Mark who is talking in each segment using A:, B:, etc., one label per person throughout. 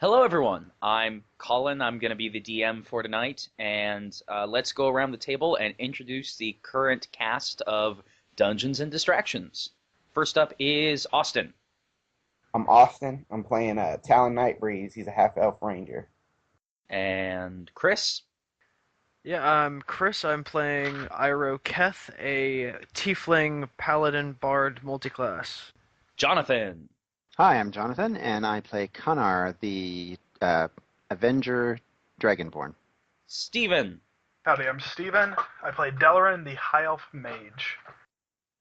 A: Hello, everyone. I'm Colin. I'm going to be the DM for tonight, and let's go around the table and introduce the current cast of Dungeons and Distractions. First up is Austin.
B: I'm Austin. I'm playing Talon Nightbreeze. He's a half elf ranger.
A: And Chris.
C: Yeah, I'm Chris. I'm playing Iroh Keth, a Tiefling Paladin Bard multiclass.
A: Jonathan.
D: Hi, I'm Jonathan, and I play Karnar, the Avenger Dragonborn.
A: Steven.
E: Howdy, I'm Steven. I play Delorin, the High Elf Mage.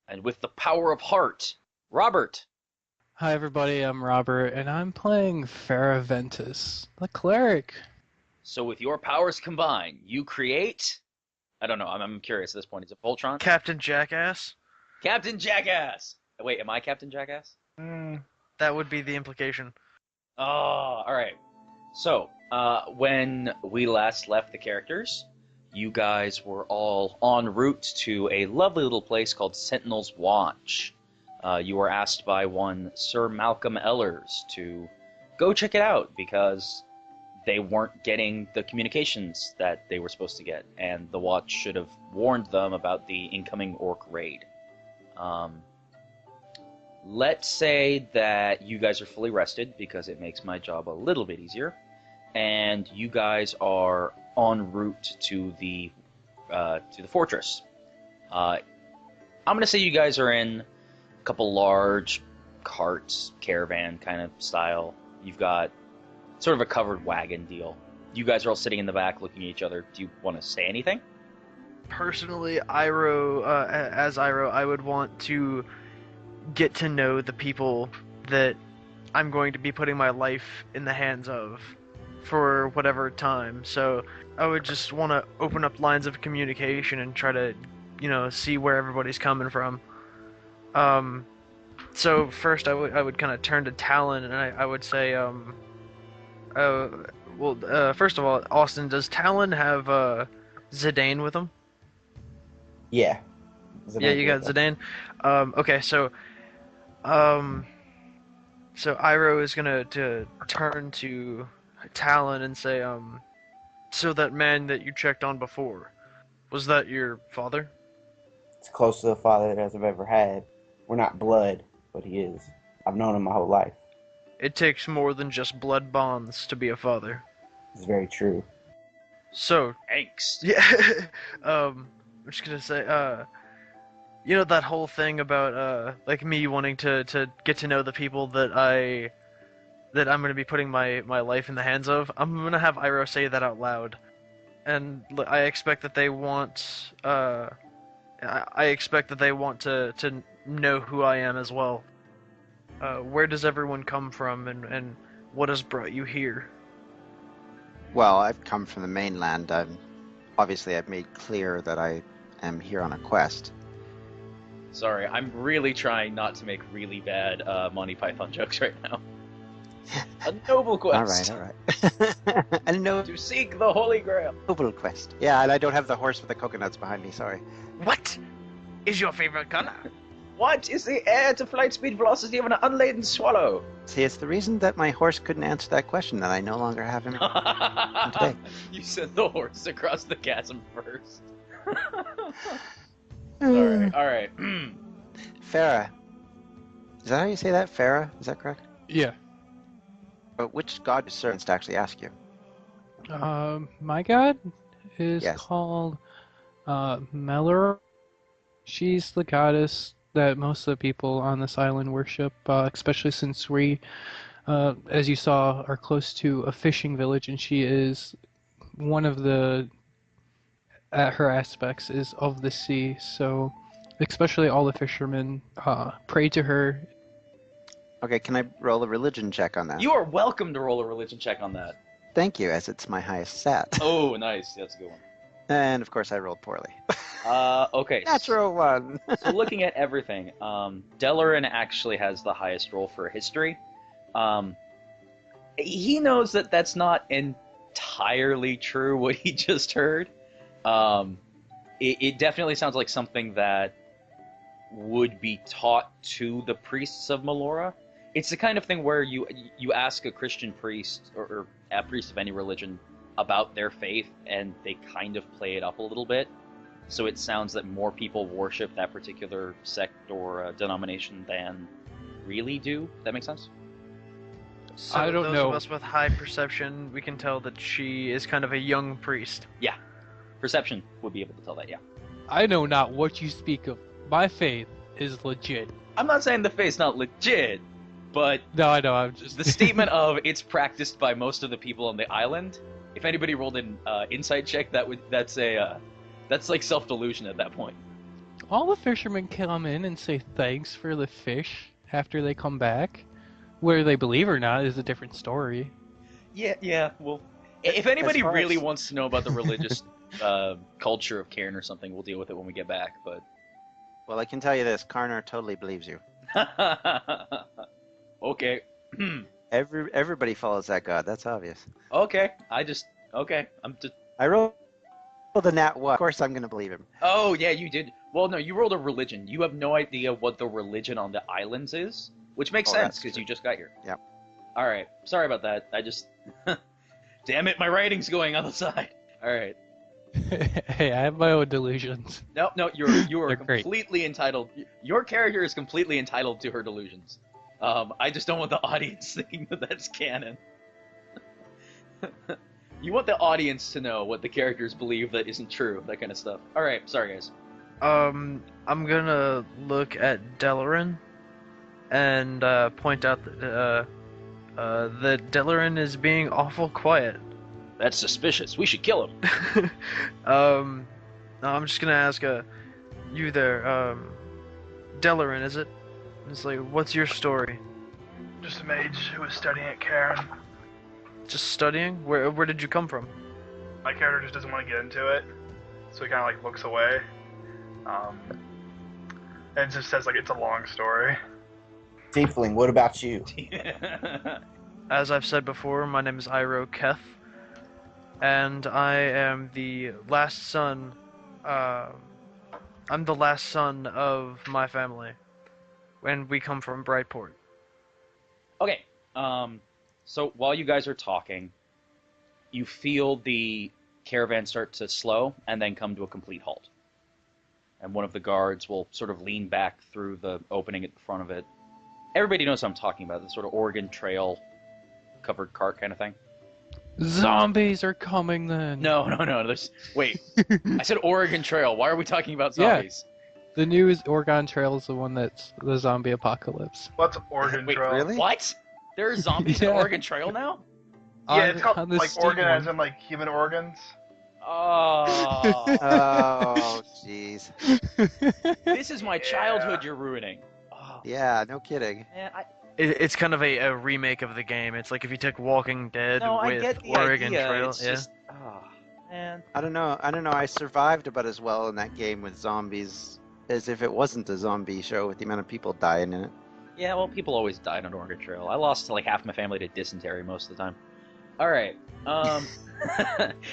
A: And with the power of heart, Robert.
F: Hi everybody, I'm Robert, and I'm playing Fera, the cleric.
A: So with your powers combined, you create... I don't know, I'm curious at this point. Is it Voltron?
C: Captain Jackass.
A: Captain Jackass! Wait, am I Captain Jackass?
C: That would be the implication.
A: Oh, alright. So, when we last left the characters, you guys were all en route to a lovely little place called Sentinel's Watch. You were asked by one Sir Malcolm Ellers to go check it out because they weren't getting the communications that they were supposed to get, and the Watch should have warned them about the incoming orc raid. Let's say that you guys are fully rested because it makes my job a little bit easier, and you guys are en route to the fortress. I'm gonna say you guys are in a couple large carts, caravan kind of style. You've got sort of a covered wagon deal. You guys are all sitting in the back looking at each other. Do you want to say anything?
C: Personally, as Iroh, I would want to get to know the people that I'm going to be putting my life in the hands of for whatever time. So I would just want to open up lines of communication and try to, see where everybody's coming from. So first I would kind of turn to Talon and I would say, first of all, Austin, does Talon have Zidane with him?
B: Yeah.
C: Yeah, you got Zidane. Okay, so Iroh is gonna turn to Talon and say, so that man that you checked on before, was that your father?
B: It's close to the father that I've ever had. We're not blood, but he is. I've known him my whole life.
C: It takes more than just blood bonds to be a father.
B: It's very true.
C: So,
A: Angst.
C: yeah, I'm just gonna say, that whole thing about like me wanting to get to know the people that I'm gonna be putting my life in the hands of. I'm gonna have Iroh say that out loud, and I expect that they want I expect that they want to know who I am as well. Where does everyone come from, and what has brought you here?
D: Well, I've come from the mainland. Obviously, I've made clear that I am here on a quest.
A: Sorry, I'm really trying not to make really bad Monty Python jokes right now. A noble quest.
D: All right. A
A: To seek the Holy Grail.
D: noble quest. Yeah, and I don't have the horse with the coconuts behind me, sorry.
C: What is your favorite color?
A: What is the air to flight speed velocity of an unladen swallow?
D: See, it's the reason that my horse couldn't answer that question that I no longer have him today.
A: You sent the horse across the chasm first. Alright.
D: Fera. Is that how you say that? Fera? Is that correct?
F: Yeah.
D: But which god is servants to actually ask you?
F: My god is
D: Yes.
F: called Melor. She's the goddess that most of the people on this island worship, especially since we, as you saw, are close to a fishing village, and she is one of her aspects is of the sea, so especially all the fishermen pray to her.
D: Okay, can I roll a religion check on that?
A: You are welcome to roll a religion check on that.
D: Thank you, as it's my highest stat.
A: Oh, nice. That's a good one.
D: And of course I rolled poorly.
A: Okay.
D: Natural one.
A: So looking at everything, Delorin actually has the highest roll for history. He knows that that's not entirely true, what he just heard. It definitely sounds like something that would be taught to the priests of Melora. It's the kind of thing where you ask a Christian priest or a priest of any religion about their faith, and they kind of play it up a little bit, so it sounds that more people worship that particular sect or denomination than really do. That makes sense?
C: So
F: I don't
C: those
F: know.
C: of us with high perception, we can tell that she is kind of a young priest.
A: Yeah. Perception would be able to tell that, yeah.
F: I know not what you speak of. My faith is legit.
A: I'm not saying the faith's not legit, but
F: No, I know. I'm just
A: the statement of it's practiced by most of the people on the island, if anybody rolled an insight check, that's like self-delusion at that point.
F: All the fishermen come in and say thanks for the fish after they come back. Whether they believe or not is a different story.
A: Yeah. Well, if anybody
B: As far
A: really
B: as-
A: wants to know about the religious culture of Cairn or something, we'll deal with it when we get back. But
D: Well, I can tell you this: Karnar totally believes you.
A: okay,
D: Everybody follows that god. That's obvious.
A: okay. I'm just.
D: I rolled the nat one. Of course, I'm going to believe him.
A: Oh yeah, you did. Well, no, you rolled a religion. You have no idea what the religion on the islands is, which makes
D: Oh,
A: sense
D: that's
A: because
D: true.
A: you just got here.
D: Yep.
A: All right. Sorry about that. I just. Damn it, my writing's going on the side. All right.
F: Hey, I have my own delusions.
A: No, you are
F: They're great.
A: completely entitled. Your character is completely entitled to her delusions. I just don't want the audience thinking that that's canon. You want the audience to know what the characters believe that isn't true, that kind of stuff. All right, sorry guys.
C: I'm gonna look at Delorin and point out that Delorin is being awful quiet.
A: That's suspicious. We should kill him.
C: No, I'm just gonna ask you there, Delorin, is it? It's like, what's your story?
E: Just a mage who was studying at Cairn.
C: Just studying? Where did you come from?
E: My character just doesn't want to get into it, so he kind of like looks away. And it just says like it's a long story.
B: Tiefling, what about you?
C: As I've said before, my name is Iroh Keth, and I am the last son. I'm the last son of my family, and we come from Brightport.
A: Okay. So while you guys are talking, you feel the caravan start to slow and then come to a complete halt. And one of the guards will sort of lean back through the opening at the front of it. Everybody knows what I'm talking about, the sort of Oregon Trail covered cart kind of thing.
F: Zombies are coming then.
A: No. Wait. I said Oregon Trail. Why are we talking about
F: Yeah.
A: zombies?
F: The new Oregon Trail is the one that's the zombie apocalypse.
E: What's Oregon
A: Wait,
E: Trail?
D: really?
A: What? There are zombies in
F: Yeah.
A: Oregon Trail now?
E: Yeah, it's called
F: on the
E: like
F: Steam
E: organ
F: one.
E: as in like human organs.
A: Oh.
D: Oh, jeez.
A: This is my
E: Yeah.
A: childhood you're ruining. Oh,
D: Yeah, no kidding.
A: man,
C: It's kind of a remake of the game. It's like if you took Walking Dead
A: no, I
C: with
A: get the
C: Oregon
A: idea.
C: Trail.
A: It's
C: Yeah.
A: just, oh, man.
D: I don't know. I survived about as well in that game with zombies as if it wasn't a zombie show with the amount of people dying in it.
A: Yeah, well, people always died on Oregon Trail. I lost like half my family to dysentery most of the time. All right.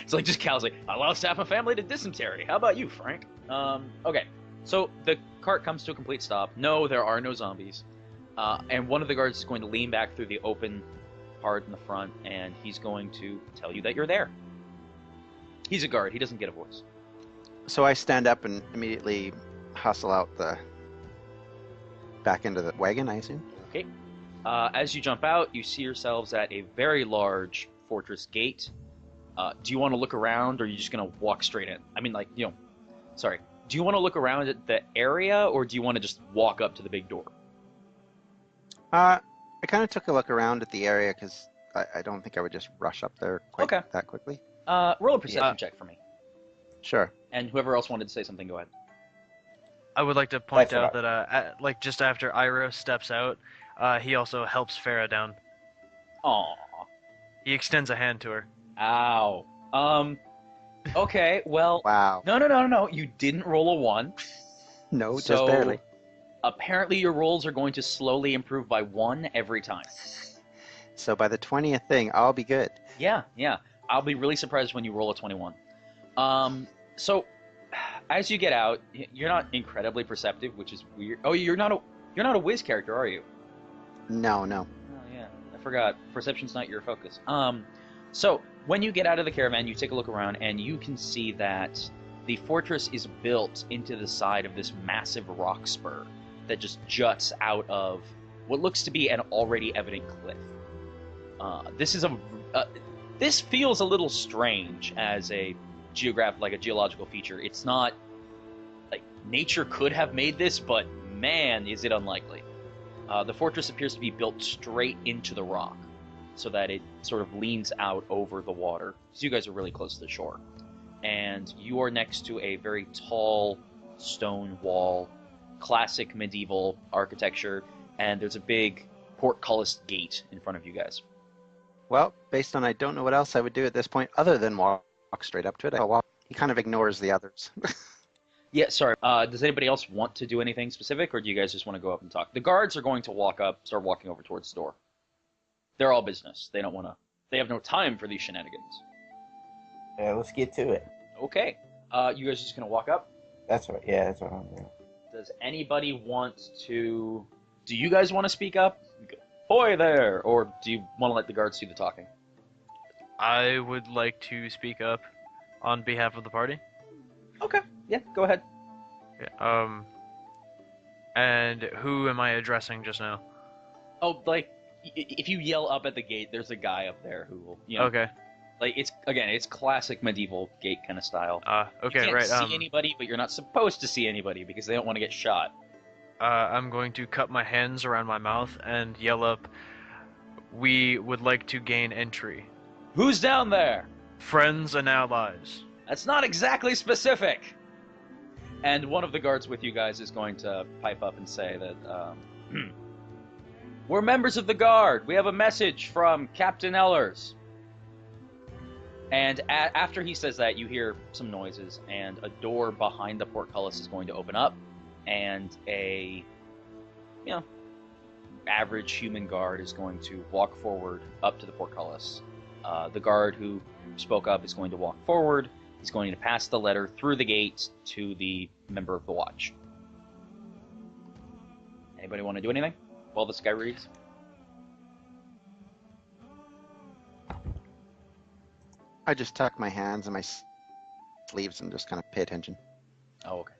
A: It's like just Cal's like, I lost half my family to dysentery. How about you, Frank? Okay. So the cart comes to a complete stop. No, there are no zombies. And one of the guards is going to lean back through the open part in the front, and he's going to tell you that you're there. He's a guard. He doesn't get a voice.
D: So I stand up and immediately hustle out back into the wagon, I assume.
A: Okay. As you jump out, you see yourselves at a very large fortress gate. Do you want to look around, or are you just going to walk straight in? I mean, like, sorry. Do you want to look around at the area, or do you want to just walk up to the big door?
D: I kind of took a look around at the area because I don't think I would just rush up there quite
A: Okay.
D: that quickly.
A: Roll a perception check for me.
D: Sure.
A: And whoever else wanted to say something, go ahead.
C: I would like to point
B: That's
C: out that like just after Iroh steps out, he also helps Fera down.
A: Aw.
C: He extends a hand to her.
A: Ow. Okay, well,
D: Wow.
A: no. You didn't roll a 1.
D: No,
A: So-
D: just barely.
A: Apparently your rolls are going to slowly improve by 1 every time.
D: So by the 20th thing, I'll be good.
A: Yeah. I'll be really surprised when you roll a 21. So, as you get out, you're not incredibly perceptive, which is weird. Oh, you're not a whiz character, are you?
D: No.
A: Oh yeah, I forgot. Perception's not your focus. So when you get out of the caravan, you take a look around, and you can see that the fortress is built into the side of this massive rock spur that just juts out of what looks to be an already evident cliff. This feels a little strange as a geological feature. It's not like nature could have made this, but man, is it unlikely. The fortress appears to be built straight into the rock, so that it sort of leans out over the water. So you guys are really close to the shore. And you are next to a very tall stone wall, classic medieval architecture, and there's a big portcullis gate in front of you guys.
D: Well, based on I don't know what else I would do at this point other than walk straight up to it. I'll walk. He kind of ignores the others.
A: Yeah, sorry. Does anybody else want to do anything specific, or do you guys just want to go up and talk? The guards are going to start walking over towards the door. They're all business. They don't want to. They have no time for these shenanigans.
B: Yeah, let's get to it.
A: Okay. You guys are just gonna walk up.
B: That's right. Yeah, that's what I'm doing.
A: Does anybody want to? Do you guys want to speak up? Boy there, or do you want to let the guards do the talking?
C: I would like to speak up on behalf of the party.
A: Okay. Yeah. Go ahead.
C: Yeah, and who am I addressing just now?
A: Oh, like if you yell up at the gate, there's a guy up there who will.
C: Okay.
A: Like it's classic medieval gate kind of style.
C: Okay,
A: you can't
C: right.
A: see anybody, but you're not supposed to see anybody because they don't want to get shot.
C: I'm going to cup my hands around my mouth and yell up, "We would like to gain entry.
A: Who's down there?
C: Friends and allies."
A: That's not exactly specific. And one of the guards with you guys is going to pipe up and say that we're members of the guard. We have a message from Captain Ellers. And after he says that, you hear some noises, and a door behind the portcullis is going to open up, and a, average human guard is going to walk forward up to the portcullis. The guard who spoke up is going to walk forward. He's going to pass the letter through the gate to the member of the watch. Anybody want to do anything while this guy reads?
D: I just tuck my hands in my sleeves and just kind of pay attention.
A: Oh, okay.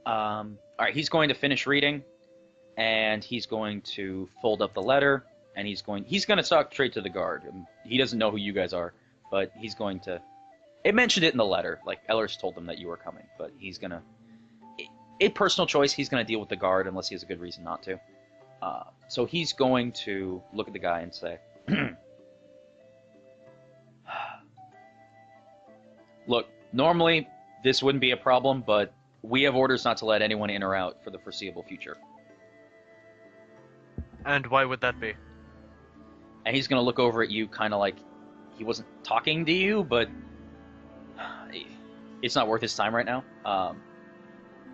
A: All right, he's going to finish reading, and he's going to fold up the letter, and he's going to talk straight to the guard. He doesn't know who you guys are, but he's going to. It mentioned it in the letter, like Ellers told him that you were coming, but he's gonna. A personal choice. He's gonna deal with the guard unless he has a good reason not to. So he's going to look at the guy and say, "Look, normally this wouldn't be a problem, but we have orders not to let anyone in or out for the foreseeable future."
C: And why would that be?
A: And he's going to look over at you kind of like he wasn't talking to you, but it's not worth his time right now.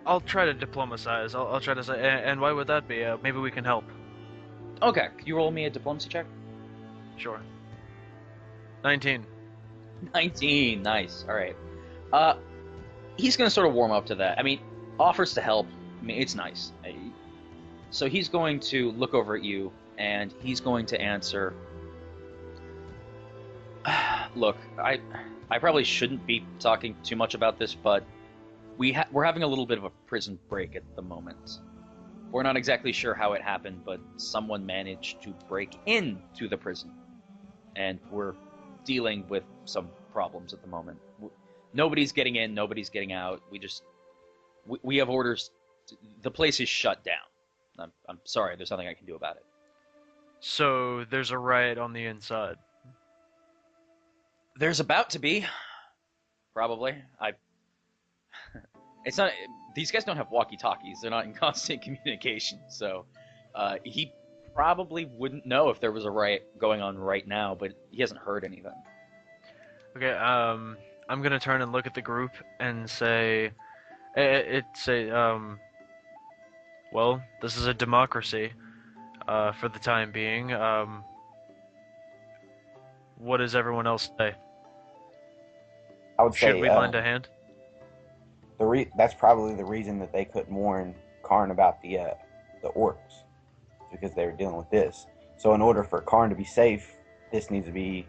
C: I'll try to diplomatize. I'll try to say, and why would that be? Maybe we can help.
A: Okay, can you roll me a diplomacy check?
C: Sure. 19.
A: 19, nice. All right. He's going to sort of warm up to that. I mean, offers to help. I mean, it's nice. So he's going to look over at you, and he's going to answer. Look, I probably shouldn't be talking too much about this, but we're having a little bit of a prison break at the moment. We're not exactly sure how it happened, but someone managed to break into the prison, and we're dealing with some problems at the moment. Nobody's getting in, nobody's getting out. We have orders. The place is shut down. I'm sorry, there's nothing I can do about it.
C: So there's a riot on the inside.
A: There's about to be, probably. It's not. These guys don't have walkie-talkies. They're not in constant communication. So, he probably wouldn't know if there was a riot going on right now, but he hasn't heard anything.
C: Okay. I'm gonna turn and look at the group and say, well, this is a democracy, for the time being. What does everyone else say?
B: I would say
C: Should we lend a hand?
B: that's probably the reason that they couldn't warn Karn about the orcs. because they were dealing with this. So in order for Karn to be safe, this needs to be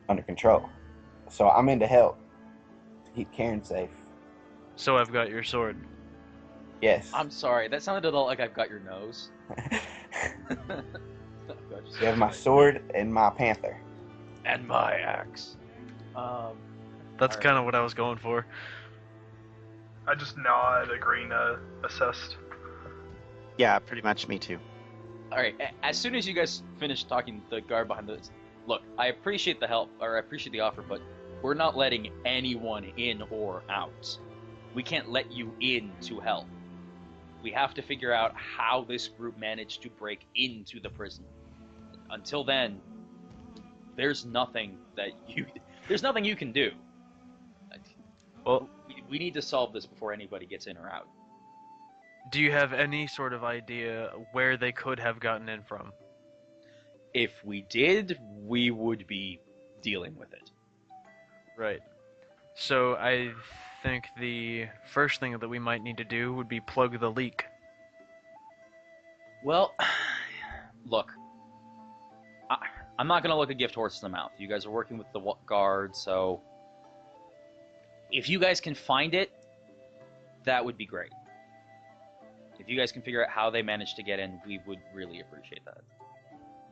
B: under control. So I'm in to help to keep Karen safe.
C: So I've got your sword.
B: Yes.
A: I'm sorry, that sounded a lot like I've got your nose.
B: You have my sword and my panther.
A: And my axe.
C: That's
A: Alright.
C: kind of what I was going for.
E: I just nod, agreeing to assist.
D: Yeah, pretty much me too.
A: Alright, as soon as you guys finish talking, the guard behind the... Look, I appreciate the help, or I appreciate the offer, but we're not letting anyone in or out. We can't let you in to help. We have to figure out how this group managed to break into the prison. Until then, there's nothing you can do.
C: Well,
A: We need to solve this before anybody gets in or out.
C: do you have any sort of idea where they could have gotten in from?
A: If we did, we would be dealing with it.
C: Right. So I think the first thing that we might need to do would be plug the leak.
A: Well, look, I'm not going to look a gift horse in the mouth. You guys are working with the guard, so if you guys can find it, that would be great. If you guys can figure out how they managed to get in, we would really appreciate that.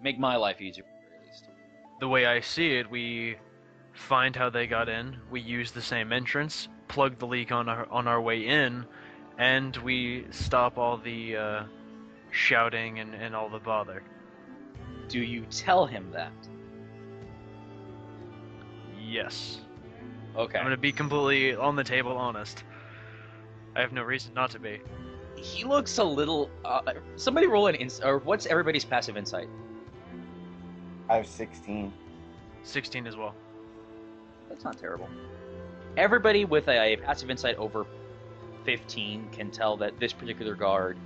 A: Make my life easier, at least.
C: The way I see it, we find how they got in, we use the same entrance, plug the leak on our way in, and we stop all the shouting and all the bother.
A: Do you tell him that?
C: Yes.
A: Okay.
C: I'm gonna be completely on the table honest. I have no reason not to be.
A: He looks a little... somebody roll an or what's everybody's passive insight?
B: I have 16.
C: 16 as well.
A: That's not terrible. Everybody with a passive insight over 15 can tell that this particular guard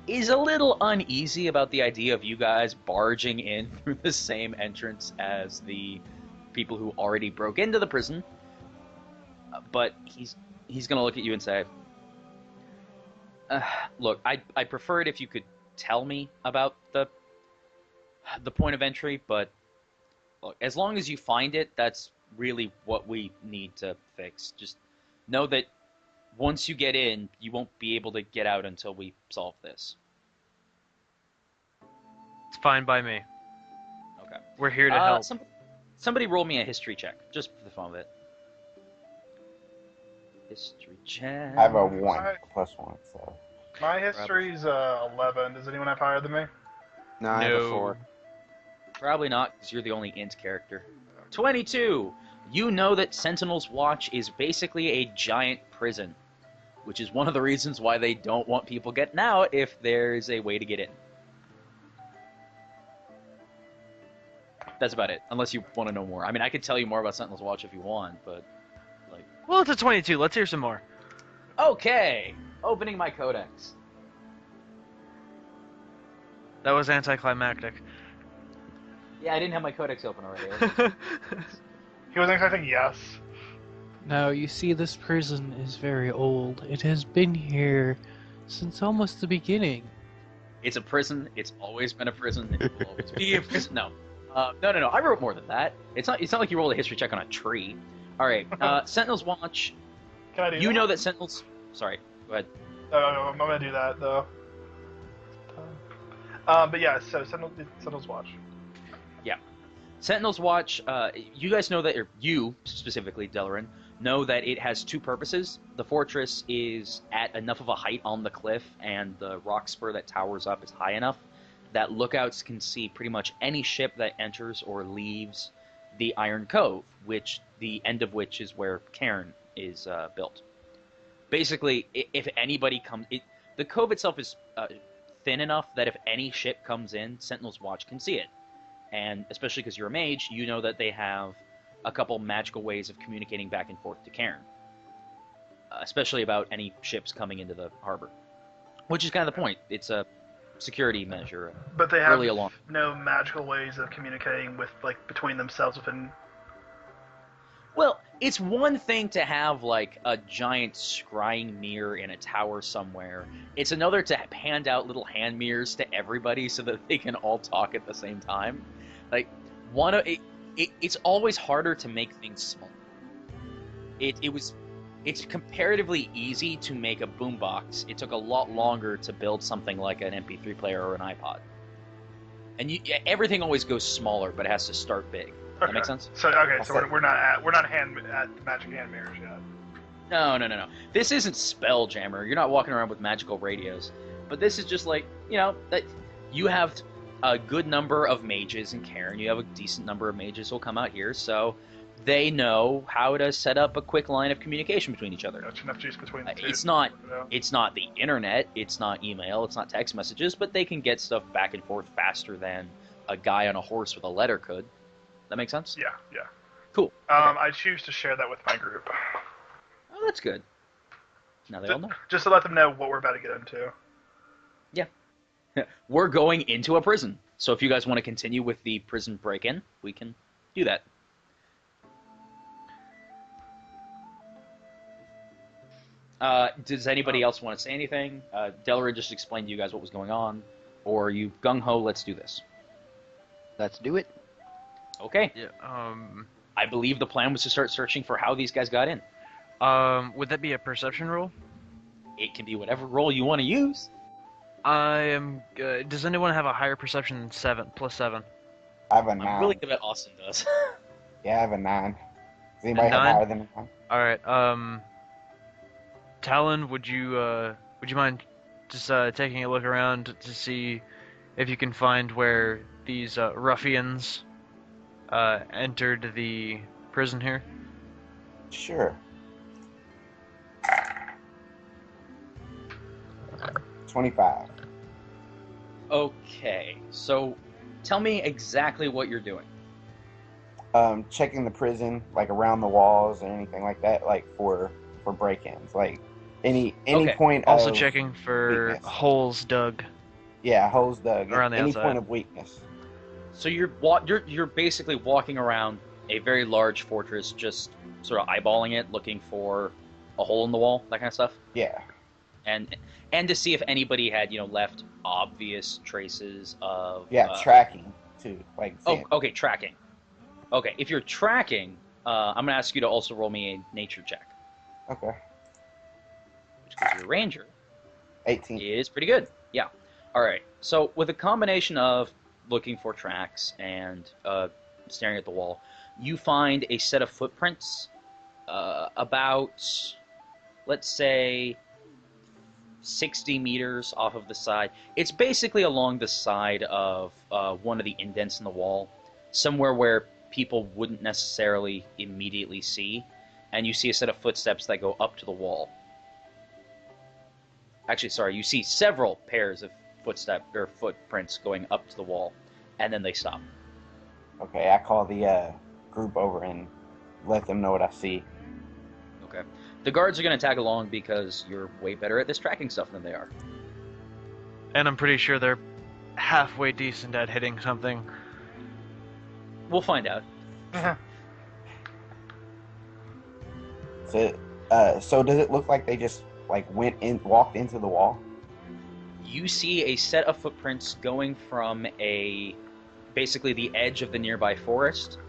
A: is a little uneasy about the idea of you guys barging in through the same entrance as the people who already broke into the prison. But he's going to look at you and say, look, I'd prefer it if you could tell me about the point of entry, but look, as long as you find it, that's really what we need to fix. Just know that once you get in, you won't be able to get out until we solve this.
C: It's fine by me.
A: Okay.
C: We're here to help.
A: Somebody roll me a history check, just for the fun of it. History check.
B: I have a 1
E: Alright.
B: plus 1, so.
E: My history's 11. Does anyone have higher than me?
D: No, I have a
C: No.
D: 4.
A: Probably not, because you're the only int character. 22! You know that Sentinel's Watch is basically a giant prison, which is one of the reasons why they don't want people getting out if there's a way to get in. That's about it, unless you want to know more. I mean, I could tell you more about Sentinel's Watch if you want, but... like.
C: Well, it's a 22. Let's hear some more.
A: Okay! Opening my codex.
C: That was anticlimactic.
A: Yeah, I didn't have my codex open already.
E: He wasn't expecting yes.
F: Now, you see, this prison is very old. It has been here since almost the beginning.
A: It's a prison. It's always been a prison. It will always be a prison. No. No. I wrote more than that. It's not like you rolled a history check on a tree. All right. Sentinel's Watch.
E: Can I do
A: You
E: that?
A: know that Sentinel's... Sorry. Go ahead.
E: I'm gonna do that though. But yeah, so Sentinel's Watch.
A: Sentinel's Watch, you guys know that, or you specifically, Delorin, know that it has two purposes. The fortress is at enough of a height on the cliff, and the rock spur that towers up is high enough that lookouts can see pretty much any ship that enters or leaves the Iron Cove, which the end of which is where Cairn is built. Basically, if anybody comes... the cove itself is thin enough that if any ship comes in, Sentinel's Watch can see it. And especially because you're a mage, you know that they have a couple magical ways of communicating back and forth to Cairn. Especially about any ships coming into the harbor. Which is kind of the point. It's a security measure.
E: But they have
A: Early along.
E: no magical ways of communicating with between themselves within.
A: Well, it's one thing to have like a giant scrying mirror in a tower somewhere. It's another to hand out little hand mirrors to everybody so that they can all talk at the same time. Like one of it's always harder to make things small. It's comparatively easy to make a boombox. It took a lot longer to build something like an MP3 player or an iPod. And everything always goes smaller, but it has to start big. That makes sense?
E: So we're not at magic hand mirrors yet.
A: No. This isn't Spelljammer. You're not walking around with magical radios. But this is just like, that you have a good number of mages in Cairn. You have a decent number of mages who'll come out here, so they know how to set up a quick line of communication between each other.
E: That's enough juice between the two.
A: It's not the internet, it's not email, it's not text messages, but they can get stuff back and forth faster than a guy on a horse with a letter could. That make sense?
E: Yeah.
A: Cool.
E: Okay. I choose to share that with my group.
A: Oh, that's good. Now they all know.
E: Just to let them know what we're about to get into.
A: Yeah. We're going into a prison. So if you guys want to continue with the prison break-in, we can do that. Does anybody else want to say anything? Delorin just explained to you guys what was going on. Or are you gung-ho, let's do this?
D: Let's do it.
A: Okay.
C: Yeah.
A: I believe the plan was to start searching for how these guys got in.
C: Would that be a perception roll?
A: It can be whatever roll you want to use.
C: I am. Does anyone have a higher perception than 7 plus 7?
B: I have a 9.
A: I'm really good at Austin does.
B: Yeah, I have a 9. Does anybody have
C: 9?
B: higher than a 9?
C: All right. Talon, would you mind just taking a look around to see if you can find where these ruffians entered the prison here?
B: Sure. 25.
A: Okay, so tell me exactly what you're doing.
B: Checking the prison, like around the walls or anything like that, like for break-ins, like any
A: Okay.
B: point.
C: Also
B: of
C: checking for
B: weakness.
C: holes dug.
B: Yeah, holes dug.
C: Around the
B: any
C: outside.
B: point of weakness.
A: So you're basically walking around a very large fortress, just sort of eyeballing it, looking for a hole in the wall, that kind of stuff.
B: Yeah.
A: And to see if anybody had left obvious traces of
B: Tracking too, like.
A: Oh, okay, tracking. Okay, if you're tracking, I'm gonna ask you to also roll me a nature check,
B: Okay.
A: which gives you a ranger.
B: 18.
A: Is pretty good. Yeah. All right. So with a combination of looking for tracks and staring at the wall, you find a set of footprints about, let's say, 60 meters off of the side. It's basically along the side of one of the indents in the wall, somewhere where people wouldn't necessarily immediately see, and you see a set of footsteps that go up to the wall. Actually, sorry, you see several pairs of footprints going up to the wall, and then they stop.
B: Okay, I call the group over and let them know what I see.
A: Okay. The guards are going to tag along because you're way better at this tracking stuff than they are.
C: And I'm pretty sure they're halfway decent at hitting something.
A: We'll find out.
B: So does it look like they just walked into the wall?
A: You see a set of footprints going from basically the edge of the nearby forest.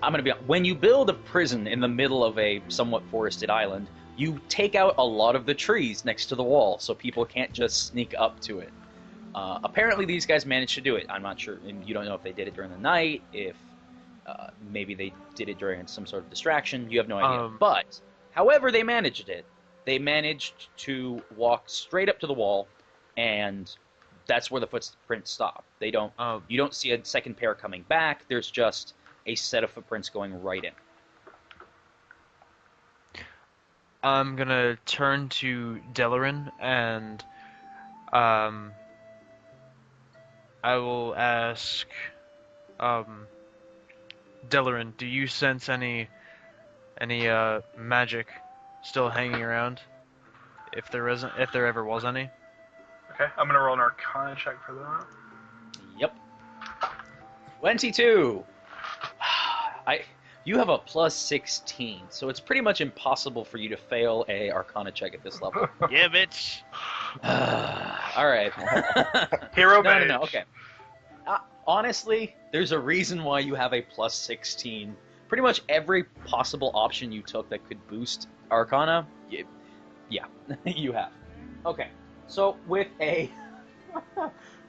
A: I'm going to be honest, when you build a prison in the middle of a somewhat forested island, you take out a lot of the trees next to the wall so people can't just sneak up to it. Apparently these guys managed to do it. I'm not sure, and you don't know if they did it during the night, if maybe they did it during some sort of distraction. You have no idea. But, however they managed it, they managed to walk straight up to the wall, and that's where the footprints stop. They don't. You don't see a second pair coming back. There's just a set of footprints going right in.
C: I'm gonna turn to Delorin and I will ask Delorin, do you sense any magic still hanging around? If there ever was any?
E: Okay, I'm gonna roll an Arcana check for that.
A: Yep. 22. You have a plus 16, so it's pretty much impossible for you to fail a Arcana check at this level.
C: Yeah, bitch.
A: All right.
E: Hero
A: No,
E: mage.
A: okay. Honestly, there's a reason why you have a plus 16. Pretty much every possible option you took that could boost Arcana, yeah, you have. Okay, so with a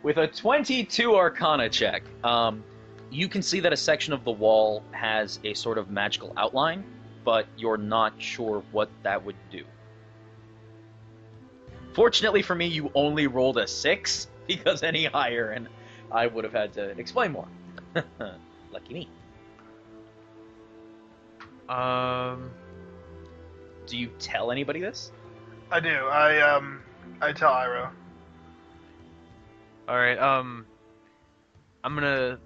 A: with a 22 Arcana check, you can see that a section of the wall has a sort of magical outline, but you're not sure what that would do. Fortunately for me, you only rolled a 6, because any higher and I would have had to explain more. Lucky me. Do you tell anybody this?
E: I do. I tell Iroh.
C: Alright, I'm gonna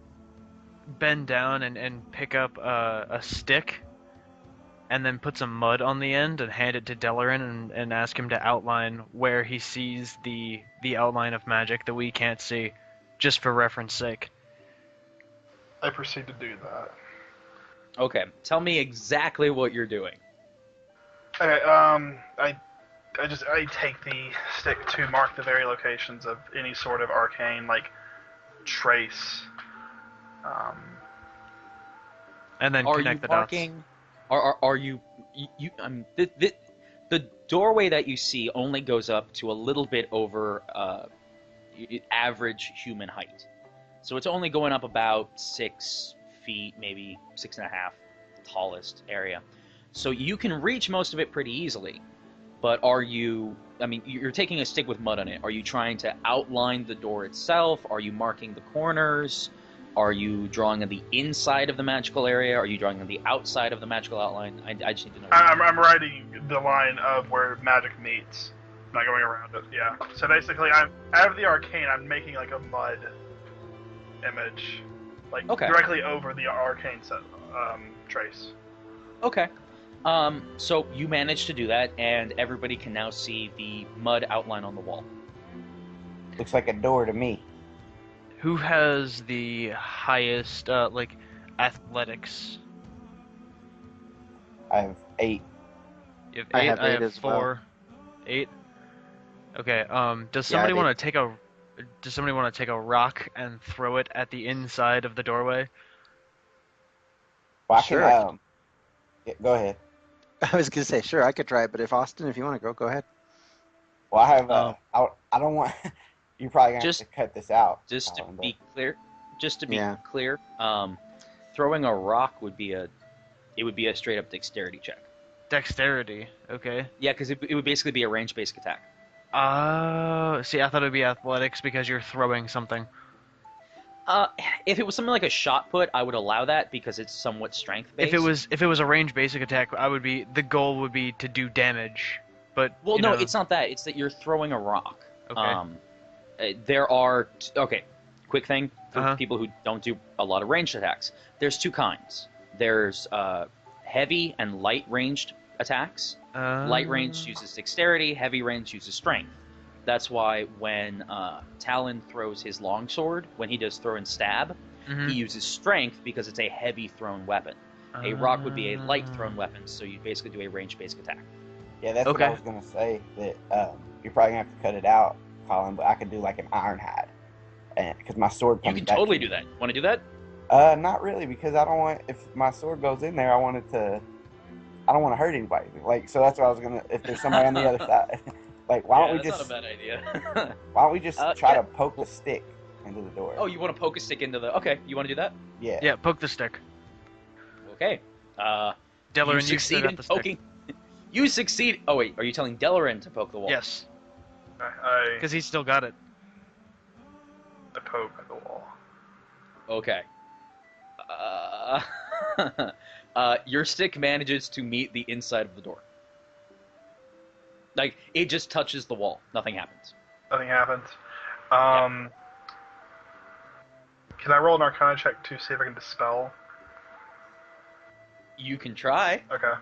C: bend down and pick up a stick and then put some mud on the end and hand it to Delorin and ask him to outline where he sees the outline of magic that we can't see, just for reference sake.
E: I proceed to do that.
A: Okay, tell me exactly what you're doing.
E: Okay, I take the stick to mark the very locations of any sort of arcane, like, trace.
C: And then
A: Are
C: connect
A: you
C: the
A: marking? Are you? The doorway that you see only goes up to a little bit over average human height, so it's only going up about 6 feet, maybe 6.5, tallest area. So you can reach most of it pretty easily. But are you? I mean, you're taking a stick with mud on it. Are you trying to outline the door itself? Are you marking the corners? Are you drawing on the inside of the magical area? Are you drawing on the outside of the magical outline? I just need to know.
E: I'm writing the line of where magic meets. I'm not going around it. Yeah. So basically, I'm out of the arcane. I'm making like a mud image, like directly over the arcane trace.
A: Okay. So you managed to do that, and everybody can now see the mud outline on the wall.
B: Looks like a door to me.
C: Who has the highest, like, athletics?
B: I have 8.
C: You have 8,
D: I have
C: I
D: 8
C: have
D: as
C: 4.
D: well.
C: 8? Okay, does
D: Yeah,
C: somebody
D: I
C: want to take a rock and throw it at the inside of the doorway?
B: Well, I
D: Sure,
B: can, yeah, go ahead.
D: I was gonna say, sure, I could try it, but if Austin, if you want to go ahead.
B: Well, I have, I don't want, you're probably going to have to cut this out.
A: Just to
B: Colin,
A: be clear,
D: Yeah.
A: throwing a rock would be a straight up dexterity check.
C: Dexterity, okay.
A: Yeah, because it would basically be a range basic attack.
C: See, I thought it would be athletics because you're throwing something.
A: If it was something like a shot put, I would allow that because it's somewhat strength based.
C: If it was a range basic attack, the goal would be to do damage. But
A: Well,
C: you
A: no,
C: know,
A: it's not that. It's that you're throwing a rock.
C: Okay.
A: There are quick thing for
C: Uh-huh.
A: people who don't do a lot of ranged attacks. There's 2 kinds. There's heavy and light ranged attacks. Light range uses dexterity. Heavy range uses strength. That's why when Talon throws his longsword, when he does throw and stab, he uses strength because it's a heavy thrown weapon. A rock would be a light thrown weapon, so you basically do a range basic attack.
B: Yeah, that's what I
C: Okay.
B: was going to say, that you're probably going to have to cut it out, Colin, but I could do like an iron hide. Because my sword
A: You
B: comes
A: can
B: back
A: totally
B: to
A: do
B: me.
A: that. Want to do that?
B: Not really, because I don't want, if my sword goes in there, I don't want to hurt anybody. Like, so that's what I was going to, if there's somebody on the other side. Like, why don't we
A: that's
B: just,
A: not a bad idea.
B: why don't we just try
A: yeah.
B: to poke the stick into the door?
A: Oh, you want to poke a stick into the... Okay, you want to do that?
B: Yeah.
C: Yeah, poke the stick.
A: Okay.
C: Delorin, you
A: succeed
C: stood at
A: in
C: the stick.
A: poking... You succeed... Oh, wait, are you telling Delorin to poke the wall?
C: Yes,
E: I
C: because he's still got it.
E: poke at the wall.
A: Okay. Your stick manages to meet the inside of the door. Like, it just touches the wall. Nothing happens.
E: Nothing happens. Can I roll an Arcana check to see if I can dispel?
A: You can try.
E: Okay.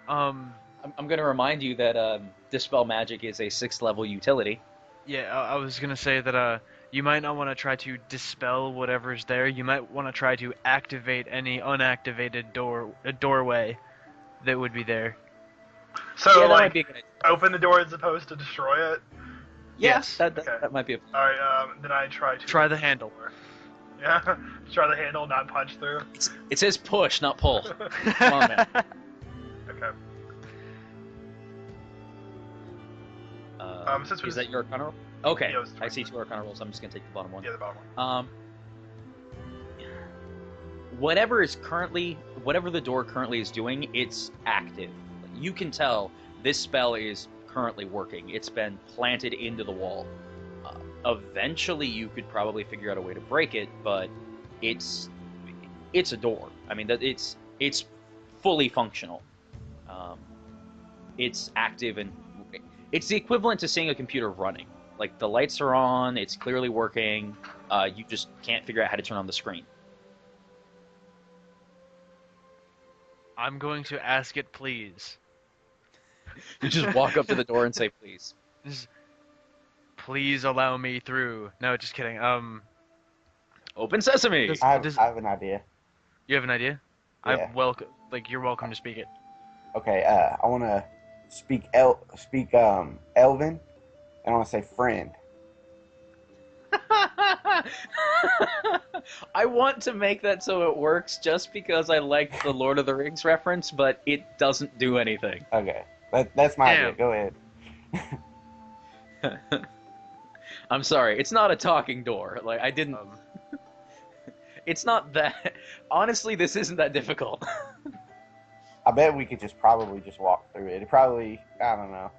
C: Um,
A: I'm going to remind you that Dispel Magic is a 6th level utility.
C: yeah, I was gonna say that you might not want to try to dispel whatever's there. You might want to try to activate any unactivated doorway that would be there.
E: So,
A: Yeah, that
E: like,
A: might be a good idea.
E: open the door as opposed to destroy it?
C: Yes.
A: That might be a...
E: Alright, then I try to...
C: Try the handle.
E: Yeah, try the handle, not punch through.
A: It says push, not pull. Come on, man.
E: Okay. Since we
A: Is that your Arcana roll? Okay,
E: Yeah, it was
A: I see 2 Arcana rolls. I'm just gonna take the bottom one.
E: Yeah, the bottom one.
A: Whatever the door currently is doing, it's active. You can tell this spell is currently working. It's been planted into the wall. Eventually, you could probably figure out a way to break it, but it's a door. I mean, it's fully functional. It's active, and it's the equivalent to seeing a computer running. Like, the lights are on, it's clearly working. You just can't figure out how to turn on the screen.
C: I'm going to ask it, please.
A: You just walk up to the door and say, please.
C: Please allow me through. No, just kidding.
A: Open sesame!
C: Does-
B: I have an idea.
C: You have an idea?
B: Yeah.
C: You're welcome to speak it.
B: Okay, I want to speak Elven, and I want to say friend.
A: I want to make that so it works just because I like the Lord of the Rings reference, but it doesn't do anything.
B: Okay, that's my
C: Damn.
B: idea. Go ahead.
A: I'm sorry, it's not a talking door. Like, I didn't... It's not that... Honestly, this isn't that difficult.
B: I bet we could probably just walk through it. It probably, I don't know.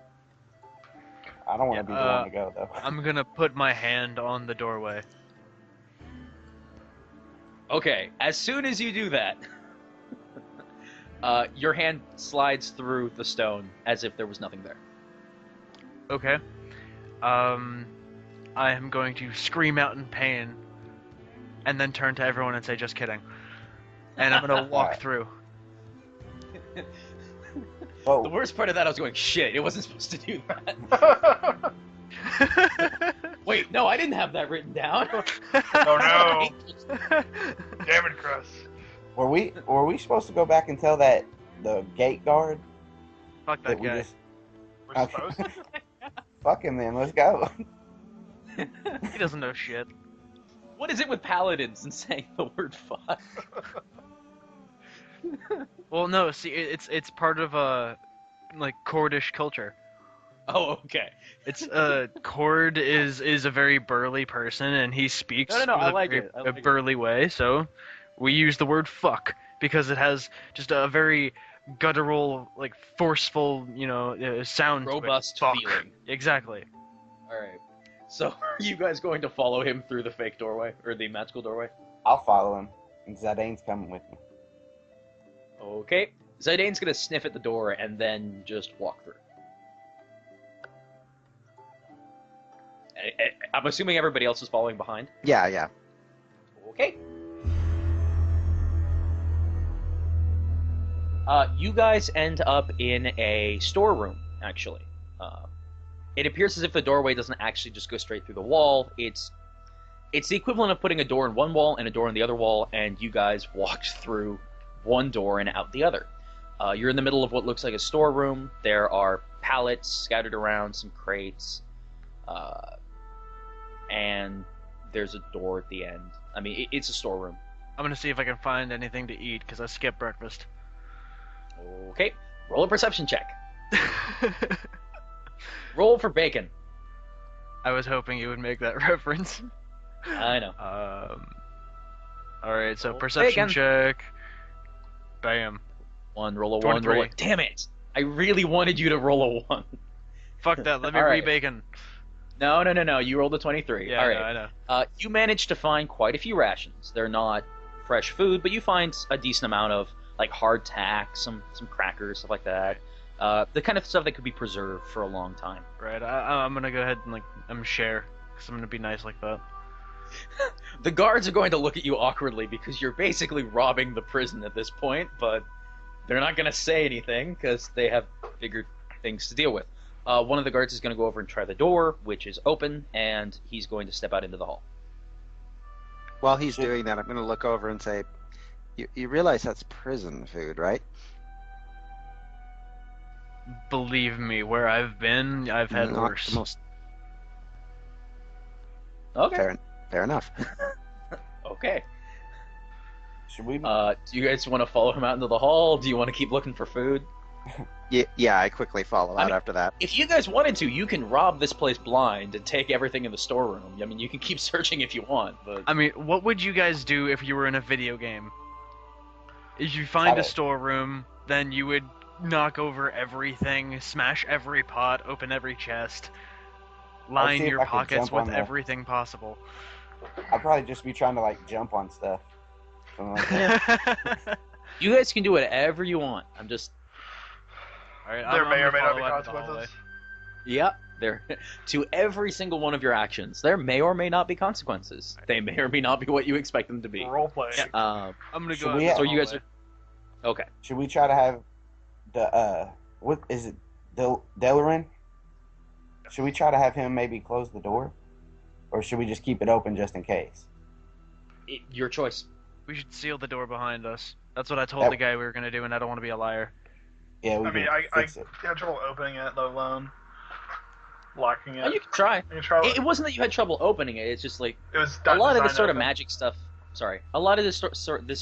B: I don't want to be the one to go, though.
C: I'm gonna put my hand on the doorway.
A: Okay, as soon as you do that, your hand slides through the stone as if there was nothing there.
C: Okay. I am going to scream out in pain, and then turn to everyone and say, "Just kidding." And I'm gonna walk
B: Alright.
C: through.
B: Whoa.
A: The worst part of that, I was going, shit, it wasn't supposed to do that. Wait, no, I didn't have that written down.
E: Oh no! Damn it, Chris.
B: Were we supposed to go back and tell the gate guard
C: Fuck that
B: we
C: guy.
B: just
E: We're
B: Okay.
E: supposed to?
B: fuck him then? Let's go.
C: He doesn't know shit.
A: What is it with paladins and saying the word fuck?
C: Well, no. See, it's part of like Cordish culture.
A: Oh, okay.
C: It's Cord is a very burly person, and he speaks
A: No,
C: with
A: I
C: a
A: like
C: very
A: it. I like it.
C: burly way. So we use the word "fuck" because it has just a very guttural, like forceful, sound. to it.
A: Robust
C: Fuck.
A: feeling.
C: Exactly.
A: Alright. So, are you guys going to follow him through the fake doorway? Or the magical doorway?
B: I'll follow him, and Zadane's coming with me.
A: Okay. Zidane's gonna sniff at the door and then just walk through. I'm assuming everybody else is following behind.
D: Yeah.
A: Okay. You guys end up in a storeroom, actually. It appears as if the doorway doesn't actually just go straight through the wall. It's the equivalent of putting a door in one wall and a door in the other wall, and you guys walked through one door and out the other. You're in the middle of what looks like a storeroom. There are pallets scattered around, some crates, and there's a door at the end. I mean, it's a storeroom.
C: I'm gonna see if I can find anything to eat because I skipped breakfast.
A: Okay, roll a perception check. Roll for bacon.
C: I was hoping you would make that reference.
A: I know.
C: Alright, so
A: Roll
C: perception
A: bacon.
C: check. Bam.
A: One, roll a one, roll a...
C: 23.
A: Damn it! I really wanted you to roll a one.
C: Fuck that, let me
A: Alright.
C: re-bacon.
A: No. You rolled a 23.
C: Yeah,
A: All
C: I
A: right.
C: know, I know.
A: You managed to find quite a few rations. They're not fresh food, but you find a decent amount of like hardtack, some crackers, stuff like that. The kind of stuff that could be preserved for a long time.
C: Right, I'm gonna go ahead and share, because I'm gonna be nice like that.
A: The guards are going to look at you awkwardly because you're basically robbing the prison at this point, but they're not going to say anything because they have bigger things to deal with. One of the guards is going to go over and try the door, which is open, and he's going to step out into the hall.
D: While he's doing that, I'm going to look over and say, you realize that's prison food, right?
C: Believe me, where I've been, I've had
D: Not
C: worse.
D: the most
A: Okay.
D: fair enough.
A: Okay.
B: Should we?
A: Do you guys want to follow him out into the hall? Do you want to keep looking for food?
D: Yeah, I quickly follow out after that.
A: If you guys wanted to, you can rob this place blind and take everything in the storeroom. I mean, you can keep searching if you want, but...
C: I mean, what would you guys do if you were in a video game? If you find a storeroom, then you would knock over everything, smash every pot, open every chest, line your pockets with everything possible.
B: I'd probably just be trying to like jump on stuff. Like that.
A: You guys can do whatever you want. I'm just...
C: Alright,
E: There may or may not be consequences.
A: Yep. There, to every single one of your actions, there may or may not be consequences. They may or may not be what you expect them to be.
E: Role play.
C: I'm gonna
B: Should
C: go.
B: we-
A: So you guys are... Okay.
B: Should we try to have the what is it, Delorin? Should we try to have him maybe close the door, or should we just keep it open just in case?
A: Your choice.
C: We should seal the door behind us. That's what I told the guy we were gonna do, and I don't want to be a liar.
B: Yeah, we
E: I mean,
B: can
E: I
B: fix it.
E: had trouble opening it, let alone locking it.
A: Oh, you can try.
E: You can try.
A: It wasn't that you had trouble opening it. It's just like
E: It was
A: a lot of this
E: designed
A: sort of
E: open.
A: magic stuff. Sorry, a lot of this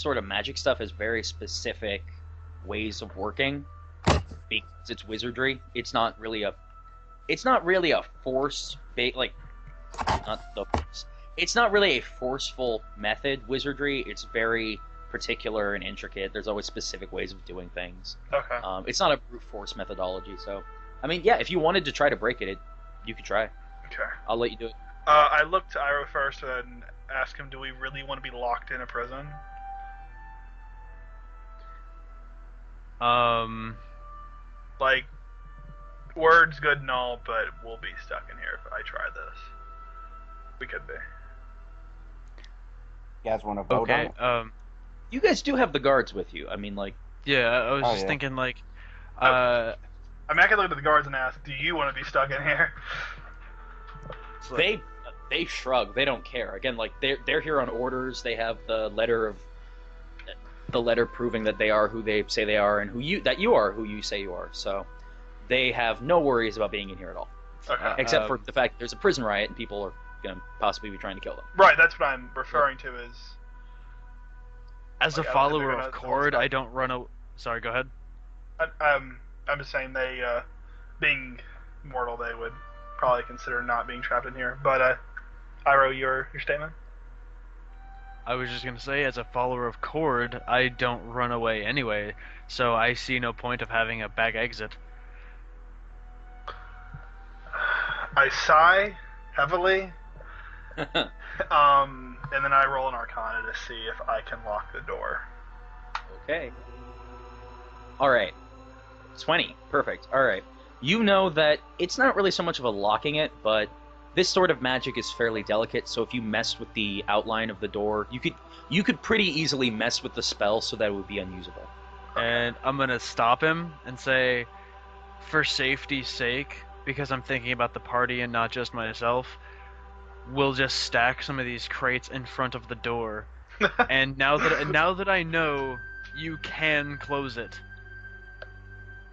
A: sort of magic stuff is very specific ways of working because it's wizardry. It's not really a force like not the force. It's not really a forceful method wizardry. It's very particular and intricate. There's always specific ways of doing things.
E: Okay.
A: It's not a brute force methodology. So, I mean, yeah, if you wanted to try to break it, you could try.
E: Okay.
A: I'll let you do it.
E: I looked to Iroh first and asked him, "Do we really want to be locked in a prison?" Like, words good and all, but we'll be stuck in here if I try this. We could be.
B: You guys want to vote on
C: Okay.
B: it?
A: You guys do have the guards with you. I mean, like,
C: Yeah, I was
B: Oh,
C: just
B: yeah.
C: thinking like,
E: I mean, I could look at the guards and ask, "Do you want to be stuck in here?"
C: it's like-
A: they shrug. They don't care. Again, like they're here on orders. They have the letter proving that they are who they say they are and who you are who you say you are. So they have no worries about being in here at all,
E: Okay.
A: except for the fact that there's a prison riot and people are gonna possibly be trying to kill them.
E: Right, that's what I'm referring to as...
C: as a
E: like, I don't think
C: follower
E: they're
C: of
E: gonna
C: Cord,
E: stop.
C: I don't run a. Sorry, go ahead.
E: I'm just saying they, being mortal, they would probably consider not being trapped in here. But, Iroh, your statement?
C: I was just gonna say, as a follower of Cord, I don't run away anyway, so I see no point of having a back exit.
E: I sigh heavily, and then I roll an Arcana to see if I can lock the door.
A: Okay. All right. 20. Perfect. All right. You know that it's not really so much of a locking it, but this sort of magic is fairly delicate, so if you messed with the outline of the door, you could pretty easily mess with the spell so that it would be unusable.
C: And I'm gonna stop him and say, for safety's sake, because I'm thinking about the party and not just myself, we'll just stack some of these crates in front of the door. And now that I know you can close it,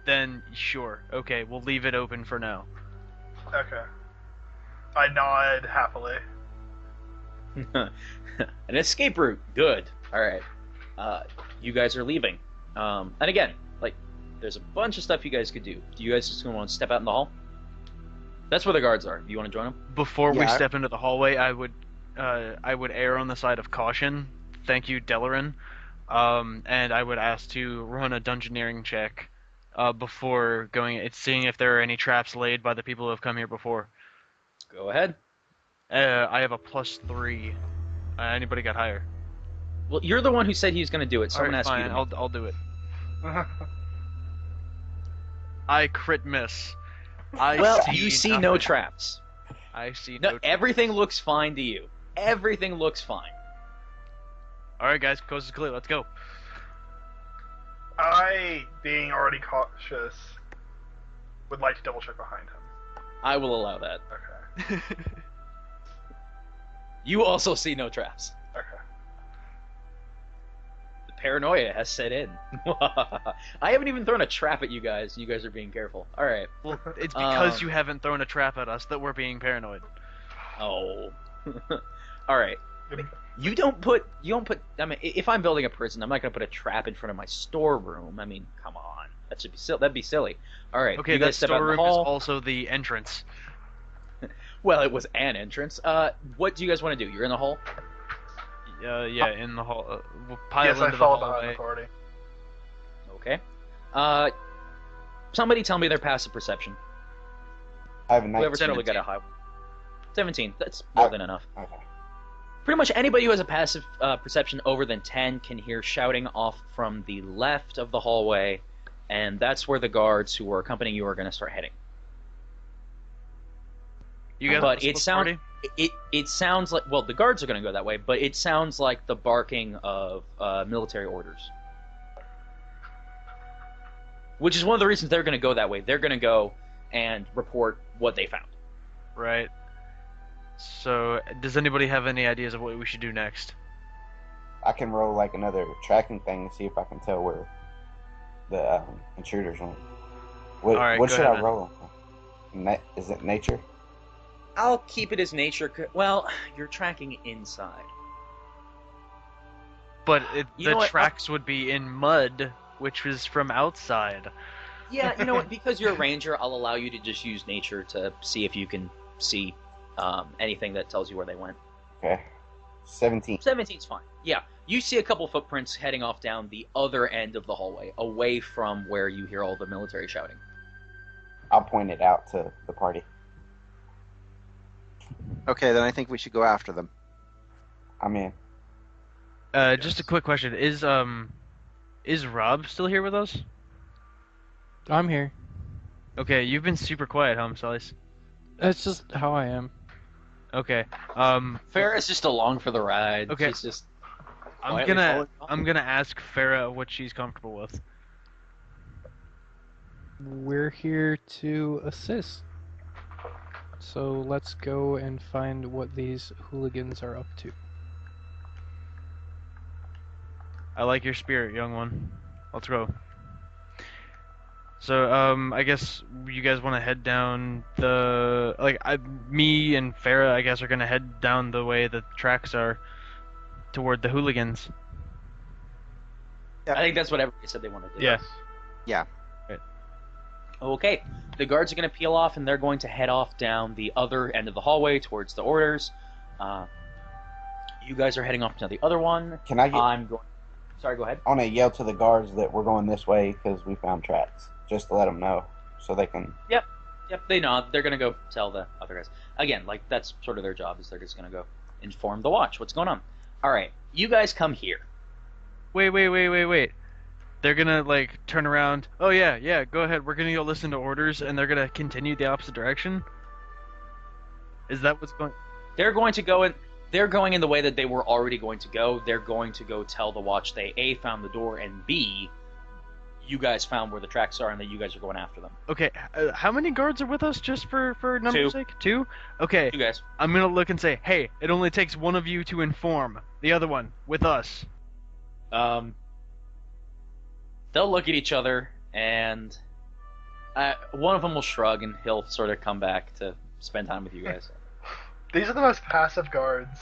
C: then sure, okay, we'll leave it open for now.
E: Okay. I nod happily.
A: An escape route. Good. All right. You guys are leaving. And again, like, there's a bunch of stuff you guys could do. Do you guys just want to step out in the hall? That's where the guards are. Do you want to join them?
C: Before we
D: Yeah.
C: step into the hallway, I would err on the side of caution. Thank you, Delorin. And I would ask to run a dungeoneering check before going. It's seeing if there are any traps laid by the people who have come here before.
A: Go ahead.
C: I have a +3. Anybody got higher?
A: Well, you're the one who said he was going to do it, so I'm
C: Alright,
A: going to ask
C: fine.
A: you.
C: I'll do it. I crit miss.
A: You see no
C: nothing.
A: traps.
C: I see
A: No,
C: no.
A: everything looks fine to you. Everything looks fine.
C: All right, guys, coast is clear. Let's go.
E: I, being already cautious, would like to double check behind him.
A: I will allow that.
E: Okay.
A: You also see no traps.
E: Okay.
A: paranoia has set in. I haven't even thrown a trap at you guys. You guys are being careful. All right.
C: Well, it's because you haven't thrown a trap at us that we're being paranoid.
A: Oh. All right. You don't put. I mean, if I'm building a prison, I'm not gonna put a trap in front of my storeroom. I mean, come on. That'd be silly. All right.
C: Okay,
A: you
C: that
A: guys step out in the
C: storeroom is
A: hall.
C: also the entrance.
A: Well, it was an entrance. What do you guys want to do? You're in the hall.
C: Yeah, in the hall. We'll pile
E: Yes, I
C: into the
E: fall behind
C: hallway.
E: the party.
A: Okay. Somebody tell me their passive perception.
B: I have a
A: Whoever's
B: 19.
A: totally got a high one. 17. That's more than enough.
B: Okay.
A: Pretty much anybody who has a passive perception over than 10 can hear shouting off from the left of the hallway, and that's where the guards who are accompanying you are going to start heading.
C: You guys
A: But
C: split the party?
A: it sounds like, well, the guards are going to go that way, but it sounds like the barking of military orders. Which is one of the reasons they're going to go that way. They're going to go and report what they found.
C: Right. So, does anybody have any ideas of what we should do next?
B: I can roll like another tracking thing to see if I can tell where the intruders went. What,
C: Alright,
B: what
C: go
B: should
C: ahead,
B: I
C: man.
B: roll? Is it nature?
A: I'll keep it as nature. Well, you're tracking inside.
C: But
A: You know
C: the
A: what?
C: tracks would be in mud, which is from outside.
A: Yeah, you know what? Because you're a ranger, I'll allow you to just use nature to see if you can see anything that tells you where they went.
B: Okay. 17.
A: 17's fine. Yeah, you see a couple footprints heading off down the other end of the hallway, away from where you hear all the military shouting.
B: I'll point it out to the party.
D: Okay, then I think we should go after them.
B: I'm in.
C: Just a quick question: Is Rob still here with us?
F: I'm here.
C: Okay, you've been super quiet, huh, Slice?
F: That's just how I am.
C: Okay.
A: Fera's just along for the ride.
C: Okay.
A: She's just
C: I'm
A: quietly
C: gonna
A: following on.
C: I'm gonna ask Fera what she's comfortable with.
F: We're here to assist. So let's go and find what these hooligans are up to.
C: I like your spirit, young one. Let's go. So, I guess you guys want to head down the me and Fera, I guess, are gonna head down the way the tracks are toward the hooligans.
A: I think that's what everybody said they wanted to do.
C: Yeah.
D: Yeah.
A: Okay, the guards are going to peel off and they're going to head off down the other end of the hallway towards the orders. You guys are heading off to the other one.
B: Can I get?
A: I'm going. Sorry, go ahead.
B: I want to yell to the guards that we're going this way because we found tracks, just to let them know, so they can.
A: Yep, they nod. They're going to go tell the other guys. Again, like that's sort of their job. Is they're just going to go inform the watch what's going on. All right, you guys come here.
C: Wait. They're gonna turn around. Oh yeah, go ahead. We're gonna go listen to orders, and they're gonna continue the opposite direction. Is that what's going?
A: They're going to go in. They're going in the way that they were already going to go. They're going to go tell the watch they A, found the door, and B, you guys found where the tracks are and that you guys are going after them.
C: Okay, how many guards are with us, just for number's
A: Two.
C: sake? 2? Okay,
A: You guys.
C: I'm gonna look and say, hey, it only takes one of you to inform the other one with us.
A: They'll look at each other, and one of them will shrug, and he'll sort of come back to spend time with you guys.
E: These are the most passive guards.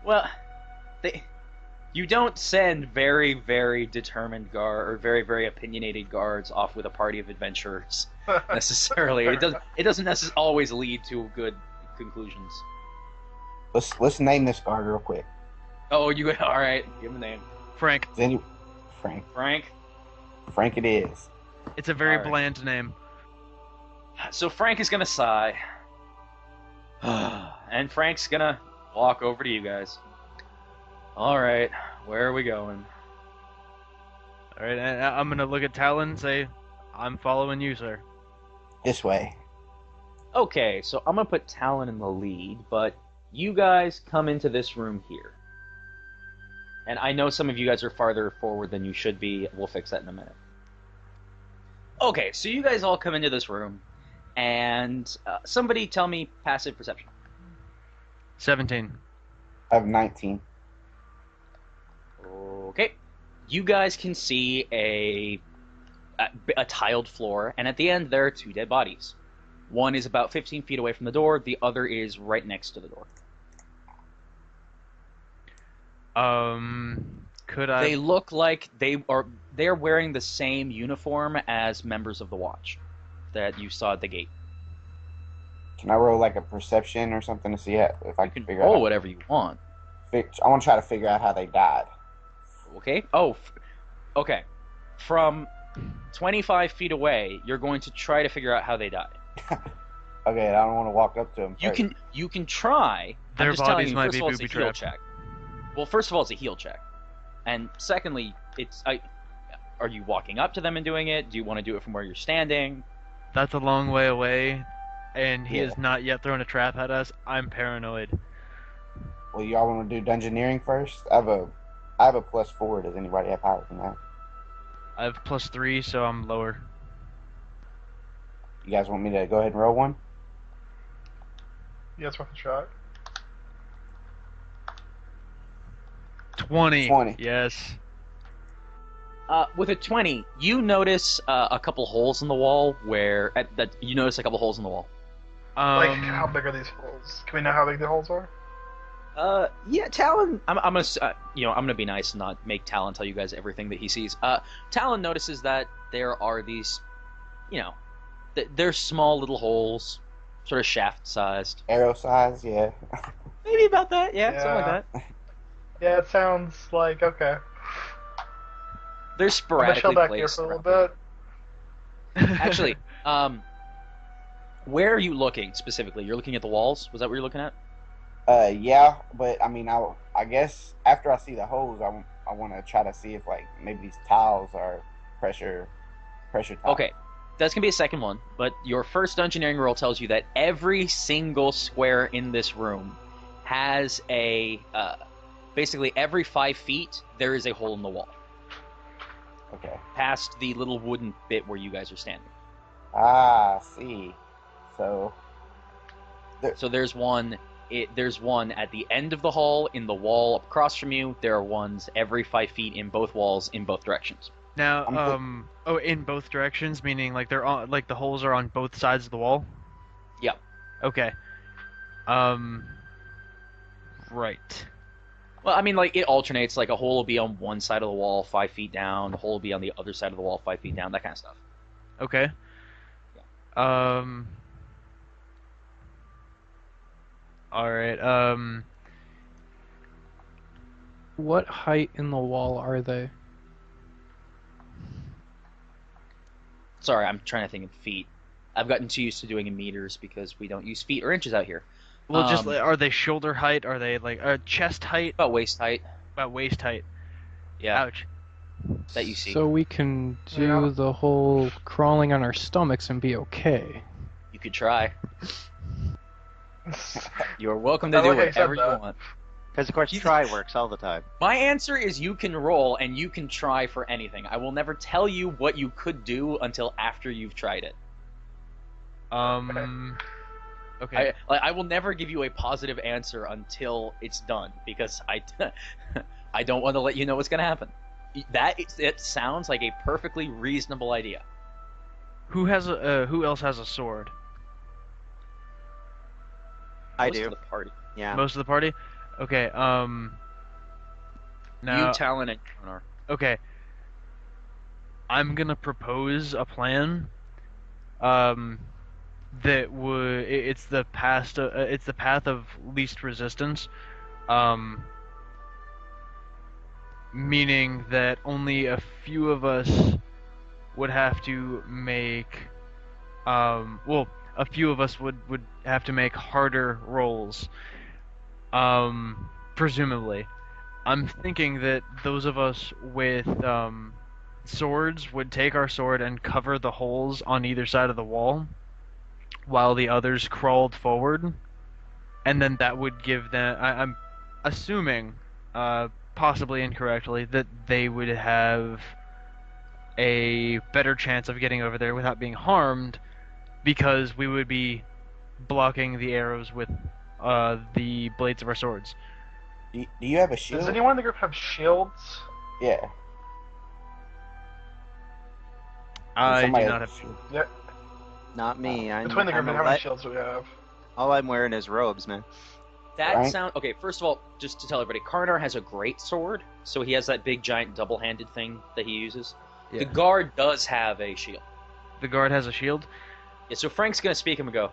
A: Well, you don't send very, very determined or very, very opinionated guards off with a party of adventurers necessarily. It doesn't necessarily always lead to good conclusions.
B: Let's name this guard real quick.
A: Oh, you all right? Give him a name.
C: Frank.
B: Frank.
A: Frank.
B: It is.
C: It's a very
A: Alright.
C: bland name.
A: So Frank is gonna sigh, and Frank's gonna walk over to you guys. All right, where are we going?
C: All right, and I'm gonna look at Talon and say, I'm following you, sir.
B: This way.
A: Okay, so I'm gonna put Talon in the lead, but you guys come into this room here. And I know some of you guys are farther forward than you should be. We'll fix that in a minute. Okay, so you guys all come into this room, and somebody tell me passive perception.
C: 17.
B: I have 19.
A: Okay. you guys can see a tiled floor, and at the end there are 2 dead bodies. One is about 15 feet away from the door. The other is right next to the door.
C: Could I?
A: They look like they're wearing the same uniform as members of the Watch that you saw at the gate.
B: Can I roll like a perception or something to see if I can figure
A: roll
B: out?
A: whatever you want.
B: I want to try to figure out how they died.
A: Okay. Okay. From 25 feet away, you're going to try to figure out how they died.
B: Okay, I don't want to walk up to them.
A: You can try.
C: Their
A: I'm just telling
C: bodies
A: you,
C: might
A: first
C: be
A: of all, it's a
C: booby
A: heal
C: trapped.
A: check. Well, first of all, it's a heal check, and secondly, are you walking up to them and doing it? Do you want to do it from where you're standing?
C: That's a long way away, and he has not yet thrown a trap at us. I'm paranoid.
B: Well, y'all want to do dungeoneering first? I have a +4. Does anybody have higher than that?
C: I have +3, so I'm lower.
B: You guys want me to go ahead and roll one?
E: Yeah, it's worth a shot.
C: 20.
B: 20.
C: Yes.
A: With a 20, you notice a couple holes in the wall where you notice a couple holes in the wall.
E: Like, how big are these holes? Can we know how big the holes are?
A: Yeah, Talon. I'm gonna be nice and not make Talon tell you guys everything that he sees. Talon notices that there are these, they're small little holes, sort of shaft-sized.
B: Arrow size, yeah.
A: Maybe about that, yeah, something like that.
E: Yeah, it sounds like okay.
A: They're
E: I'm gonna
A: sporadically
E: chill back here
A: placed.
E: for a little bit.
A: Actually, where are you looking specifically? You're looking at the walls? Was that what you're looking at?
B: Yeah, but I mean, I guess after I see the holes, I want to try to see if like maybe these tiles are pressure tiles.
A: Okay, that's gonna be a second one. But your first dungeoneering roll tells you that every single square in this room has basically every 5 feet there is a hole in the wall.
B: Okay.
A: Past the little wooden bit where you guys are standing.
B: Ah, see. So
A: there's one. There's one at the end of the hall in the wall across from you. There are ones every 5 feet in both walls in both directions.
C: Now, in both directions, meaning like they're on, like the holes are on both sides of the wall.
A: Yep.
C: Okay. Right.
A: Well, I mean, like it alternates. Like a hole will be on one side of the wall 5 feet down. A hole will be on the other side of the wall 5 feet down. That kind of stuff.
C: Okay. All right.
F: What height in the wall are they?
A: Sorry, I'm trying to think in feet. I've gotten too used to doing in meters because we don't use feet or inches out here.
C: Well, just are they shoulder height? Are they like chest height?
A: About waist height.
C: About waist height.
A: Yeah.
C: Ouch.
A: That you see.
F: So we can do the whole crawling on our stomachs and be okay.
A: You could try. You're welcome to do whatever you want.
D: Because, of course, try works all the time.
A: My answer is you can roll and you can try for anything. I will never tell you what you could do until after you've tried it.
C: Okay.
A: I will never give you a positive answer until it's done because I don't want to let you know what's going to happen. It sounds like a perfectly reasonable idea.
C: Who else has a sword?
D: I
A: Most
D: do.
A: of the party.
D: Yeah.
C: Most of the party? Okay, now...
A: You, Talon, and Karnar.
C: Okay. I'm gonna propose a plan. That would... It's the path of least resistance. Meaning that only a few of us would have to make... a few of us would have to make harder rolls. Presumably. I'm thinking that those of us with swords would take our sword and cover the holes on either side of the wall while the others crawled forward, and then that would give them... I'm assuming, possibly incorrectly, that they would have a better chance of getting over there without being harmed, because we would be blocking the arrows with the blades of our swords.
B: do you have a shield?
E: Does anyone in the group have shields?
B: Yeah.
C: I do
B: Somebody
C: not
B: has
C: have.
B: a shield.
E: Yeah.
D: Not me.
E: Between the group, how many shields do we have?
D: All I'm wearing is robes, man.
A: That
B: Right.
A: sound okay. First of all, just to tell everybody, Karnar has a great sword, so he has that big giant double-handed thing that he uses.
C: Yeah.
A: The guard does have a shield.
C: The guard has a shield.
A: Yeah, so Frank's gonna speak him and go,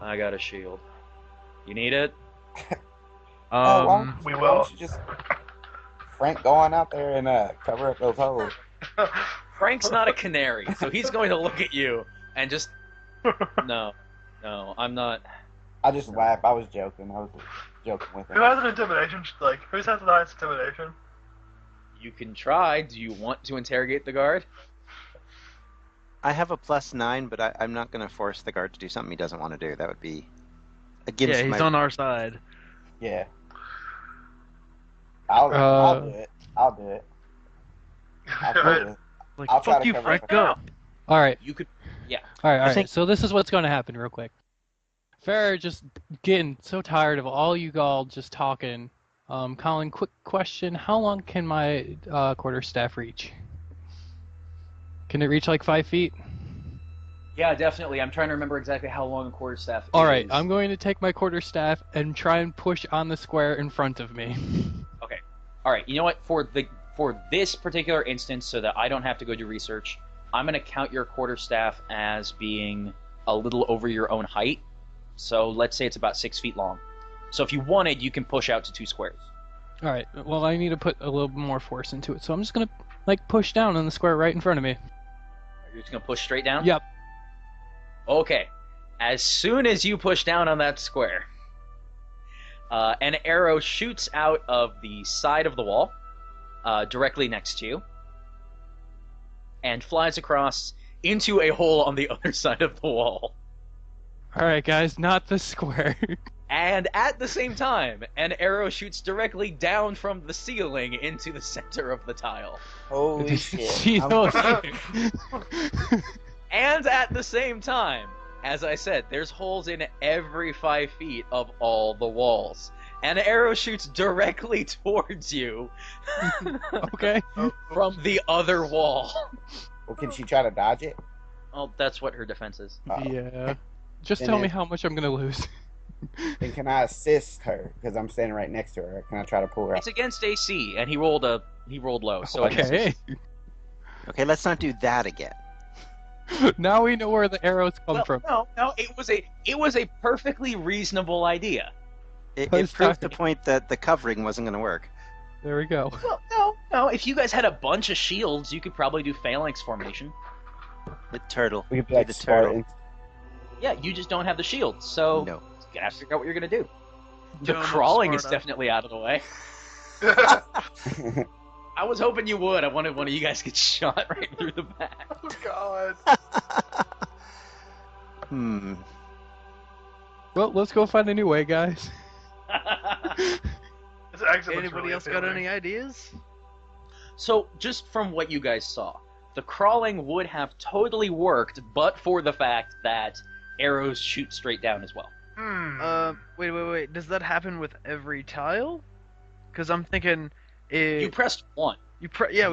A: "I got a shield. You need it?"
E: We
B: why
E: will.
B: don't you just Frank going out there and cover up those holes?
A: Frank's not a canary, so he's going to look at you and just no, I'm not.
B: I just laughed. I was joking. I was joking with
E: Who
B: him.
E: has an intimidation? Like, who's has the highest intimidation?
A: You can try. Do you want to interrogate the guard?
D: I have a +9, but I'm not going to force the guard to do something he doesn't want to do. That would be against
C: Yeah, he's
D: my...
C: on our side.
B: Yeah. I'll do it. I'll do it. I'll do it.
C: Like,
B: I'll try
C: fuck
B: to
C: you,
B: cover
C: Frank,
B: up.
C: go!
F: All right.
A: You could.
F: All right.
D: think-
F: So this is what's going to happen real quick. Fera just getting so tired of all you all just talking. Colin, quick question. How long can my quarterstaff reach? Can it reach like 5 feet?
A: Yeah, definitely. I'm trying to remember exactly how long a quarterstaff is.
F: All right. I'm going to take my quarterstaff and try and push on the square in front of me.
A: Okay. All right. You know what? For this particular instance, so that I don't have to go do research, I'm going to count your quarterstaff as being a little over your own height. So let's say it's about 6 feet long. So if you wanted, you can push out to 2 squares.
F: All right. Well, I need to put a little more force into it, so I'm just gonna push down on the square right in front of me.
A: You're just going to push straight down?
F: Yep.
A: Okay. As soon as you push down on that square, an arrow shoots out of the side of the wall, directly next to you, and flies across into a hole on the other side of the wall.
F: All right, guys, not the square.
A: And at the same time, an arrow shoots directly down from the ceiling into the center of the tile.
B: Holy shit.
F: See
B: I'm-
F: those?
A: And at the same time, as I said, there's holes in every 5 feet of all the walls. An arrow shoots directly towards you
F: Okay.
A: from the other wall.
B: Well, can she try to dodge it?
A: Oh, that's what her defense is.
F: Yeah. Just
B: Then
F: tell me
B: it-
F: how much I'm gonna lose.
B: Then can I assist her? Because I'm standing right next to her. Can I try to pull her out?
A: It's against AC, and he rolled low, so it misses.
F: Okay.
D: Okay, let's not do that again.
F: Now we know where the arrows come
A: Well,
F: from.
A: no, it was a perfectly reasonable idea.
D: It
F: Post
D: proved the
F: time.
D: point that the covering wasn't going to work.
F: There we go.
A: Well, no. If you guys had a bunch of shields, you could probably do phalanx formation.
D: The turtle.
B: We could be
D: Do
B: like
D: the turtle.
B: Spartans.
A: Yeah, you just don't have the shields, so
D: No.
A: you're gonna have to figure out what you're gonna do. The
C: No, no,
A: crawling is
C: Sparta.
A: definitely out of the way. I was hoping you would. I wanted one of you guys to get shot right through the back.
E: Oh god.
D: Hmm.
F: Well, let's go find a new way, guys.
E: This actually looks
C: Anybody
E: really
C: else got
E: appealing.
C: any ideas?
A: So, just from what you guys saw, the crawling would have totally worked, but for the fact that arrows shoot straight down as well.
C: Wait. Does that happen with every tile? Because I'm thinking,
A: You pressed 1.
C: we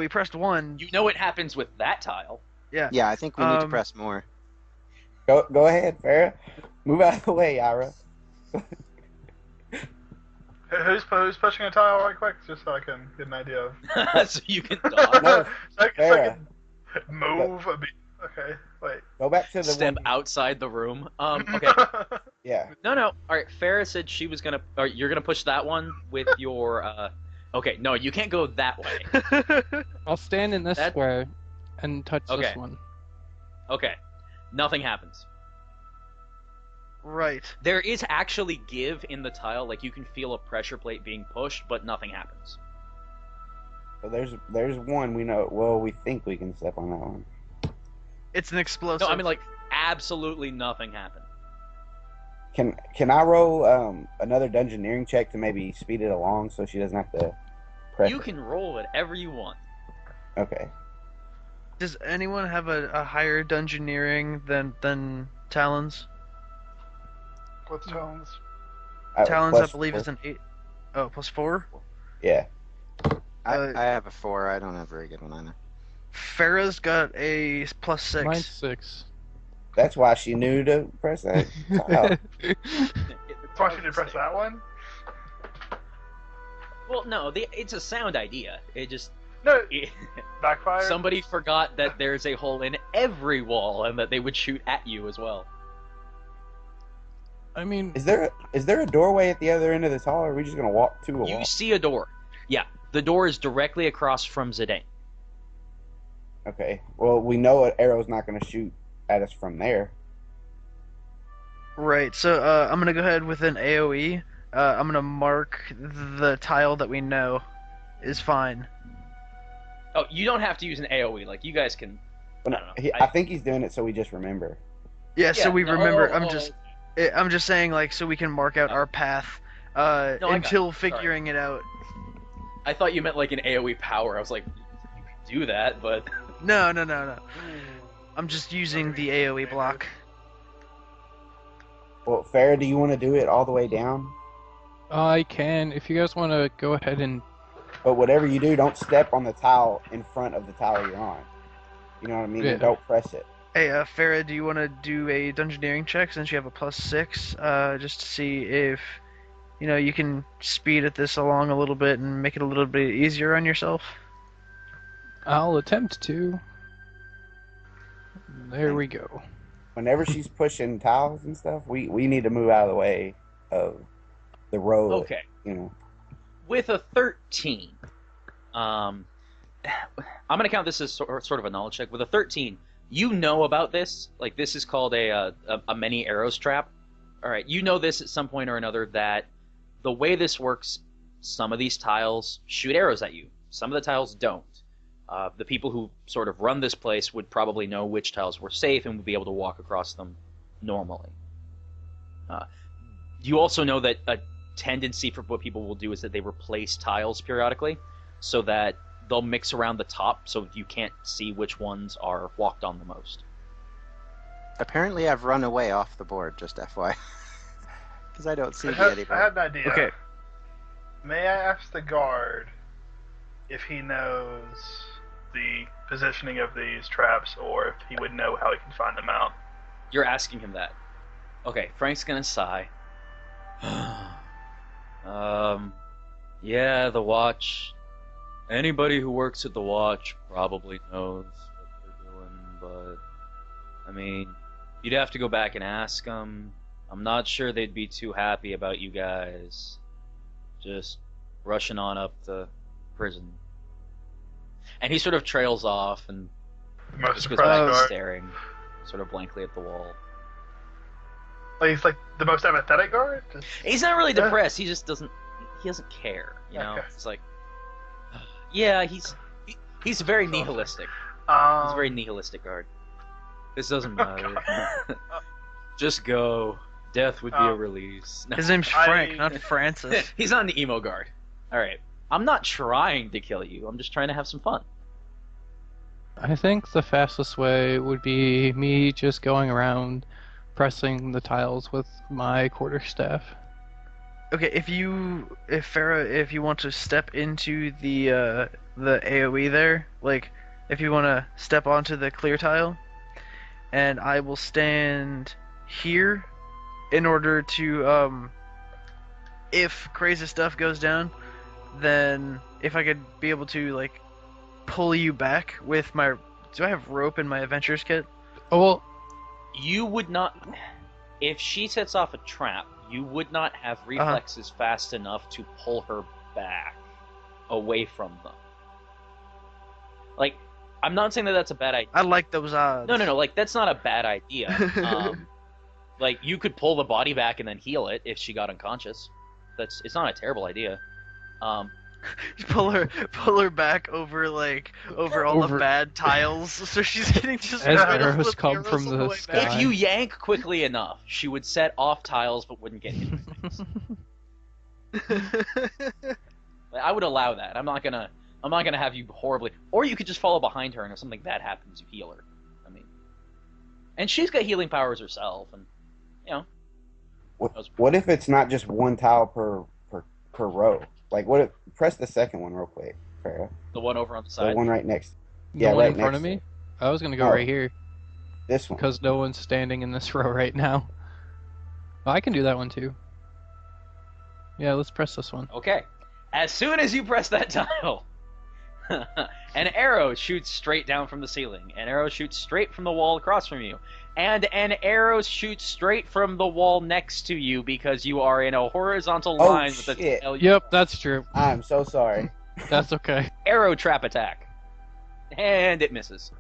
C: pressed 1.
A: You know it happens with that tile.
D: Yeah, I think we need to
C: Um,
D: press more.
B: Go ahead, Farrah. Move out of the way, Iroh.
E: Who's pushing a tile right quick, just so I can get an idea of.
A: So you can dodge.
B: No,
E: so I
B: Farrah.
E: can move a bit. Okay, wait.
B: Go back to the
A: Step
B: one.
A: outside the room. Okay.
B: Yeah.
A: No. All right. Farah said she was gonna. Or you're gonna push that one with your. Okay. No, you can't go that way.
F: I'll stand in this
A: That-
F: square and touch
A: Okay.
F: this one.
A: Okay. Nothing happens.
C: Right.
A: There is actually give in the tile. Like you can feel a pressure plate being pushed, but nothing happens.
B: So there's one we know. Well, we think we can step on that one.
C: It's an explosive.
A: No, I mean like absolutely nothing happened.
B: Can I roll another dungeoneering check to maybe speed it along so she doesn't have to press?
A: You can roll whatever you want.
B: Okay.
C: Does anyone have a higher dungeoneering than Talons?
E: What's Talon's?
C: Talons, I
B: plus
C: believe,
B: four.
C: is an 8. Oh, +4?
B: Yeah.
D: I
C: uh,
D: have a 4. I don't have a very good one either.
C: Fera's got a +6.
F: Mine's 6.
B: That's why she knew to press that tile.
E: That's why she did press that one?
A: Well, no, it's a sound idea. It just
E: No, backfire.
A: somebody forgot that there's a hole in every wall and that they would shoot at you as well.
F: I mean,
B: Is there a doorway at the other end of this hall, or are we just gonna walk to a wall?
A: You see a door. Yeah, the door is directly across from Zidane.
B: Okay. Well, we know an arrow's not gonna shoot at us from there.
C: Right, so I'm gonna go ahead with an AoE. I'm gonna mark the tile that we know is fine.
A: Oh, you don't have to use an AoE. Like, you guys can...
B: But
A: I don't know.
B: I think he's doing it so we just remember.
C: Yeah, so we
A: no,
C: remember.
A: oh,
C: I'm just saying, like, so we can mark out our path
A: I got
C: until
A: it.
C: figuring it out.
A: I thought you meant like an AoE power. I was like, you can do that, but...
C: No. I'm just using the AoE block.
B: Well, Fera, do you want to do it all the way down?
F: I can. If you guys want to go ahead and...
B: But whatever you do, don't step on the tile in front of the tile you're on. You know what I mean?
F: Yeah.
B: And don't press it.
C: Hey, Farah, do you want to do a dungeoneering check since you have a +6, just to see if, you can speed this along a little bit and make it a little bit easier on yourself?
F: I'll attempt to. There we go.
B: Whenever she's pushing tiles and stuff, we need to move out of the way of the road.
A: Okay.
B: You know.
A: With a 13, I'm going to count this as sort of a knowledge check. With a 13, you know about this. Like, this is called a many arrows trap. All right, you know this at some point or another, that the way this works, some of these tiles shoot arrows at you. Some of the tiles don't. The people who sort of run this place would probably know which tiles were safe and would be able to walk across them normally. You also know that a tendency for what people will do is that they replace tiles periodically, so that they'll mix around the top so you can't see which ones are walked on the most.
D: Apparently I've run away off the board, just FYI. Because I don't see
E: I
D: you
E: had
D: anymore.
E: an idea.
C: Okay.
E: May I ask the guard if he knows the positioning of these traps, or if he would know how he can find them out?
A: You're asking him that. Okay, Frank's gonna sigh. Yeah, the watch. Anybody who works at the watch probably knows what they're doing, but I mean, you'd have to go back and ask them. I'm not sure they'd be too happy about you guys just rushing on up to prison. And he sort of trails off and
E: Most
A: just goes back
E: surprised
A: to
E: guard.
A: staring sort of blankly at the wall.
E: Like, he's like the most empathetic guard? Just,
A: He's not really
E: Yeah.
A: depressed. He just doesn't care. You know,
E: Okay.
A: it's like, yeah, he's very nihilistic. He's a very nihilistic guard. This doesn't matter. Just go. Death would be a release. No.
C: His name's Frank, not Francis.
A: He's on the emo guard. All right. I'm not trying to kill you. I'm just trying to have some fun.
F: I think the fastest way would be me just going around pressing the tiles with my quarterstaff.
C: Okay, if Farah, if you want to step into the AoE there, like, if you want to step onto the clear tile, and I will stand here in order to, if crazy stuff goes down, then if I could be able to, like, pull you back with my... Do I have rope in my adventurer's kit?
F: Oh, well,
A: You would not... If she sets off a trap, you would not have reflexes fast enough to pull her back away from them. Like, I'm not saying that that's a bad idea.
C: I like those odds.
A: No, like, that's not a bad idea. Like, you could pull the body back and then heal it if she got unconscious. It's not a terrible idea.
C: pull her back over all the bad tiles, so she's getting just
F: as
C: riddled
F: arrows
C: with
F: come
C: arrows
F: from
C: all
F: the
C: way
F: sky.
C: back.
A: If you yank quickly enough, she would set off tiles but wouldn't get hit. in the face. Like, I would allow that. I'm not gonna have you horribly. Or you could just follow behind her, and if something bad happens, you heal her. I mean, and she's got healing powers herself, and you know.
B: What if it's not just one tile per row? Like, what if press the second one real quick, Farah?
A: The one over on the
B: The
A: side.
B: one right next. Yeah,
F: the one
B: right
F: in front of
B: next
F: me? I was gonna go
B: Oh.
F: right here
B: This one.
F: because no one's standing in this row right now. Well, I can do that one too. Yeah, let's press this one.
A: Okay. As soon as you press that tile, an arrow shoots straight down from the ceiling. An arrow shoots straight from the wall across from you. And an arrow shoots straight from the wall next to you because you are in a horizontal
B: Oh,
A: line with the
B: shit.
A: tail.
F: Yep, that's true.
B: I'm so sorry.
F: That's okay.
A: Arrow trap attack. And it misses.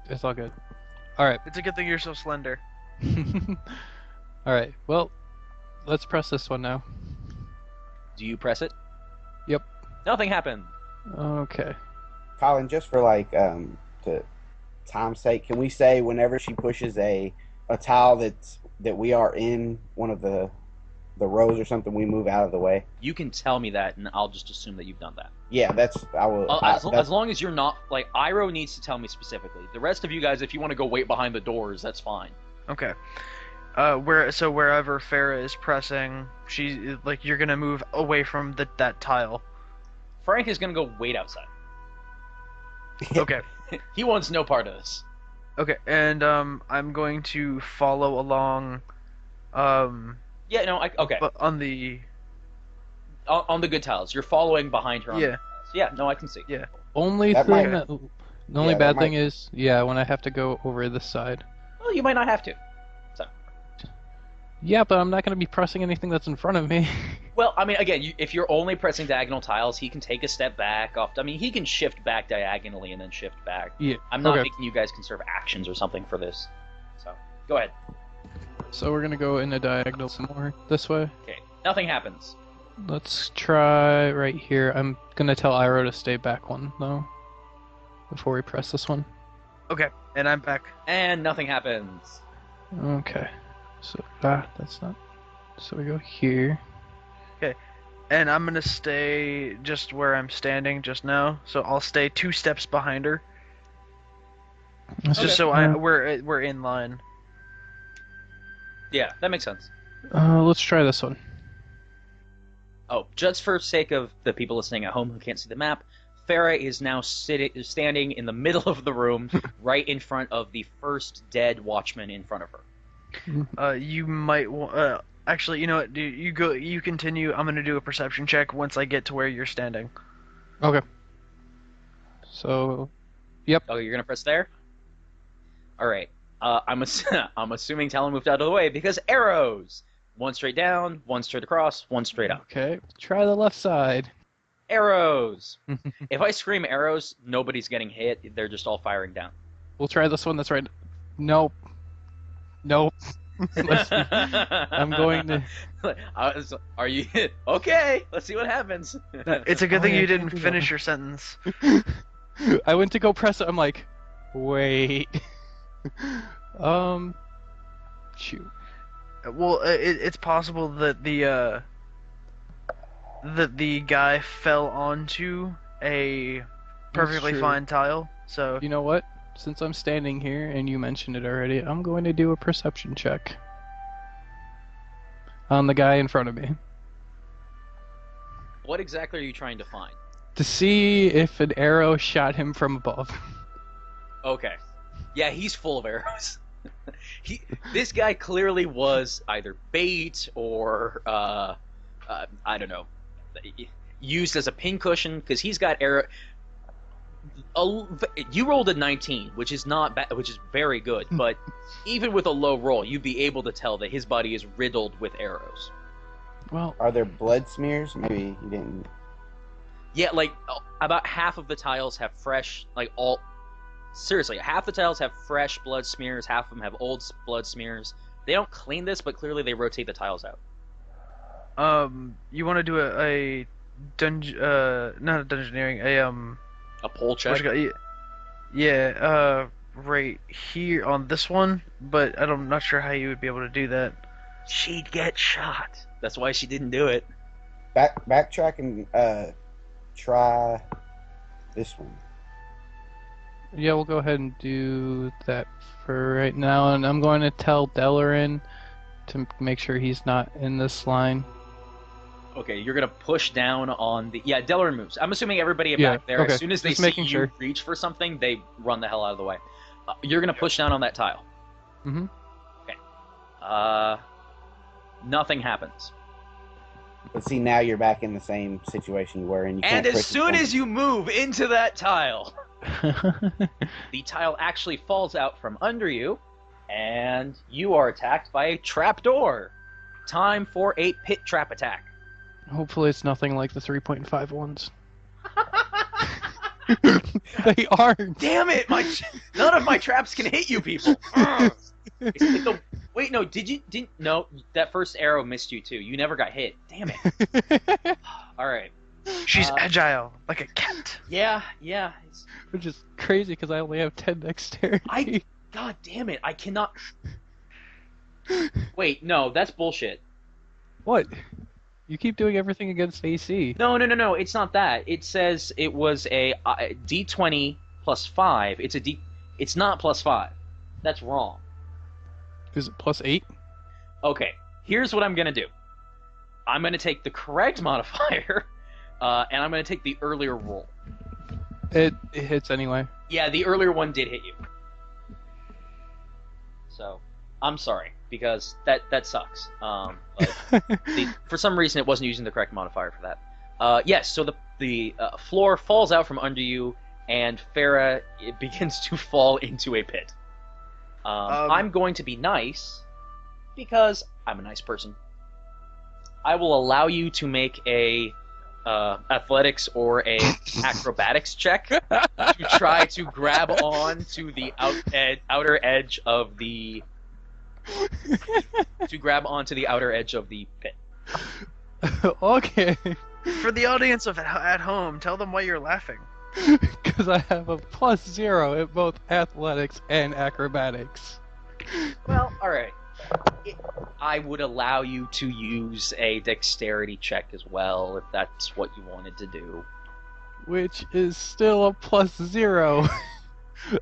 F: It's all good. Alright.
C: It's a good thing you're so slender.
F: Alright, well, let's press this one now.
A: Do you press it?
F: Yep.
A: Nothing happened.
F: Okay.
B: Colin, just for to time's sake, can we say whenever she pushes a tile that we are in one of the rows or something, we move out of the way?
A: You can tell me that, and I'll just assume that you've done that.
B: Yeah, I will.
A: As long as you're not, like, Iroh needs to tell me specifically. The rest of you guys, if you want to go wait behind the doors, that's fine.
C: Okay. Wherever Fera is pressing, you're gonna move away from that tile.
A: Frank is going to go wait outside.
C: Okay.
A: He wants no part of this.
C: Okay, and I'm going to follow along.
A: Yeah, no, okay.
C: But on the
A: On the good tiles. You're following behind her on the
C: yeah.
A: good tiles. Yeah, no, I can see.
C: Yeah.
F: Only
B: That
F: thing
B: might-
F: that, the only
B: yeah,
F: bad
B: that
F: thing
B: might-
F: is, yeah, when I have to go over this side.
A: Well, you might not have to.
F: Yeah, but I'm not going to be pressing anything that's in front of me.
A: Well, I mean, again, if you're only pressing diagonal tiles, he can take a step back off. I mean, he can shift back diagonally and then shift back.
F: Yeah.
A: I'm not
F: okay.
A: making you guys conserve actions or something for this. So, go ahead.
F: So we're going to go in a diagonal some more this way.
A: Okay, nothing happens.
F: Let's try right here. I'm going to tell Iroh to stay back one, though, before we press this one.
C: Okay, and I'm back.
A: And nothing happens.
F: Okay. So, that's not... So we go here.
C: And I'm gonna stay just where I'm standing just now. So I'll stay 2 steps behind her,
F: Let's
C: just so we're in line.
A: Yeah, that makes sense.
F: Let's try this one.
A: Oh, just for sake of the people listening at home who can't see the map, Fera is now standing in the middle of the room, right in front of the first dead watchman in front of her.
C: You might actually, you know what? You continue. I'm gonna do a perception check once I get to where you're standing.
F: Okay. So,
A: Oh, you're gonna press there? Alright. I'm assuming Talon moved out of the way because arrows! One straight down, one straight across, one straight up.
F: okay. Try the left side.
A: Arrows! If I scream arrows, nobody's getting hit. They're just all firing down.
F: We'll try this one that's right. Nope. Nope. I'm going to...
A: Are you... Okay, let's see what happens.
C: It's a good
F: Oh,
C: thing
F: yeah,
C: you
F: I can't
C: didn't
F: do that
C: finish
F: one.
C: your sentence.
F: I went to go press it. I'm like, wait. Shoot.
C: Well, it's possible that the guy fell onto a perfectly
F: true.
C: fine tile. So
F: You know what? Since I'm standing here and you mentioned it already, I'm going to do a perception check on the guy in front of me
A: What exactly are you trying to find?
F: to see if an arrow shot him from above.
A: Okay. Yeah, he's full of arrows. This guy clearly was either bait or, I don't know, used as a pincushion, because he's got arrow... You rolled a 19, which is not bad, which is very good, but even with a low roll, you'd be able to tell that his body is riddled with arrows.
F: Well,
B: Are there blood smears? Maybe he didn't.
A: Yeah, like, about half of the tiles have fresh, seriously, half the tiles have fresh blood smears, half of them have old blood smears. They don't clean this, but clearly they rotate the tiles out.
C: you want to do a dungeon, not a dungeoneering,
A: A pole check?
C: right here on this one, but I'm not sure how you would be able to do that.
A: She'd get shot. That's why she didn't do it.
B: Backtrack and try this one.
F: yeah, we'll go ahead and do that for right now, and I'm going to tell Delorin to make sure he's not in this line.
A: Okay, you're gonna push down on the. Yeah, Delorin moves. I'm assuming everybody
F: Yeah,
A: back there,
F: okay,
A: as soon as they
F: just
A: see
F: making
A: you
F: sure.
A: reach for something, they run the hell out of the way. You're gonna push down on that tile.
F: Mm-hmm.
A: Nothing happens.
B: But see, now you're back in the same situation you were in. You
A: And
B: can't
A: as soon as you move into that tile,
F: Mm-hmm.
A: the tile actually falls out from under you, and you are attacked by a trapdoor. Time for a pit trap attack.
F: Hopefully it's nothing like the 3.5 ones. They aren't.
A: Damn it! None of my traps can hit you, people. It's like wait, no, didn't no, that first arrow missed you too. You never got hit. Damn it. All right.
C: She's agile, like a cat.
A: Yeah.
F: Which is crazy because I only have 10 dexterity.
A: God damn it! I cannot. Wait, no, that's bullshit.
F: What? You keep doing everything against AC.
A: No, it's not that. It says it was a D20 plus 5. It's not plus 5. That's wrong.
F: Is it plus 8?
A: Okay, here's what I'm gonna do. I'm gonna take the correct modifier, and I'm gonna take the earlier roll.
F: It hits anyway.
A: Yeah, the earlier one did hit you. So, I'm sorry, because that sucks. For some reason, it wasn't using the correct modifier for that. Yes, so the floor falls out from under you, and Fera begins to fall into a pit. I'm going to be nice, because I'm a nice person. I will allow you to make a athletics or a acrobatics check to try to grab on to the outer edge of the pit.
F: Okay.
C: For the audience at home, tell them why you're laughing.
F: Because I have a +0 in both athletics and acrobatics.
A: Well, alright. I would allow you to use a dexterity check as well, if that's what you wanted to do.
F: Which is still a +0.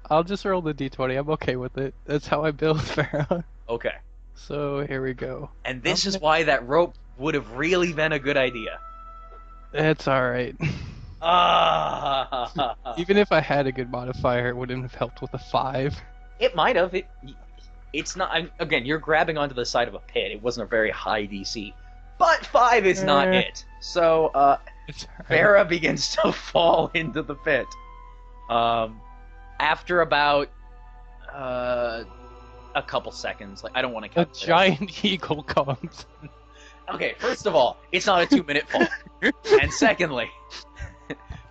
F: I'll just roll the d20. I'm okay with it. That's how I build Fera.
A: Okay.
F: So here we go.
A: And this is why that rope would have really been a good idea.
F: It's alright. Even if I had a good modifier, it wouldn't have helped with a 5.
A: It might have. It's not. Again, you're grabbing onto the side of a pit. It wasn't a very high DC, but 5 is not it. So,
F: It's alright.
A: Fera begins to fall into the pit. After about a couple seconds, like I don't want to
F: A
A: count.
F: giant eagle comes.
A: Okay, first of all, it's not a 2-minute fall, and secondly,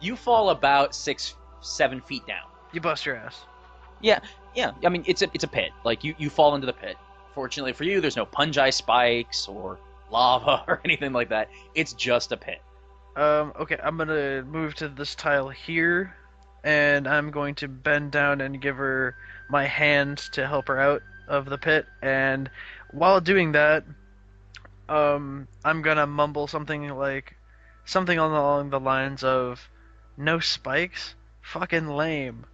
A: you fall about 6-7 feet down.
C: You bust your ass.
A: Yeah, I mean, it's a pit. Like, you fall into the pit. Fortunately for you, there's no pungi spikes or lava or anything like that. It's just a pit.
C: Okay, I'm gonna move to this tile here, and I'm going to bend down and give her my hand to help her out of the pit, and while doing that, I'm gonna mumble something along the lines of, "No spikes? Fucking lame."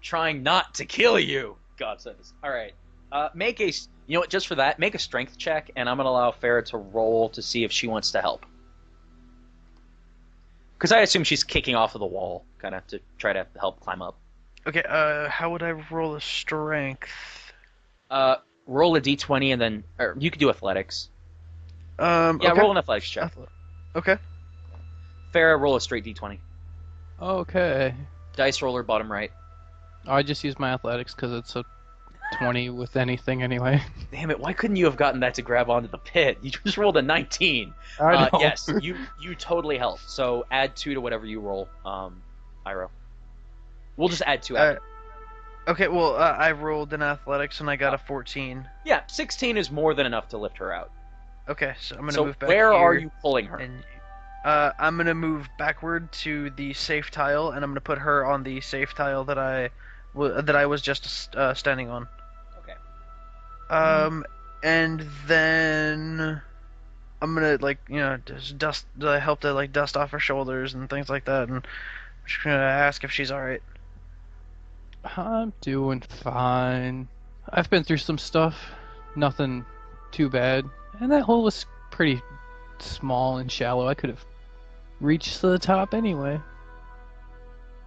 A: Trying not to kill you, God says. Alright. You know what, just for that, make a strength check, and I'm going to allow Fera to roll to see if she wants to help. Because I assume she's kicking off of the wall, kind of, to try to help climb up.
C: Okay, how would I roll a strength?
A: Roll a d20 and then... Or you could do athletics.
C: Yeah,
A: Yeah, roll an athletics check.
C: Okay.
A: Fera, roll a straight d20.
F: Okay.
A: Dice roller, bottom right.
F: I just use my athletics because it's a 20 with anything anyway.
A: Damn it, why couldn't you have gotten that to grab onto the pit? You just rolled a 19.
F: I know.
A: Yes, you totally help. So add 2 to whatever you roll, Iroh. We'll just add 2 after.
C: Okay, well, I rolled in athletics and I got a 14.
A: Yeah, 16 is more than enough to lift her out.
C: Okay, so I'm gonna
A: So
C: move back
A: where
C: here,
A: are you pulling her?
C: And I'm gonna move backward to the safe tile, and I'm gonna put her on the safe tile that I was just standing on.
A: Okay.
C: And then I'm gonna just help to dust off her shoulders and things like that, and I'm just gonna ask if she's all right.
F: I'm doing fine. I've been through some stuff. Nothing too bad. And that hole was pretty small and shallow. I could have reached to the top anyway.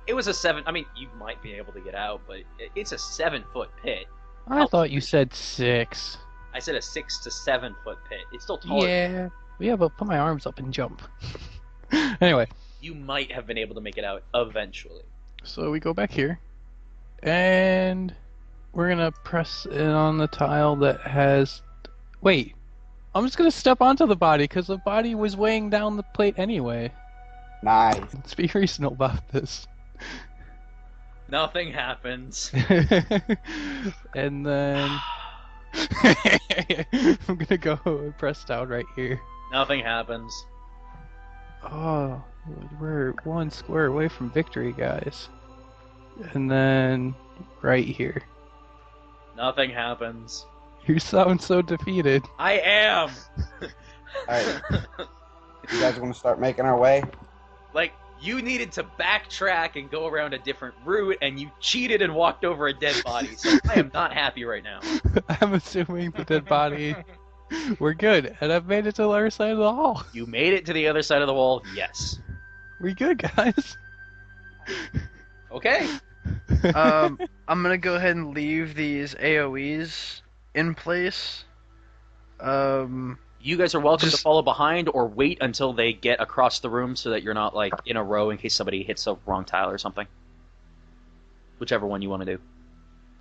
A: It was a 7. I mean, you might be able to get out, but it's a 7-foot pit.
F: I thought you said 6.
A: I said a 6 to 7 foot pit. It's still taller.
F: Yeah, but put my arms up and jump. Anyway.
A: You might have been able to make it out eventually.
F: So we go back here, and we're gonna press in on the tile that has. Wait, I'm just gonna step onto the body because the body was weighing down the plate anyway.
B: Nice.
F: Let's be reasonable about this.
A: Nothing happens.
F: And then I'm gonna go and press down right here.
A: Nothing happens.
F: Oh, we're 1 square away from victory, guys. And then right here.
A: Nothing happens.
F: You sound so defeated.
A: I am!
B: Alright. You guys want to start making our way?
A: Like, you needed to backtrack and go around a different route, and you cheated and walked over a dead body, so I am not happy right now.
F: I'm assuming the dead body. We're good, and I've made it to the other side of the hall.
A: You made it to the other side of the wall, yes.
F: We good, guys?
A: Okay.
C: I'm gonna go ahead and leave these AoEs in place.
A: You guys are welcome to follow behind or wait until they get across the room so that you're not, like, in a row in case somebody hits the wrong tile or something. Whichever one you want to do.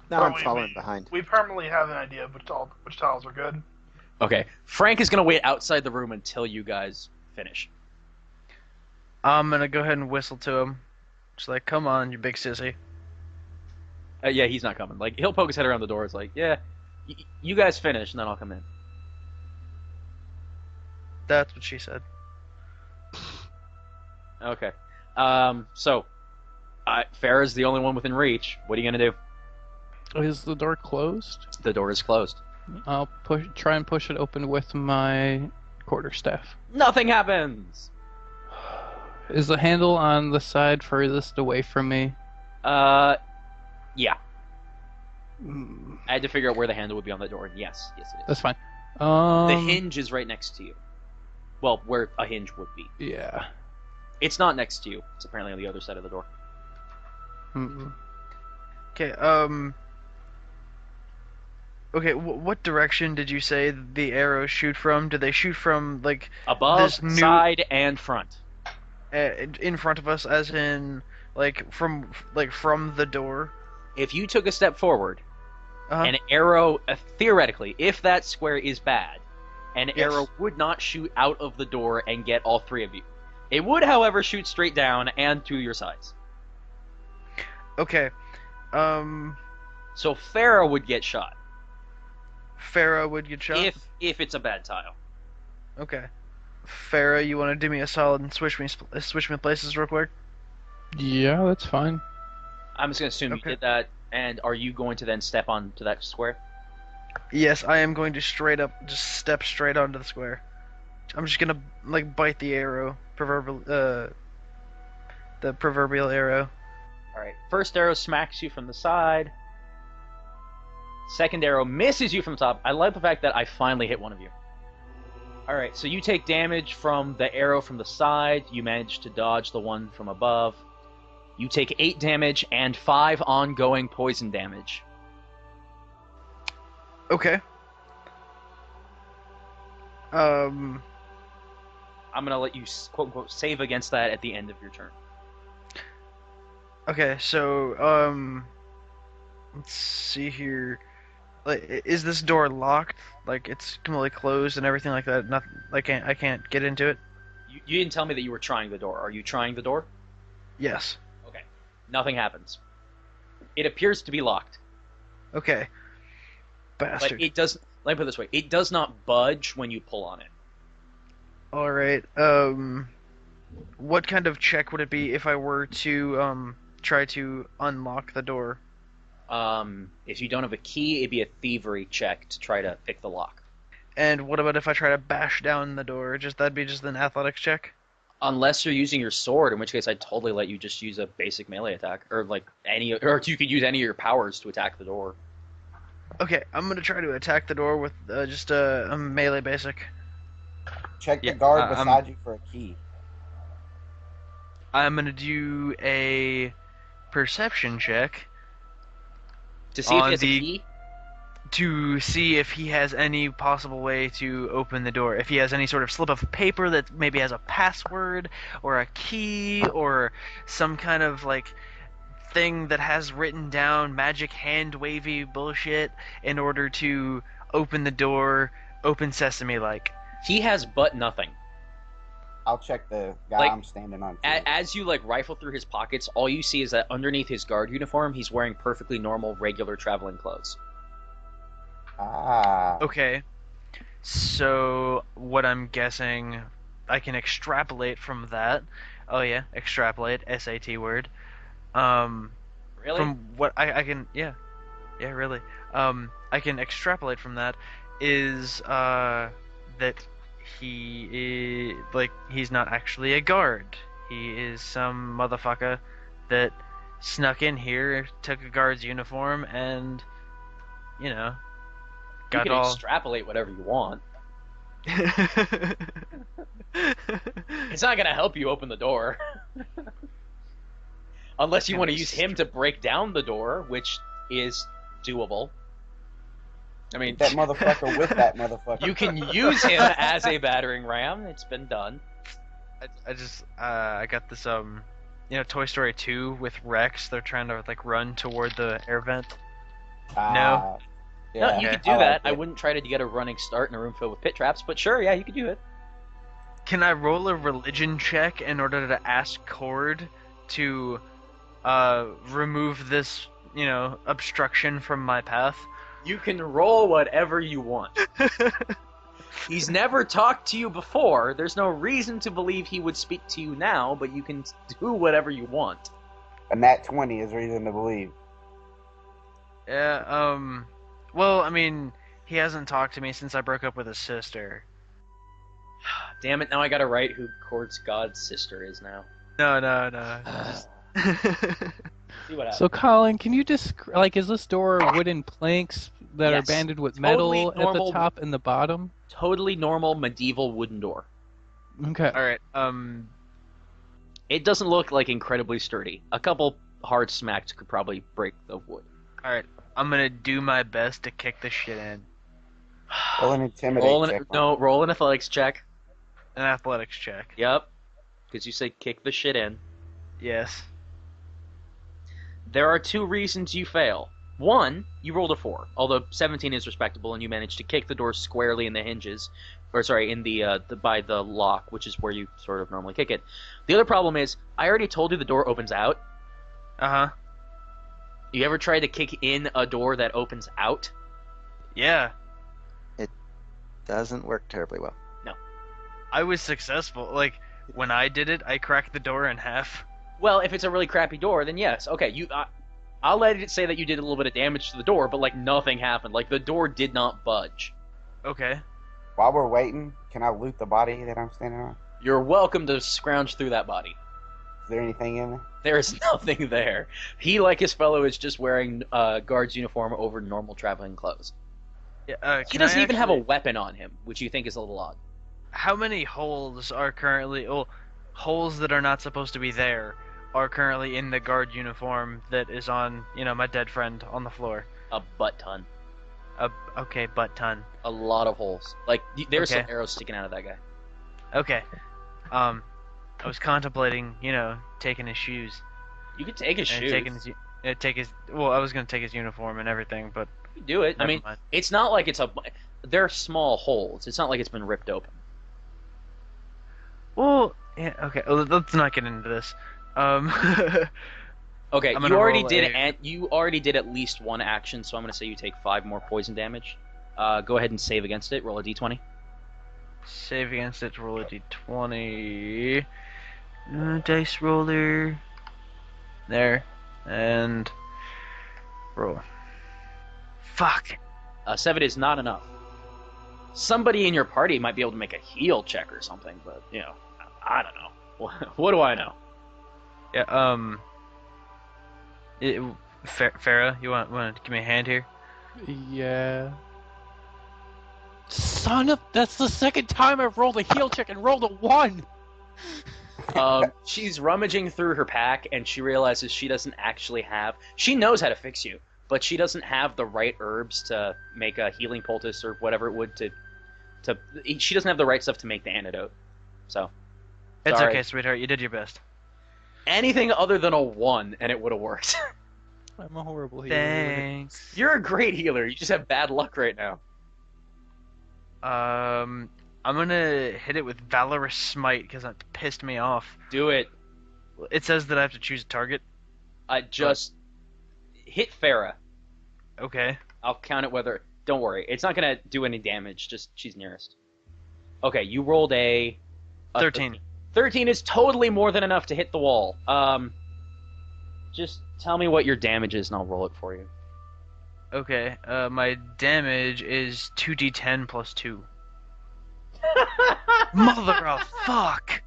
D: No, I'm following behind.
E: We permanently have an idea of which tiles are good.
A: Okay. Frank is going to wait outside the room until you guys finish.
C: I'm gonna go ahead and whistle to him. Just like, come on, you big sissy.
A: Yeah, he's not coming. Like, he'll poke his head around the door. It's like, yeah, you guys finish, and then I'll come in.
C: That's what she said.
A: Okay. So, Fera's the only one within reach. What are you gonna do?
F: Is the door closed?
A: The door is closed.
F: I'll try and push it open with my quarterstaff.
A: Nothing happens!
F: Is the handle on the side furthest away from me?
A: Yeah.
F: Mm,
A: I had to figure out where the handle would be on the door. Yes, it is.
F: That's fine.
A: The hinge is right next to you. Well, where a hinge would be.
F: Yeah.
A: It's not next to you. It's apparently on the other side of the door.
F: Mm-mm.
C: Okay, okay, what direction did you say the arrows shoot from? Do they shoot from, like,
A: Above,
C: this new...
A: side, and front.
C: in front of us, as in, like, from the door?
A: If you took a step forward,
C: Uh-huh.
A: an arrow, theoretically, if that square is bad, an
C: Yes.
A: arrow would not shoot out of the door and get all three of you. It would, however, shoot straight down and to your sides.
C: Okay,
A: So Fera would get shot
C: Fera would get shot?
A: if it's a bad tile.
C: Okay. Fera, you want to do me a solid and switch me places real quick?
F: Yeah, that's fine.
A: I'm just gonna assume
C: Okay.
A: you did that. And are you going to then step onto that square?
C: Yes, I am going to just step straight onto the square. I'm just gonna, like, bite the arrow, the proverbial arrow.
A: Alright, first arrow smacks you from the side. Second arrow misses you from the top. I like the fact that I finally hit one of you. Alright, so you take damage from the arrow from the side. You manage to dodge the one from above. You take 8 damage and 5 ongoing poison damage.
C: Okay.
A: I'm gonna let you quote-unquote save against that at the end of your turn.
C: Okay, so, let's see here. Like, is this door locked? Like, it's completely closed and everything like that? Nothing. I can't get into it?
A: You didn't tell me that you were trying the door. Are you trying the door?
C: Yes.
A: Okay. Nothing happens. It appears to be locked.
C: Okay. Bastard.
A: But it does. Let me put it this way: it does not budge when you pull on it.
C: Alright, what kind of check would it be if I were to, try to unlock the door?
A: If you don't have a key, it'd be a thievery check to try to pick the lock.
C: And what about if I try to bash down the door? That'd be just an athletics check?
A: Unless you're using your sword, in which case I'd totally let you just use a basic melee attack, or or you could use any of your powers to attack the door.
C: Okay, I'm gonna try to attack the door with just a melee basic.
B: Check the
C: Yeah,
B: guard beside you for a key.
C: I'm gonna do a perception check
A: To see if he
C: on
A: has a key?
C: to see if he has any possible way to open the door. If he has any sort of slip of paper that maybe has a password or a key or some kind of like thing that has written down magic hand wavy bullshit in order to open the door, open sesame like.
A: He has but nothing.
B: I'll check the guy
A: Like,
B: I'm standing on.
A: As you like rifle through his pockets, all you see is that underneath his guard uniform, he's wearing perfectly normal, regular traveling clothes.
B: Ah.
C: Okay. So what I'm guessing I can extrapolate from that. Oh yeah, extrapolate, SAT word.
A: Really?
C: From what I can yeah, really. I can extrapolate from that is that he is like he's not actually a guard. He is some motherfucker that snuck in here, took a guard's uniform, and you know
A: You
C: got
A: can
C: all.
A: extrapolate whatever you want. It's not gonna help you open the door. Unless you want to use him to break down the door, which is doable. I mean,
B: That motherfucker with that motherfucker.
A: you can use him as a battering ram. It's been done.
C: I got this Toy Story 2 with Rex. They're trying to like run toward the air vent. No?
B: Yeah,
A: No, you could do
B: I
A: that.
B: like
A: I
B: it.
A: wount try to get a running start in a room filled with pit traps, but sure, yeah, you could do it.
C: Can I roll a religion check in order to ask Cord to remove this, obstruction from my path?
A: You can roll whatever you want. He's never talked to you before. There's no reason to believe he would speak to you now, but you can do whatever you want.
B: A nat 20 is reason to believe.
C: Yeah, well, I mean, he hasn't talked to me since I broke up with his sister.
A: Damn it, now I gotta write who Cord's god's sister is now.
C: No.
A: See what happens.
F: So, Colin, can you describe, is this door wooden planks that
A: Yes.
F: are banded with
A: Totally
F: metal at
A: normal-
F: the top and the bottom?
A: Totally normal medieval wooden door.
F: Okay.
C: Alright,
A: It doesn't look like incredibly sturdy. A couple hard smacks could probably break the wood.
C: alright. I'm gonna do my best to kick the shit in.
B: Roll an intimidate check.
A: Roll an athletics check.
C: An athletics check.
A: Yep. Because you say kick the shit in.
C: Yes.
A: There are two reasons you fail. One, you rolled a 4, although 17 is respectable, and you managed to kick the door squarely in the hinges, in the by the lock, which is where you sort of normally kick it. The other problem is, I already told you the door opens out.
C: Uh-huh.
A: You ever tried to kick in a door that opens out?
C: Yeah.
D: Doesn't work terribly well.
C: I was successful. Like, when I did it, I cracked the door in half.
A: Well, if it's a really crappy door, then yes. Okay, I'll let it say that you did a little bit of damage to the door, but like nothing happened. Like the door did not budge.
C: Okay.
B: While we're waiting, can I loot the body that I'm standing on?
A: You're welcome to scrounge through that body.
B: Is there anything in there?
A: There is nothing there. He, like his fellow, is just wearing guard's uniform over normal traveling clothes.
C: Yeah,
A: He doesn't even have a weapon on him, which you think is a little odd.
C: How many holes are currently... Well, holes that are not supposed to be there are currently in the guard uniform that is on, my dead friend on the floor?
A: A butt ton.
C: Okay, butt ton.
A: A lot of holes. Like, there's
C: Okay.
A: some arrows sticking out of that guy.
C: Okay. I was contemplating, taking his shoes.
A: You could take his
C: And
A: shoes.
C: I was gonna take his uniform and everything, but
A: You do it. I
C: never
A: mean,
C: mind.
A: it's not like they're small holes. It's not like it's been ripped open.
C: Well, yeah, okay. Let's not get into this.
A: Okay,
C: I'm
A: you
C: gonna
A: already
C: roll
A: did
C: a-
A: you already did at least one action, so I'm gonna say you take 5 more poison damage. Go ahead and save against it. Roll a d20.
C: Save against it. Roll a d20. Dice roller. There. And roll. Fuck.
A: 7 is not enough. Somebody in your party might be able to make a heal check or something, but I don't know. What do I know?
C: Yeah. Fera, you want to give me a hand here?
F: Yeah. Son of... That's the second time I've rolled a heal check and rolled a 1!
A: She's rummaging through her pack, and she realizes she doesn't actually have... She knows how to fix you, but she doesn't have the right herbs to make a healing poultice or whatever it would to... She doesn't have the right stuff to make the antidote. So...
C: It's
A: sorry.
C: okay, sweetheart. You did your best.
A: Anything other than a 1, and it would have worked.
F: I'm a horrible healer.
C: Thanks.
A: You're a great healer. You just have bad luck right now.
C: I'm gonna hit it with Valorous Smite because that pissed me off.
A: Do it.
C: It says that I have to choose a target.
A: Just hit Fera.
C: Okay.
A: I'll count it whether... Don't worry. It's not going to do any damage. Just she's nearest. Okay, you rolled a
C: 13.
A: 13 is totally more than enough to hit the wall. Just tell me what your damage is and I'll roll it for you.
C: Okay. My damage is 2d10 plus 2. Mother of fuck!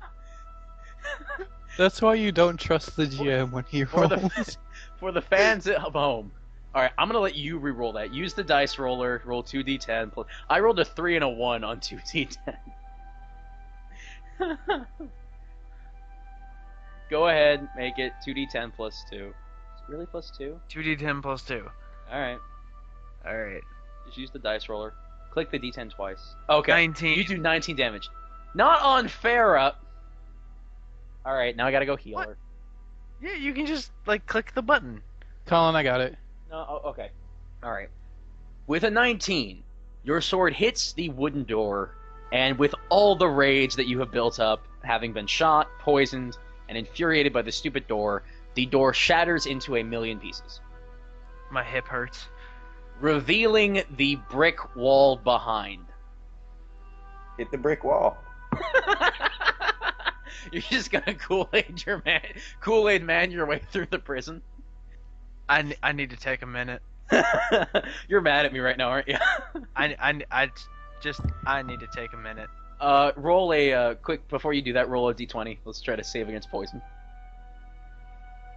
F: That's why you don't trust the GM when he rolls.
A: For the fans at home. Alright, I'm gonna let you re-roll that. Use the dice roller, roll 2d10 plus... I rolled a 3 and a 1 on 2d10. Go ahead, make it 2d10 plus 2. Is it really plus 2?
C: 2d10 plus 2.
A: Alright.
C: Alright.
A: Just use the dice roller. Click the d10 twice. Okay.
C: 19.
A: You do 19 damage. Not on Fera. Alright, now I gotta go heal
C: What?
A: her.
C: Yeah, you can just, like, click the button.
F: Colin, I got it.
A: No, okay. Alright. With a 19, your sword hits the wooden door, and with all the rage that you have built up, having been shot, poisoned, and infuriated by the stupid door, the door shatters into a million pieces,
C: My hip hurts.
A: revealing the brick wall behind.
B: Hit the brick wall.
A: You're just gonna Kool-Aid man your way through the prison?
C: I need to take a minute.
A: You're mad at me right now, aren't you?
C: I need to take a minute.
A: Roll a quick before you do that. Roll a d20. Let's try to save against poison.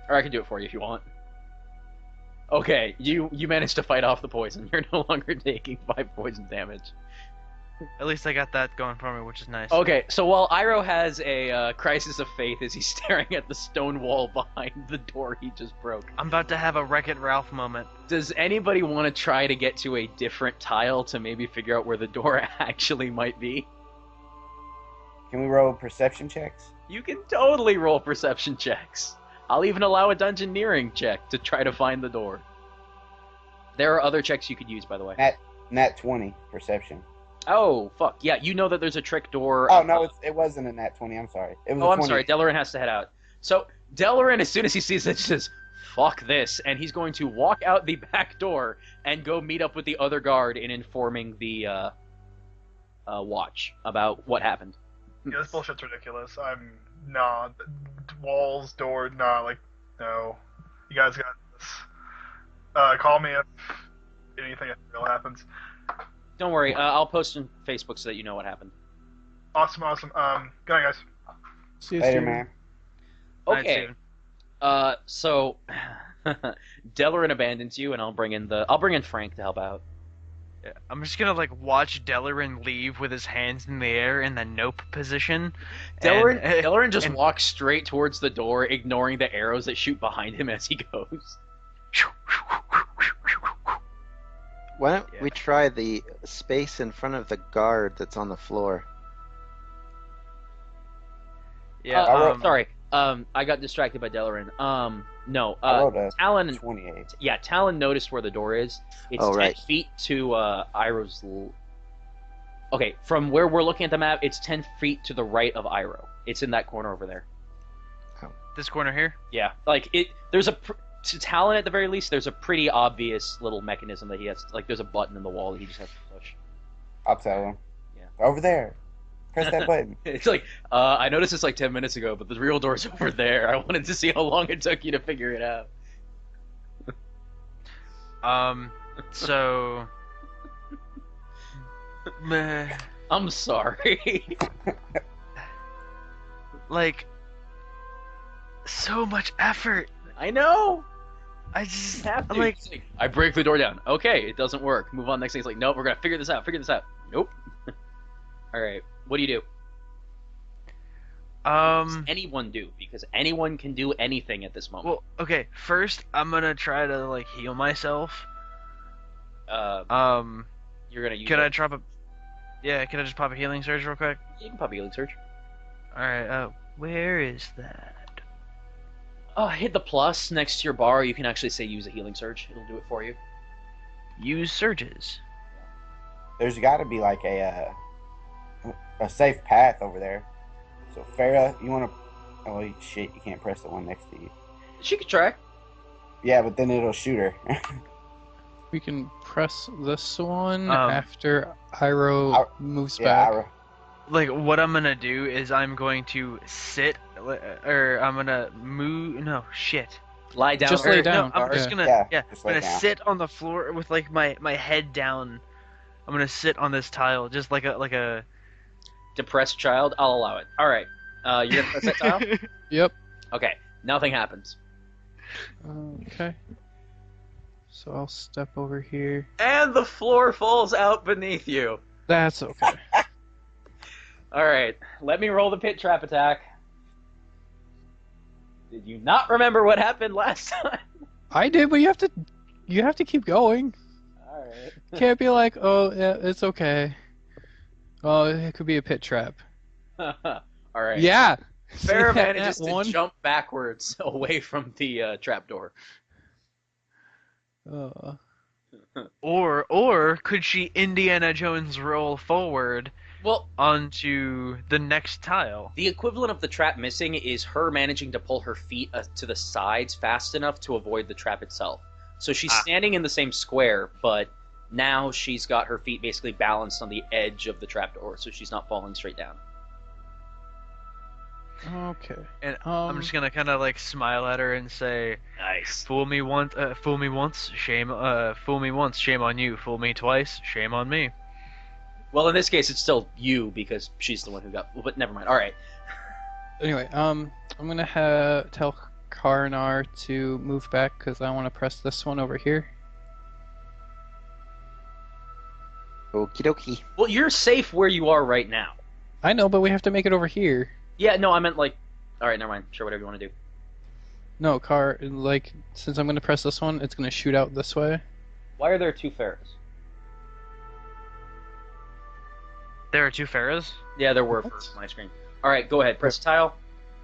A: Or I can do it for you if you want. Okay, you managed to fight off the poison. You're no longer taking 5 poison damage.
C: At least I got that going for me, which is nice.
A: Okay, so while Iroh has a crisis of faith as he's staring at the stone wall behind the door he just broke,
C: I'm about to have a Wreck-It Ralph moment.
A: does anybody want to try to get to a different tile to maybe figure out where the door actually might be?
B: Can we roll perception checks?
A: You can totally roll perception checks. I'll even allow a dungeoneering check to try to find the door. There are other checks you could use, by the way.
B: Nat 20 perception.
A: Oh, fuck. Yeah, you know that there's a trick door.
B: Oh, no, it wasn't a nat 20. I'm sorry. It was
A: Oh,
B: a
A: I'm
B: 20.
A: sorry. Delorin has to head out. So, Delorin, as soon as he sees it, says, fuck this, and he's going to walk out the back door and go meet up with the other guard in informing the watch about what happened.
E: Yeah, this bullshit's ridiculous. Nah, walls, door, nah, like, no. You guys got this. Call me if anything real happens.
A: Don't worry, I'll post on Facebook so that you know what happened.
E: Awesome. Good night, guys.
F: See you
B: Later,
F: soon.
B: man.
C: Night,
A: Okay.
C: Steven.
A: So Delorin abandons you, and I'll bring in Frank to help out.
C: Yeah, I'm just gonna, like, watch Delorin leave with his hands in the air in the nope position.
A: Delorin just
C: and-
A: walks straight towards the door, ignoring the arrows that shoot behind him as he goes.
D: Why don't
C: Yeah.
D: we try the space in front of the guard that's on the floor?
C: Yeah,
A: Sorry. I got distracted by Delorin. No.
B: I rolled a
A: Talon.
B: 28.
A: Yeah, Talon noticed where the door is. It's
D: Oh,
A: 10
D: right.
A: feet to Iroh's. Okay, from where we're looking at the map, it's 10 feet to the right of Iroh. It's in that corner over there.
C: this corner here.
A: Yeah, like it. There's to Talon at the very least. There's a pretty obvious little mechanism that he has. Like there's a button in the wall that he just has to push.
B: I'll tell him.
A: Yeah.
B: Over there. Press that button.
A: It's like I noticed this like 10 minutes ago, but the real door's over there. I wanted to see how long it took you to figure it out.
C: So... Meh.
A: I'm sorry.
C: Like... So much effort.
A: I know.
C: I just
A: Have to.
C: I'm like,
A: It's like, I break the door down. Okay, it doesn't work. Move on. Next thing. It's like, nope, we're gonna figure this out. Figure this out. Nope. All right. What do you do? What does anyone do? Because anyone can do anything at this moment.
C: well, okay. First, I'm gonna try to like heal myself.
A: You're gonna use.
C: Could I drop a? Yeah, can I just pop a healing surge real quick?
A: You can pop a healing surge.
C: All right. Where is that?
A: Hit the plus next to your bar. You can actually say use a healing surge. It'll do it for you.
C: Use surges.
B: There's got to be like a safe path over there. So Fera, you want to? Oh shit! You can't press the one next to you.
A: She could try.
B: Yeah, but then it'll shoot her.
F: We can press this one after Iroh moves
B: yeah,
F: back.
B: Iroh.
C: Like what I'm gonna do is I'm going to sit, or I'm gonna move. No shit.
A: Lie down.
F: Just lay
A: or-
F: down.
C: No, I'm just gonna
B: just
C: I'm
B: lay
C: gonna
B: down.
C: sit on the floor with like my head down. I'm gonna sit on this tile, just like a.
A: Depressed child. I'll allow it. All right. You're gonna press that tile.
F: Yep.
A: Okay. Nothing happens.
F: Okay. So I'll step over here.
A: And the floor falls out beneath you.
F: That's okay.
A: All right. Let me roll the pit trap attack. Did you not remember what happened last time?
F: I did, but you have to keep going.
A: All right.
F: Can't be like, oh, yeah, it's okay. Oh, it could be a pit trap.
A: All right.
F: Yeah.
A: Fera
F: See that
A: manages to
F: one?
A: jump backwards away from the trapdoor.
C: Or could she Indiana Jones roll forward
A: Well,
C: onto the next tile?
A: the equivalent of the trap missing is her managing to pull her feet to the sides fast enough to avoid the trap itself. So she's standing in the same square, but now she's got her feet basically balanced on the edge of the trapdoor, so she's not falling straight down.
F: Okay.
C: And I'm just gonna kind of like smile at her and say,
A: Nice.
C: fool me once, shame on you. Fool me twice, shame on me.
A: Well, in this case, it's still you because she's the one who got. But never mind. All right.
F: Anyway, I'm gonna tell Karnar to move back because I want to press this one over here.
D: Okie dokie.
A: Well, you're safe where you are right now.
F: I know, but we have to make it over here.
A: Yeah. No, I meant like. All right. Never mind. Sure. Whatever you want to do.
F: No, since I'm gonna press this one, it's gonna shoot out this way.
A: Why are there two Feras?
C: There are two Feras.
A: Yeah, there were for my screen. All right. Go ahead. Press tile.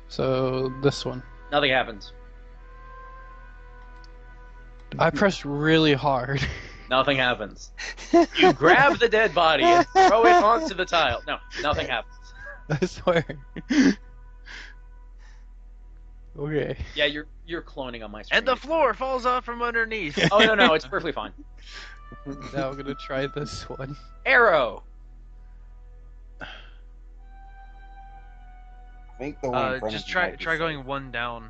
F: So this one.
A: Nothing happens.
F: I pressed really hard.
A: Nothing happens. You grab the dead body and throw it onto the tile. No, nothing happens.
F: I swear. Okay.
A: Yeah, you're cloning on my screen.
C: And the floor falls off from underneath.
A: Oh no, it's perfectly fine.
F: Now I'm gonna try this one.
A: Arrow.
B: I think the one in front
C: Just
B: of you
C: try
B: might be
C: going
B: safe.
C: one down.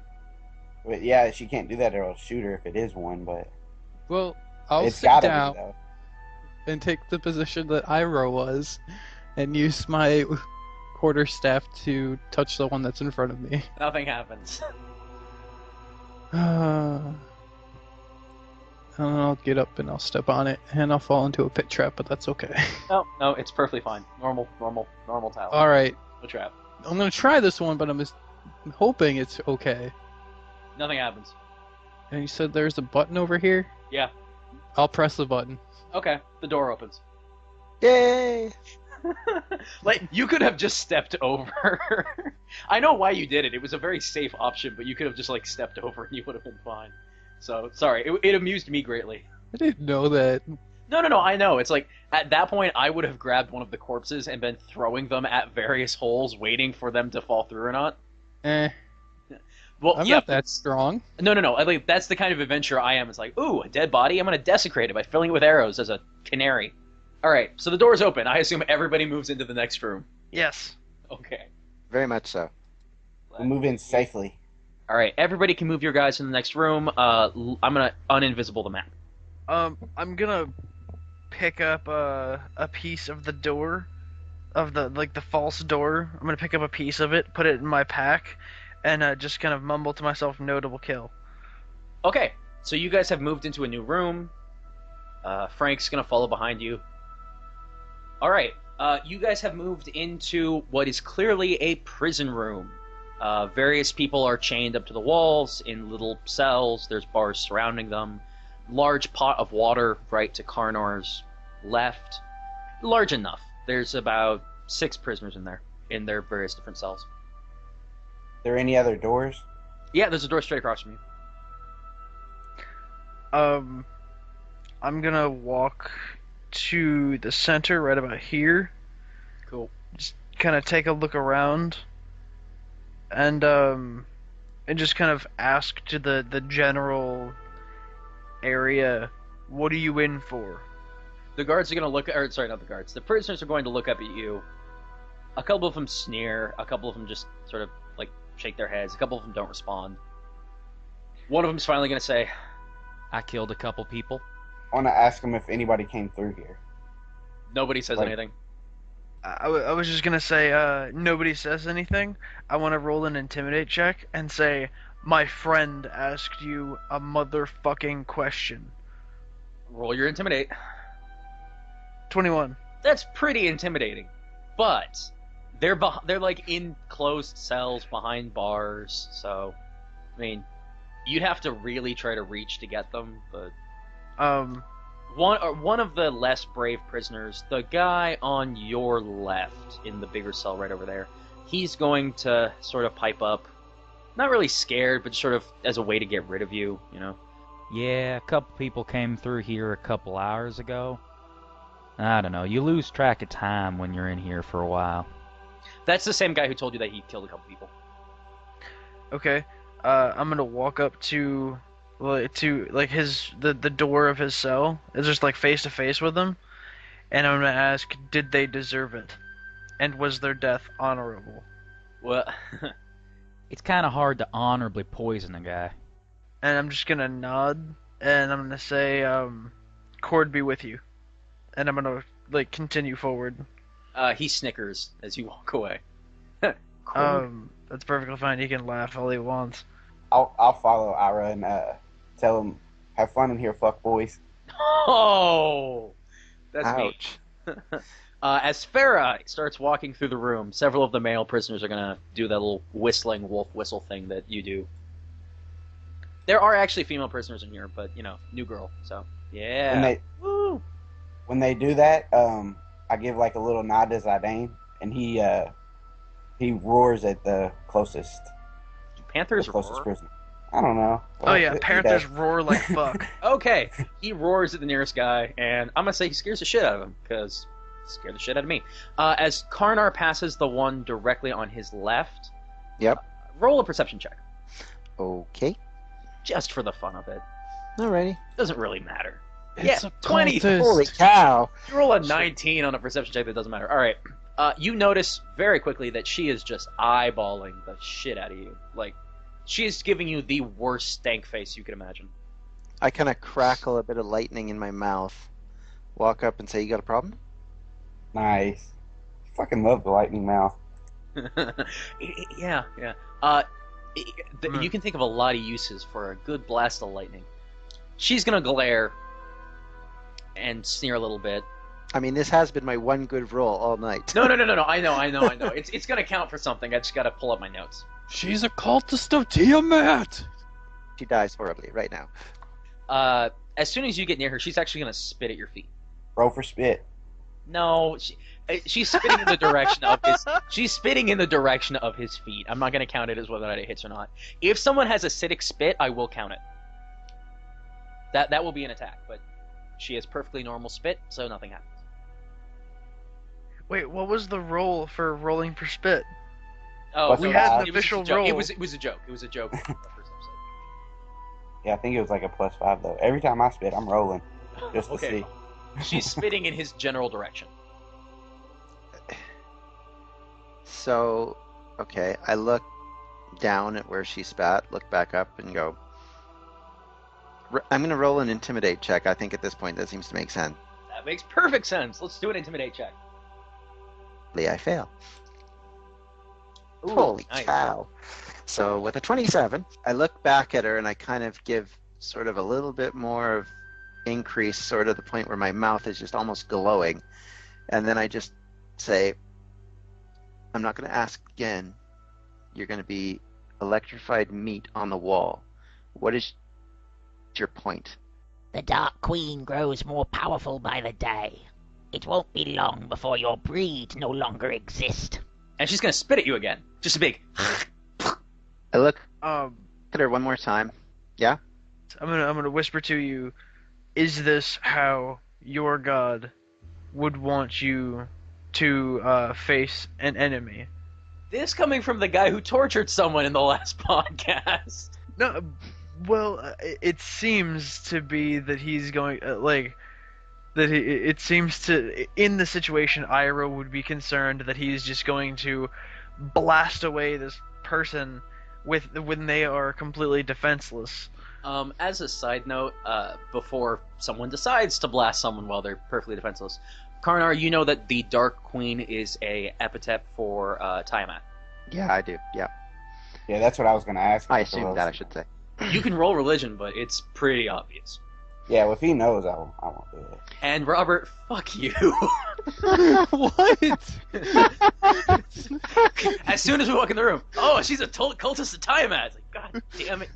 B: But yeah, she can't do that or it'll shoot her if it is one, but
F: Well, I'll
B: it's
F: sit
B: gotta
F: down
B: be though.
F: and take the position that Iroh was, and use my quarterstaff to touch the one that's in front of me.
A: Nothing happens.
F: And I'll get up and I'll step on it, and I'll fall into a pit trap, but that's okay.
A: No, it's perfectly fine. Normal tile.
F: Alright,
A: No trap.
F: I'm gonna try this one, but I'm just hoping it's okay.
A: Nothing happens.
F: And you said there's a button over here?
A: Yeah.
F: I'll press the button.
A: Okay, the door opens.
D: Yay!
A: Like, you could have just stepped over. I know why you did it. It was a very safe option, but you could have just, like, stepped over and you would have been fine. So, sorry. It amused me greatly.
F: I didn't know that.
A: No, I know. It's like, at that point, I would have grabbed one of the corpses and been throwing them at various holes, waiting for them to fall through or not. Well,
F: I'm
A: yeah.
F: not that strong.
A: No. Like, that's the kind of adventure I am. It's like, ooh, a dead body? I'm going to desecrate it by filling it with arrows as a canary. Alright, so the door's open. I assume everybody moves into the next room.
C: Yes.
A: Okay.
D: Very much so.
B: We'll move in safely.
A: Alright, everybody can move your guys in the next room. I'm going to uninvisible the map.
C: I'm gonna pick up a piece of the door, of the false door. I'm gonna pick up a piece of it, put it in my pack, and just kind of mumble to myself, "Notable kill."
A: Okay, So you guys have moved into a new room. Frank's gonna follow behind you. All right. You guys have moved into what is clearly a prison room. Various people are chained up to the walls in little cells. There's bars surrounding them. Large pot of water right to Karnar's left. Large enough. There's about 6 prisoners in there, in their various different cells.
B: Are there any other doors?
A: Yeah, there's a door straight across from you.
C: I'm gonna walk to the center right about here.
A: Cool.
C: Just kind of take a look around, and just kind of ask to the general area, what are you in for?
A: The guards are going to look, or sorry, not the guards. The prisoners are going to look up at you. A couple of them sneer. A couple of them just sort of like shake their heads. A couple of them don't respond. One of them's finally going to say, "I killed a couple people."
B: I want to ask them if anybody came through here.
A: Nobody says anything.
C: I was just gonna say, nobody says anything. I want to roll an intimidate check and say, my friend asked you a motherfucking question.
A: Roll your intimidate.
C: 21.
A: That's pretty intimidating, but they're like in closed cells behind bars. So, I mean, you'd have to really try to reach to get them. But one of the less brave prisoners, the guy on your left in the bigger cell right over there, he's going to sort of pipe up, not really scared, but sort of as a way to get rid of you, you know.
G: Yeah, a couple people came through here a couple hours ago. I don't know, you lose track of time when you're in here for a while.
A: That's the same guy who told you that he killed a couple people.
C: Okay, I'm gonna walk up to like the door of his cell. It's just like face to face with him, and I'm gonna ask, did they deserve it, and was their death honorable?
A: Well,
G: it's kind of hard to honorably poison a guy.
C: And I'm just gonna nod, and I'm gonna say, "Cord be with you," and I'm gonna like continue forward.
A: He snickers as you walk away.
C: That's perfectly fine. He can laugh all he wants.
B: I'll follow Iroh and tell him, have fun in here, fuck boys.
A: Oh, that's
D: Ouch.
A: me. As Fera starts walking through the room, several of the male prisoners are gonna do that little whistling wolf whistle thing that you do. There are actually female prisoners in here, but, you know, new girl, so, yeah.
B: When they do that, I give, like, a little nod to Zidane, and he roars at the closest.
A: Do panthers roar?
B: Prisoner. I don't know.
C: Oh, yeah, panthers roar like fuck.
A: Okay, he roars at the nearest guy, and I'm gonna say he scares the shit out of him, because he scared the shit out of me. As Karnar passes the one directly on his left,
D: Yep.
A: Roll a perception check.
D: Okay.
A: Just for the fun of it.
D: Alrighty.
A: Doesn't really matter.
F: It's
A: yeah,
F: a
A: 20.
F: cultist.
D: Holy cow.
A: You roll a 19 on a perception check, that doesn't matter. All right. You notice very quickly that she is just eyeballing the shit out of you. Like, she is giving you the worst stank face you could imagine.
D: I kind of crackle a bit of lightning in my mouth. Walk up and say, you got a problem?
B: Nice. Fucking love the lightning mouth.
A: Yeah. You can think of a lot of uses for a good blast of lightning. She's gonna glare and sneer a little bit.
D: I mean, this has been my one good roll all night.
A: No. I know. It's gonna count for something. I just gotta pull up my notes.
F: She's a cultist of Tiamat!
D: She dies horribly right now.
A: As soon as you get near her, she's actually gonna spit at your feet.
B: Roll for spit.
A: No, she's spitting in the direction of his. She's spitting in the direction of his feet. I'm not gonna count it as whether or not it hits or not. If someone has acidic spit, I will count it. That will be an attack, but she has perfectly normal spit, so nothing happens.
C: Wait, what was the roll for rolling for spit?
A: Oh,
B: We
C: had an
A: it was
C: official
A: a joke.
C: roll.
A: It was a joke. It was a joke. The first episode.
B: Yeah, I think it was like a +5 though. Every time I spit, I'm rolling. Just to
A: Okay.
B: see.
A: She's spitting in his general direction.
D: So, okay, I look down at where she spat, look back up, and go, I'm going to roll an intimidate check. I think at this point that seems to make sense.
A: That makes perfect sense. Let's do an intimidate check.
D: I fail.
A: Ooh,
D: Holy
A: nice.
D: cow. So with a 27, I look back at her and I kind of give sort of a little bit more of increase, sort of the point where my mouth is just almost glowing. And then I just say, I'm not going to ask again. You're going to be electrified meat on the wall. What is your point?
H: The Dark Queen grows more powerful by the day. It won't be long before your breed no longer exist.
A: And she's gonna spit at you again. Just a big.
D: I look at her one more time. Yeah?
C: I'm gonna whisper to you, is this how your god would want you to face an enemy?
A: This coming from the guy who tortured someone in the last podcast.
C: No, well, it seems to be that he's going it seems to, in the situation, Iroh would be concerned that he's just going to blast away this person when they are completely defenseless.
A: As a side note, before someone decides to blast someone while they're perfectly defenseless, Karnar, you know that the Dark Queen is a epithet for Tiamat.
D: Yeah, I do. Yeah.
B: Yeah, that's what I was going to ask.
D: I assumed that, I should say.
A: You can roll religion, but it's pretty obvious.
B: Yeah, well, if he knows, I won't do it.
A: And Robert, fuck you.
F: What?
A: As soon as we walk in the room, oh, she's a cultist of Tiamat. It's like, God damn it.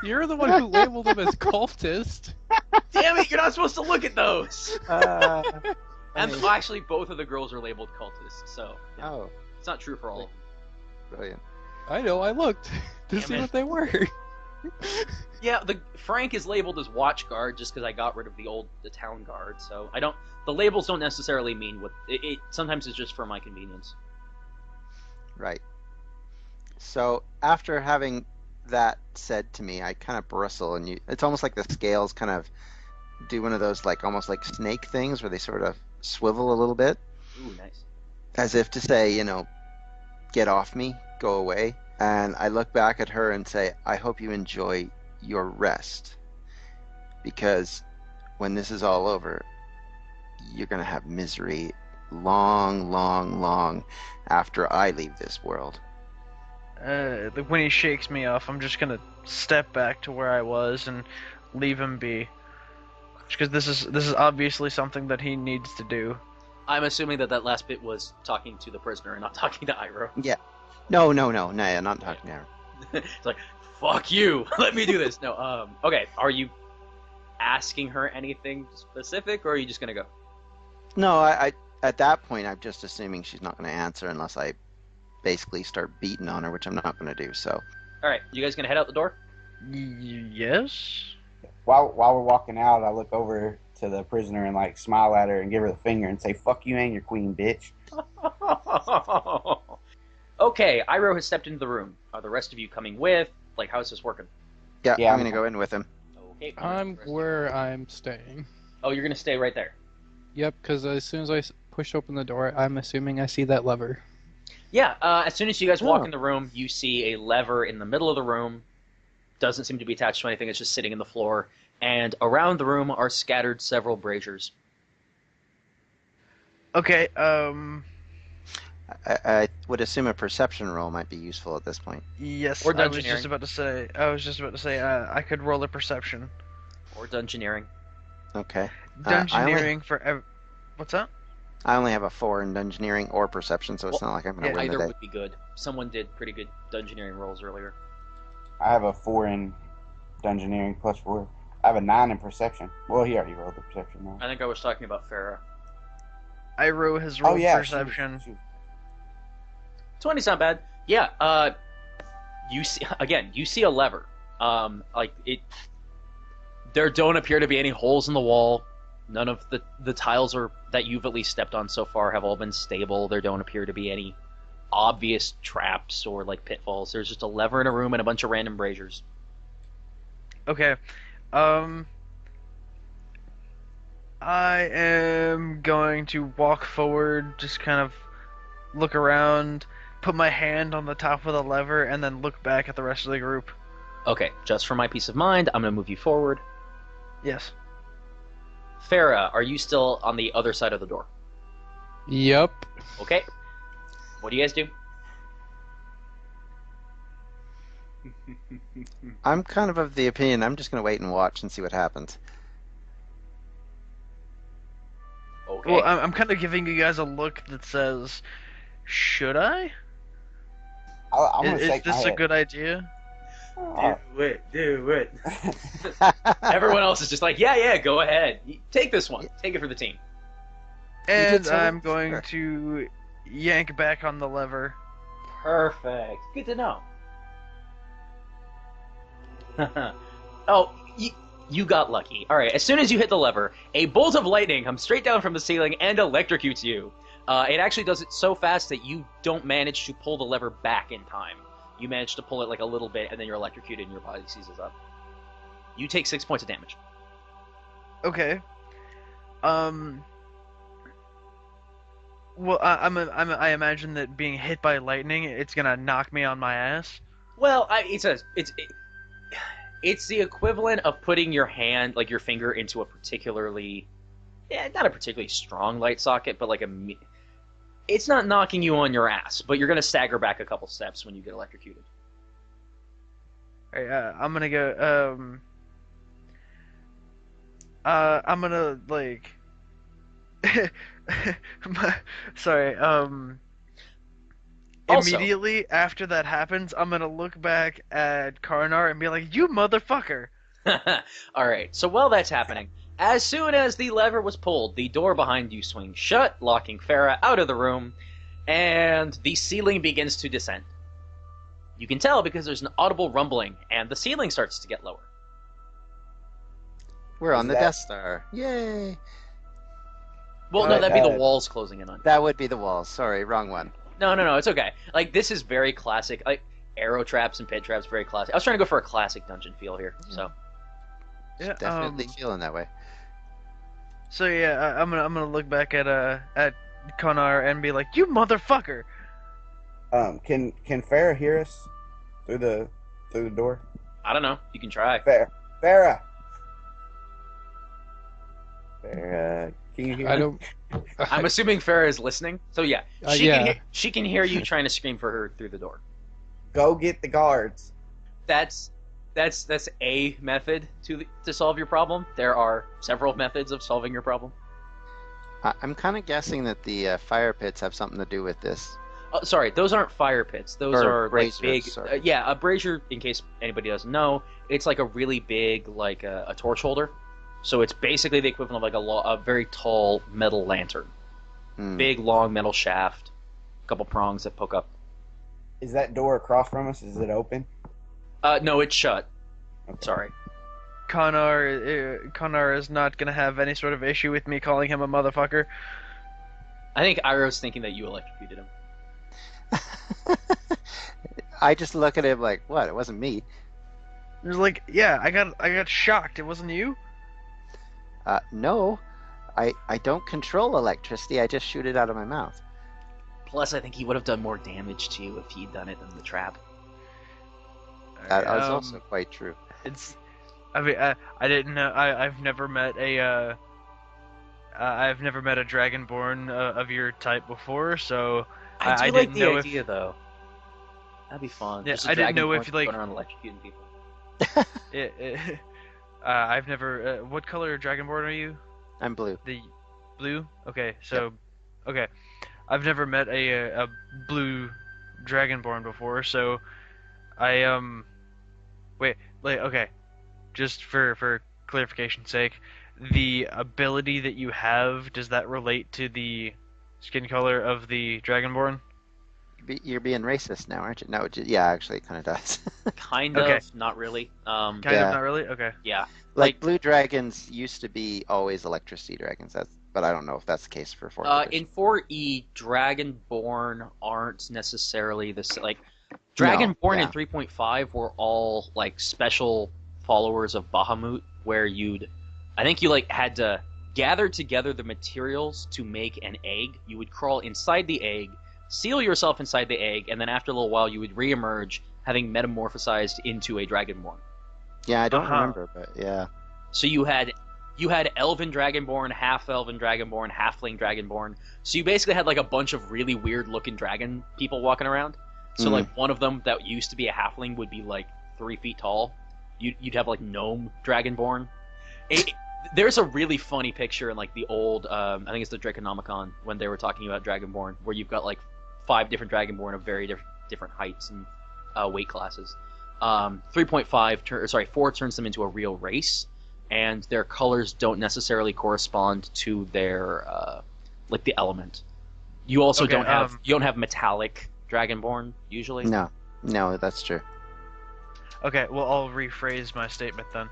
F: You're the one who labeled him as cultist.
A: Damn it, you're not supposed to look at those. And actually, both of the girls are labeled cultists, so
D: Oh,
A: it's not true for all of them.
D: brilliant.
F: I know, I looked to
A: Damn
F: see
A: it.
F: what they were.
A: Yeah, Frank is labeled as watch guard just because I got rid of the town guard, so I don't. The labels don't necessarily mean what it. Sometimes it's just for my convenience.
D: Right. So after having that said to me, I kind of bristle, and it's almost like the scales kind of do one of those almost like snake things where they sort of swivel a little bit.
A: Ooh, nice.
D: As if to say, get off me, go away. And I look back at her and say, I hope you enjoy your rest. Because when this is all over, you're going to have misery long, long, long after I leave this world.
C: When he shakes me off, I'm just gonna step back to where I was and leave him be. Because this is obviously something that he needs to do.
A: I'm assuming that last bit was talking to the prisoner and not talking to Iroh.
D: Yeah. No, I'm not talking to her.
A: It's like, fuck you, let me do this. No, okay, are you asking her anything specific, or are you just gonna go?
D: No, I at that point, I'm just assuming she's not going to answer unless I basically start beating on her, which I'm not going to do, so.
A: Alright, you guys gonna head out the door?
C: Yes?
B: While we're walking out, I look over to the prisoner and smile at her and give her the finger and say, "Fuck you and your queen, bitch."
A: Okay, Iroh has stepped into the room. Are the rest of you coming with? How's this working?
D: Yeah,
B: Yeah,
D: I'm going to go in with him.
A: Okay.
F: I'm where I'm staying.
A: Oh, you're gonna stay right there.
F: Yep, because as soon as I push open the door, I'm assuming I see that lever.
A: Yeah, as soon as you guys walk
D: Oh.
A: in the room, you see a lever in the middle of the room. Doesn't seem to be attached to anything, it's just sitting in the floor. And around the room are scattered several braziers.
C: Okay,
D: I would assume a perception roll might be useful at this point.
C: yes,
A: Or
C: I was
A: dungeoneering.
C: just about to say, I could roll a perception.
A: Or dungeoneering.
D: Okay.
C: Dungeoneering for what's that?
D: I only have a 4 in dungeoneering or perception, so it's
A: Well,
D: not like I'm going to win
A: Either
D: the day.
A: would be good. Someone did pretty good dungeoneering rolls earlier.
B: I have a 4 in dungeoneering plus 4. I have a 9 in perception. Well, he already rolled the perception now.
A: I think I was talking about Fera.
C: Iroh has rolled perception.
B: shoot.
A: 20's not bad. Yeah, you see a lever. There don't appear to be any holes in the wall. None of the tiles that you've at least stepped on so far have all been stable. There don't appear to be any obvious traps or pitfalls. There's just a lever in a room and a bunch of random braziers.
C: Okay, I am going to walk forward, just kind of look around, put my hand on the top of the lever, and then look back at the rest of the group.
A: Okay, just for my peace of mind, I'm gonna move you forward.
C: Yes.
A: Fera, are you still on the other side of the door?
F: Yep.
A: Okay. What do you guys do?
D: I'm kind of the opinion I'm just going to wait and watch and see what happens.
A: Okay.
C: Well, I'm kind of giving you guys a look that says, should I?
B: I'm gonna
C: Is
B: shake my
C: this a
B: head.
C: good idea?
A: Do it. Everyone else is just like, yeah, go ahead. Take this one. Take it for the team.
C: And
D: so?
C: I'm going
D: Sure.
C: to yank back on the lever.
A: Perfect. Good to know. Oh, you got lucky. All right. As soon as you hit the lever, a bolt of lightning comes straight down from the ceiling and electrocutes you. It actually does it so fast that you don't manage to pull the lever back in time. You manage to pull it like a little bit, and then you're electrocuted, and your body seizes up. You take 6 points of damage.
C: Okay. Well, I imagine that being hit by lightning, it's gonna knock me on my ass.
A: Well, it's the equivalent of putting your hand, like your finger, into a particularly, not a particularly strong light socket, but like it's not knocking you on your ass, but you're gonna stagger back a couple steps when you get electrocuted.
C: Alright, I'm gonna go. I'm gonna like. Sorry.
A: Also-
C: Immediately after that happens, I'm gonna look back at Karnar and be like, "You motherfucker!"
A: All right. So while that's happening, as soon as the lever was pulled, the door behind you swings shut, locking Fera out of the room, and the ceiling begins to descend. You can tell because there's an audible rumbling, and the ceiling starts to get lower.
D: We're on
B: Is
D: the
B: that-
D: Death Star. Yay!
A: Well, no,
B: Right,
A: that'd be the
B: uh,
A: walls closing in on.
D: That would be the walls. Sorry, wrong one.
A: No, it's okay. Like, this is very classic. Like, arrow traps and pit traps, very classic. I was trying to go for a classic dungeon feel here, so.
C: Yeah.
D: Definitely feeling that way.
C: So yeah, I'm gonna look back at Karnar and be like, "You motherfucker!"
B: Can Farah hear us through the door?
A: I don't know. You can try.
B: Farah. Farah, can you hear
F: I
B: me?
F: don't.
A: I'm assuming Farah is listening, so yeah.
F: Yeah.
A: She can hear you trying to scream for her through the door.
B: Go get the guards.
A: That's a method to solve your problem. There are several methods of solving your problem.
D: I'm kind of guessing that the fire pits have something to do with this.
A: Oh, sorry, those aren't fire pits. Those
D: Or
A: are
D: braziers,
A: like big.
D: sorry.
A: Yeah, a brazier. In case anybody doesn't know, it's like a really big, like a torch holder. So it's basically the equivalent of like a very tall metal lantern,
D: Hmm.
A: big long metal shaft, a couple prongs that poke up.
B: Is that door across from us? Is it open?
A: No, it's shut.
B: Okay.
A: Sorry.
C: Karnar is not gonna have any sort of issue with me calling him a motherfucker.
A: I think Iroh's thinking that you electrocuted him.
D: I just look at him like, what? It wasn't me.
C: He's like, "Yeah, I got shocked. It wasn't you."
D: No, I don't control electricity. I just shoot it out of my mouth.
A: Plus, I think he would have done more damage to you if he'd done it than the trap.
D: That is
C: Um,
D: also quite true.
C: It's. I mean, I didn't know. I've never met a. I've never met a dragonborn of your type before, so
A: I do
C: I
A: like
C: didn't
A: the
C: know
A: idea, though. That'd be fun.
C: Yeah,
A: Just a
C: I didn't know
A: dragonborn
C: if, like-
A: going around electrocuting people.
C: I've never. What color dragonborn are you?
D: I'm blue.
C: The blue. Okay, so okay, I've never met a blue dragonborn before, so I wait, like, okay, just for clarification's sake, the ability that you have, does that relate to the skin color of the dragonborn?
D: You're being racist now, aren't you? No, yeah, actually, it kind of does.
A: Kind
C: Okay.
A: of, not really.
C: Kind
D: Yeah.
C: of, not really. Okay.
A: Yeah.
D: Like blue dragons used to be always electricity dragons. But I don't know if that's the case for 4th edition.
A: In 4E, Dragonborn aren't necessarily like Dragonborn
D: yeah.
A: in 3.5 were all like special followers of Bahamut, where I think you like had to gather together the materials to make an egg. You would crawl inside the egg, seal yourself inside the egg, and then after a little while you would reemerge, having metamorphosized into a Dragonborn.
D: Yeah, I don't
C: Uh-huh.
D: remember, but yeah.
A: So you had Elven Dragonborn, half-Elven Dragonborn, Halfling Dragonborn. So you basically had like a bunch of really weird-looking dragon people walking around. So
D: Mm.
A: like one of them that used to be a Halfling would be like 3 feet tall, you'd have like gnome dragonborn. There's a really funny picture in like the old, I think it's the Draconomicon, when they were talking about dragonborn, where you've got like 5 different dragonborn of very different heights and weight classes. 4 turns them into a real race, and their colors don't necessarily correspond to their like the element. You also don't have metallic dragonborn usually.
D: No, that's true.
C: Okay, well, I'll rephrase my statement then.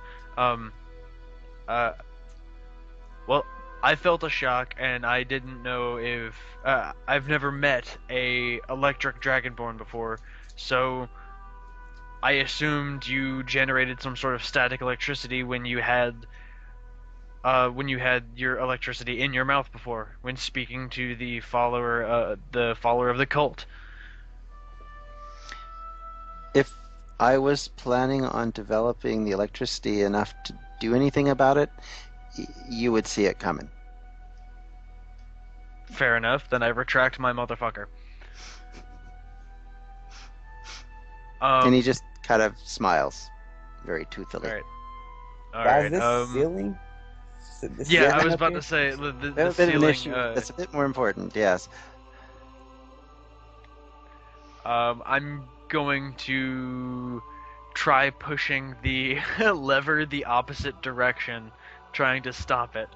C: Well, I felt a shock, and I didn't know if I've never met a electric dragonborn before, so I assumed you generated some sort of static electricity when you had your electricity in your mouth before, when speaking to the follower of the cult.
D: If I was planning on developing the electricity enough to do anything about it, you would see it coming.
C: Fair enough, then I retract my motherfucker.
D: And he just kind of smiles, very toothily.
C: All right.
B: Is this ceiling?
C: Yeah, I was about to say the ceiling.
D: That's a bit more important, yes.
C: I'm going to try pushing the lever the opposite direction, trying to stop it.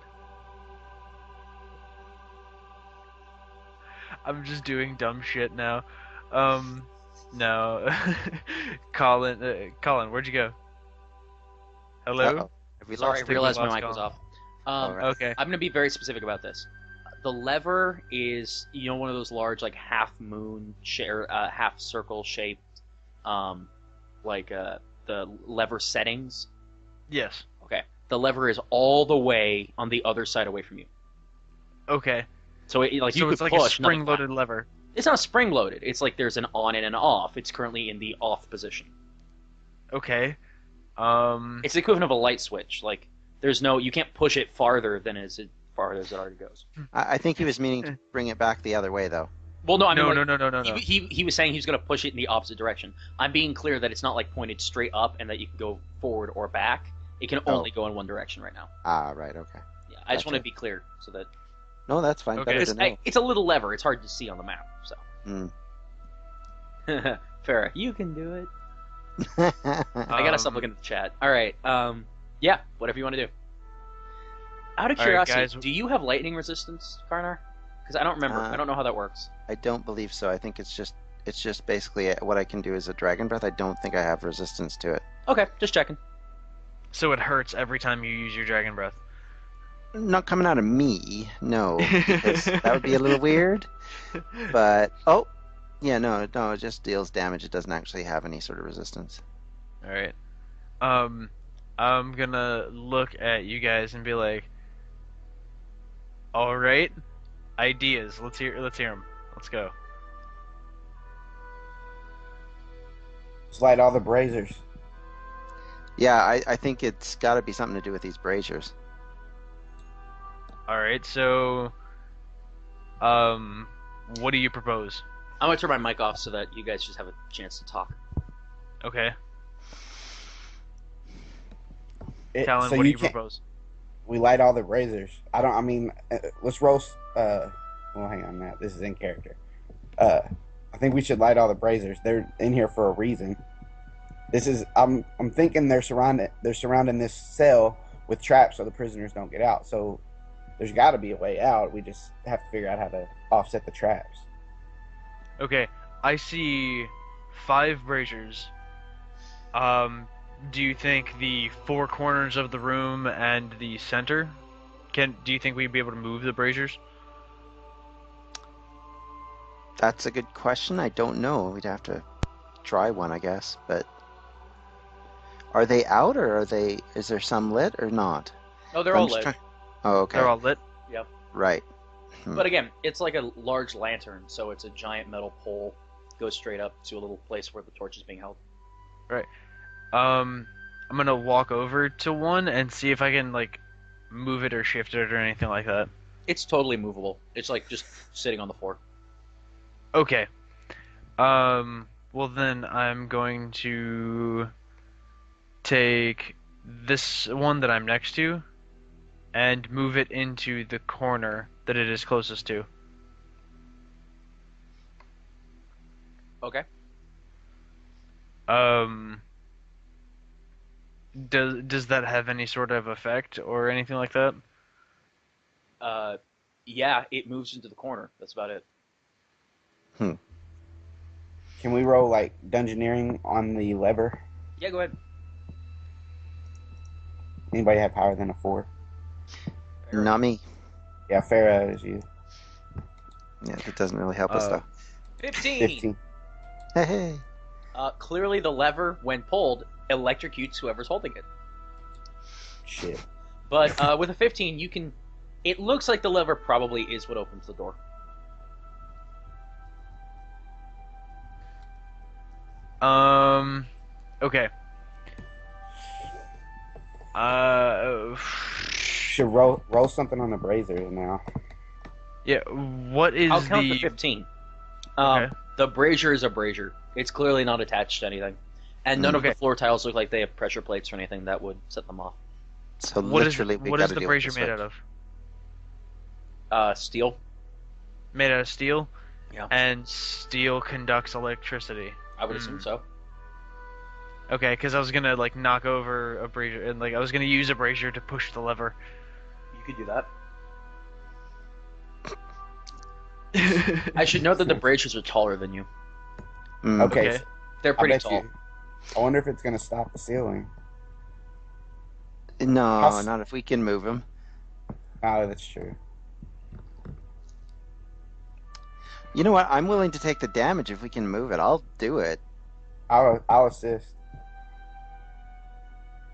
C: I'm just doing dumb shit now. No. Colin, where'd you go? Hello?
A: Sorry, I realized my mic was off.
C: Okay.
A: I'm going to be very specific about this. The lever is, one of those large, like, half-moon, half-circle shaped, the lever settings.
C: Yes.
A: Okay. The lever is all the way on the other side away from you.
C: Okay.
A: So, you
C: it's
A: could
C: like
A: push,
C: a spring-loaded lever.
A: It's not spring-loaded. It's like there's an on and an off. It's currently in the off position.
C: Okay.
A: It's the equivalent of a light switch. Like, you can't push it farther than as far as it already goes.
D: I think he was meaning to bring it back the other way, though.
A: Well, no, I mean,
C: no.
A: He was saying he was going to push it in the opposite direction. I'm being clear that it's not like pointed straight up and that you can go forward or back. It can only go in one direction right now.
D: Ah, right, okay.
A: Yeah, I just want to be clear so that.
D: No, that's fine.
C: Okay.
D: Better to know.
A: It's a little lever. It's hard to see on the map. So. Fera, you can do it. I gotta stop looking at the chat. All right. Yeah. Whatever you want to do. Out of curiosity,
C: guys.
A: Do you have lightning resistance, Karnar? Because I don't remember. I don't know how that works.
D: I don't believe so. I think it's just basically what I can do is a dragon breath. I don't think I have resistance to it.
A: Okay, just checking.
C: So it hurts every time you use your dragon breath.
D: Not coming out of me, no, because that would be a little weird. But no, it just deals damage. It doesn't actually have any sort of resistance.
C: All right. I'm gonna look at you guys and be like, all right, ideas. Let's hear them. Let's go.
B: Just light all the braziers.
D: Yeah, I think it's got to be something to do with these braziers.
C: All right, so, what do you propose?
A: I'm gonna turn my mic off so that you guys just have a chance to talk.
C: Okay. Talon, what do you propose?
B: We light all the braziers. Let's roast. Well, hang on, Matt. This is in character. I think we should light all the braziers. They're in here for a reason. I'm thinking they're surrounding this cell with traps so the prisoners don't get out. So there's got to be a way out. We just have to figure out how to offset the traps.
C: Okay, I see 5 braziers. Do you think the 4 corners of the room and the center? Do you think we'd be able to move the braziers?
D: That's a good question. I don't know. We'd have to try one, I guess. But are they out, or is there some lit or not?
A: Oh, they're all lit.
D: Oh, okay.
C: They're all lit?
A: Yep.
D: Right.
A: But again, it's like a large lantern, so it's a giant metal pole, goes straight up to a little place where the torch is being held.
C: Right. I'm gonna walk over to one and see if I can, like, move it or shift it or anything like that.
A: It's totally movable. It's like just sitting on the floor.
C: Okay. Well then I'm going to take this one that I'm next to and move it into the corner that it is closest to.
A: Okay.
C: Does that have any sort of effect or anything like that?
A: Yeah, it moves into the corner. That's about it.
B: Can we roll like dungeoneering on the lever?
A: Yeah, go ahead.
B: Anybody have higher than a 4?
D: Not me.
B: Yeah, Fera is you.
D: Yeah, that doesn't really help us though.
A: 15.
B: 15.
D: Hey.
A: Clearly, the lever, when pulled, electrocutes whoever's holding it.
B: Shit.
A: But with a 15, you can. It looks like the lever probably is what opens the door.
C: Okay.
B: Should roll something on the brazier now.
C: Yeah, what is
A: I'll count
C: the...
A: the 15.
C: Okay.
A: The brazier is a brazier. It's clearly not attached to anything. And none of
C: Okay.
A: the floor tiles look like they have pressure plates or anything that would set them off.
D: So
C: What is
D: literally,
C: what is the brazier made out of?
A: Steel.
C: Made out of steel?
A: Yeah.
C: And steel conducts electricity.
A: I would assume so.
C: Okay, because I was gonna like knock over a brazier, and like I was gonna use a brazier to push the lever.
A: You could do that. I should note that the braziers are taller than you.
B: Okay.
C: Okay.
B: So
A: They're
B: I
A: pretty
B: bet
A: tall.
B: you. I wonder if it's gonna stop the ceiling.
D: No, not if we can move him.
B: Oh, that's true.
D: You know what? I'm willing to take the damage if we can move it. I'll do it.
B: I'll assist.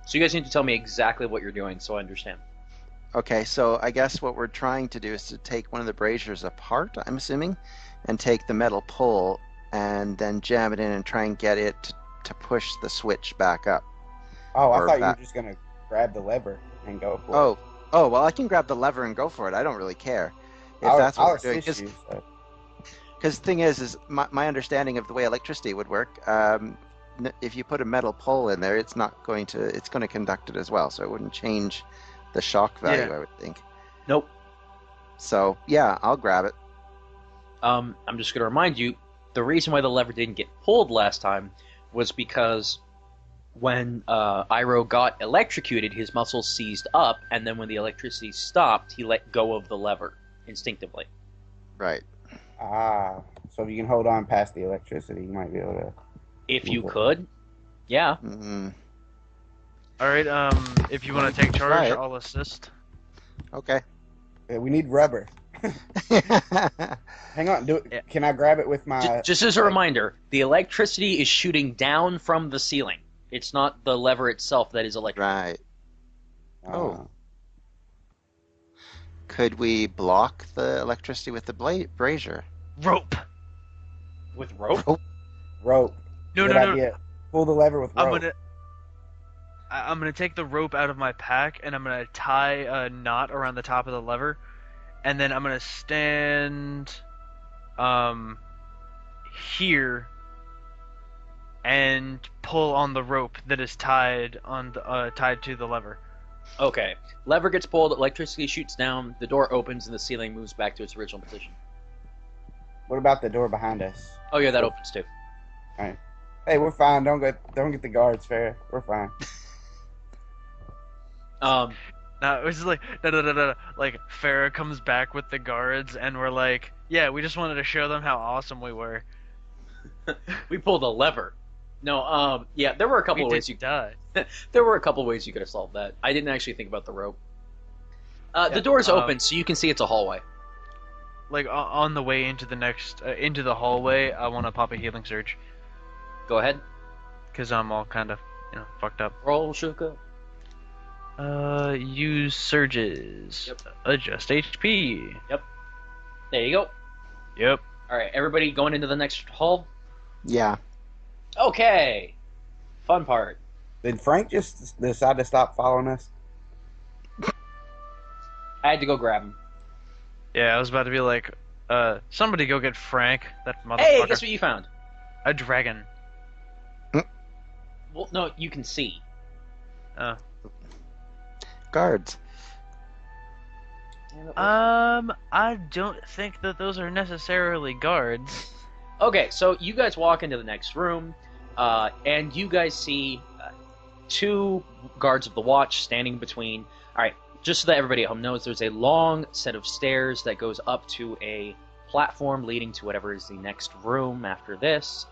A: So you guys need to tell me exactly what you're doing so I understand.
D: Okay, so I guess what we're trying to do is to take one of the braziers apart, I'm assuming, and take the metal pole and then jam it in and try and get it to push the switch back up.
B: Oh, I
D: Or
B: thought you
D: back-
B: were just gonna grab the lever and go for it.
D: Oh, well, I can grab the lever and go for it. I don't really care if
B: I'll,
D: that's what
B: I'll
D: we're doing.
B: assist you. So.
D: Because the thing is my understanding of the way electricity would work, if you put a metal pole in there, it's going to conduct it as well, so it wouldn't change the shock value,
C: Yeah.
D: I would think.
A: Nope.
D: So, yeah, I'll grab it.
A: I'm just going to remind you, the reason why the lever didn't get pulled last time was because when Iroh got electrocuted, his muscles seized up, and then when the electricity stopped, he let go of the lever instinctively.
D: Right.
B: Ah, so if you can hold on past the electricity, you might be able to.
A: If you could, yeah.
D: Mm,
C: Alright, if you want to take
D: Try
C: charge,
D: it.
C: I'll assist.
D: okay.
B: Yeah, we need rubber. Hang on, do it.
C: Yeah.
B: Can I grab it with my?
A: Just as a reminder, the electricity is shooting down from the ceiling. It's not the lever itself that is electric.
D: Right.
B: uh,
D: Oh. Could we block the electricity with the brazier?
C: Rope!
A: With rope?
B: rope.
C: No,
B: Good
C: no, no.
B: idea. Pull the lever with rope.
C: I'm gonna take the rope out of my pack and I'm gonna tie a knot around the top of the lever, and then I'm gonna stand here and pull on the rope that is tied to the lever.
A: Okay. Lever gets pulled, electricity shoots down, the door opens, and the ceiling moves back to its original position.
B: What about the door behind us?
A: Oh yeah, that opens too.
B: Hey, we're fine. Don't get the guards, Farrah. We're fine.
A: Um,
C: No, it was just like no. Like Fera comes back with the guards, and we're like, yeah, we just wanted to show them how awesome we were.
A: we pulled a lever. No, yeah, there were a couple
C: We
A: of ways
C: didn't die.
A: there were a couple of ways you could have solved that. I didn't actually think about the rope. The door's open, so you can see it's a hallway.
C: Like on the way into the next into the hallway, I want to pop a healing surge
A: Go ahead.
C: because I'm all kind of fucked up.
A: Roll Shuka.
C: Use surges.
A: Yep.
C: Adjust HP.
A: There you go.
C: Yep.
A: All right, everybody going into the next hall.
D: Yeah.
A: Okay. Fun part.
B: Did Frank just decide to stop following us?
A: I had to go grab him.
C: Yeah, I was about to be like, somebody go get Frank, that motherfucker.
A: Hey, guess what you found?
C: A dragon.
A: Well, no, you can see.
D: Guards.
C: I don't think that those are necessarily guards.
A: Okay, so you guys walk into the next room, and you guys see two guards of the watch standing between. All right, just so that everybody at home knows, there's a long set of stairs that goes up to a platform leading to whatever is the next room after this.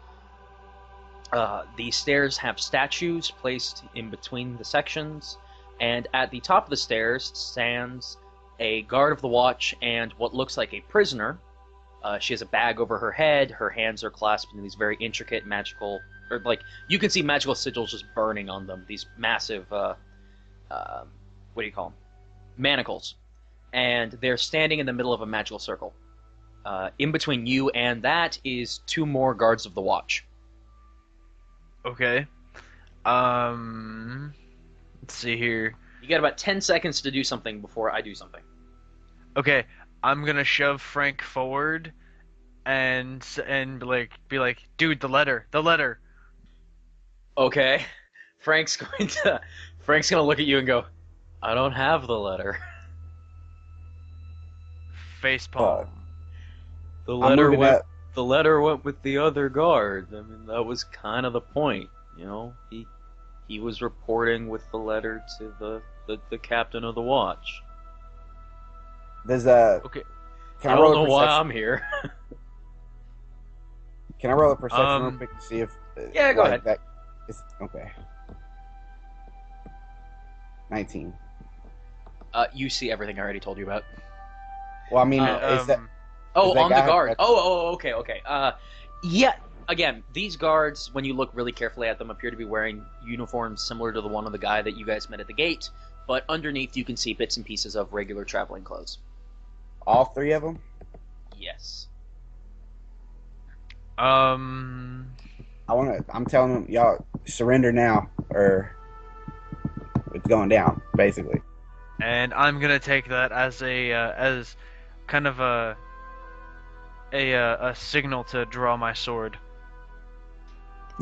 A: The stairs have statues placed in between the sections, and at the top of the stairs stands a guard of the watch and what looks like a prisoner. She has a bag over her head. Her hands are clasped in these very intricate magical, or like you can see magical sigils just burning on them. These massive, what do you call them? Manacles, and they're standing in the middle of a magical circle. In between you and that is two more guards of the watch.
C: Okay. Let's see here.
A: You got about 10 seconds to do something before I do something.
C: Okay, I'm gonna shove Frank forward, and be like, dude, the letter.
A: Okay, Frank's gonna look at you and go, I don't have the letter.
C: Facepalm.
A: The letter went with the other guard. I mean, that was kind of the point, you know. He was reporting with the letter to the captain of the watch.
B: There's
A: okay. I don't know why I'm here.
B: Can I roll a perception real quick to see if?
A: Yeah, go ahead.
B: Okay. 19.
A: You see everything I already told you about.
B: Well, I mean, is that?
A: Oh,
B: that
A: on the guard.
B: That's...
A: Okay. Yeah. Again, these guards, when you look really carefully at them, appear to be wearing uniforms similar to the one of the guy that you guys met at the gate, but underneath you can see bits and pieces of regular traveling clothes.
B: All three of them?
A: Yes.
B: I'm telling them, y'all surrender now, or it's going down, basically.
C: And I'm gonna take that as as kind of a signal to draw my sword.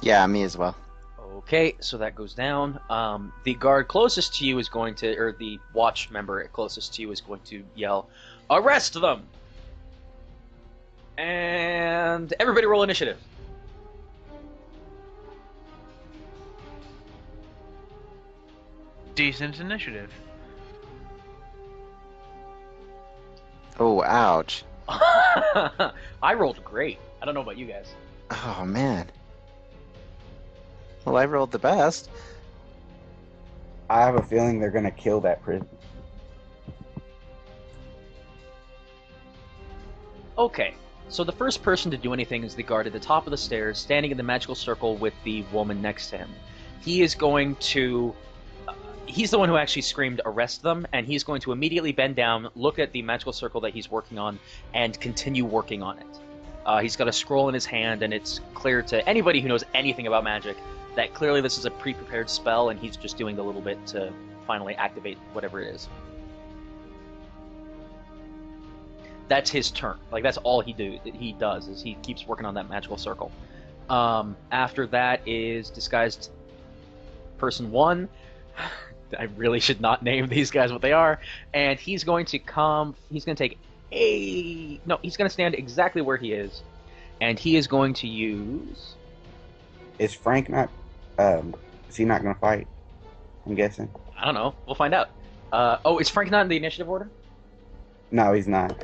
D: Yeah, me as well.
A: Okay, so that goes down. The guard closest to you is going to, or the watch member closest to you is going to yell, "Arrest them!" And everybody roll initiative.
C: Decent initiative.
D: Oh, ouch.
A: I rolled great. I don't know about you guys.
D: Oh, man. Well, I rolled the best.
B: I have a feeling they're going to kill that prison.
A: Okay, so the first person to do anything is the guard at the top of the stairs, standing in the magical circle with the woman next to him. He is going to... he's the one who actually screamed, "Arrest them," and he's going to immediately bend down, look at the magical circle that he's working on, and continue working on it. He's got a scroll in his hand, and it's clear to anybody who knows anything about magic that clearly this is a pre-prepared spell, and he's just doing the little bit to finally activate whatever it is. That's his turn. Like, that's all he does, is he keeps working on that magical circle. After that is disguised person 1. I really should not name these guys what they are. And he's going to he's going to take he's going to stand exactly where he is. And he is going to use...
B: Is Frank not, is he not going to fight? I'm guessing.
A: I don't know. We'll find out. Is Frank not in the initiative order?
B: No, he's not.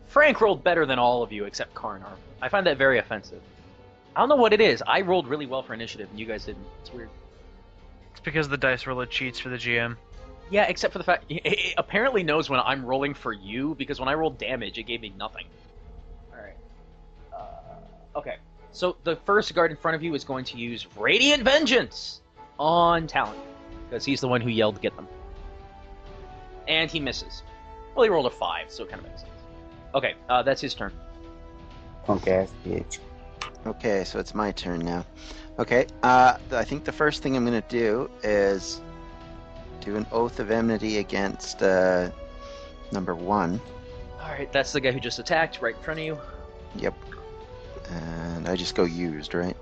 A: Frank rolled better than all of you except Karnar. I find that very offensive. I don't know what it is. I rolled really well for initiative and you guys didn't. It's weird.
C: It's because the dice roller cheats for the GM.
A: Yeah, except for the fact it apparently knows when I'm rolling for you, because when I rolled damage, it gave me nothing. Alright. Okay. So the first guard in front of you is going to use Radiant Vengeance on Talon, because he's the one who yelled, "Get them." And he misses. Well, he rolled a 5, so it kind of makes sense. Okay, that's his turn.
B: Punk ass bitch.
D: Okay, so it's my turn now. Okay, I think the first thing I'm going to do is do an Oath of Enmity against number 1.
A: Alright, that's the guy who just attacked right in front of you.
D: Yep. And I just go used, right?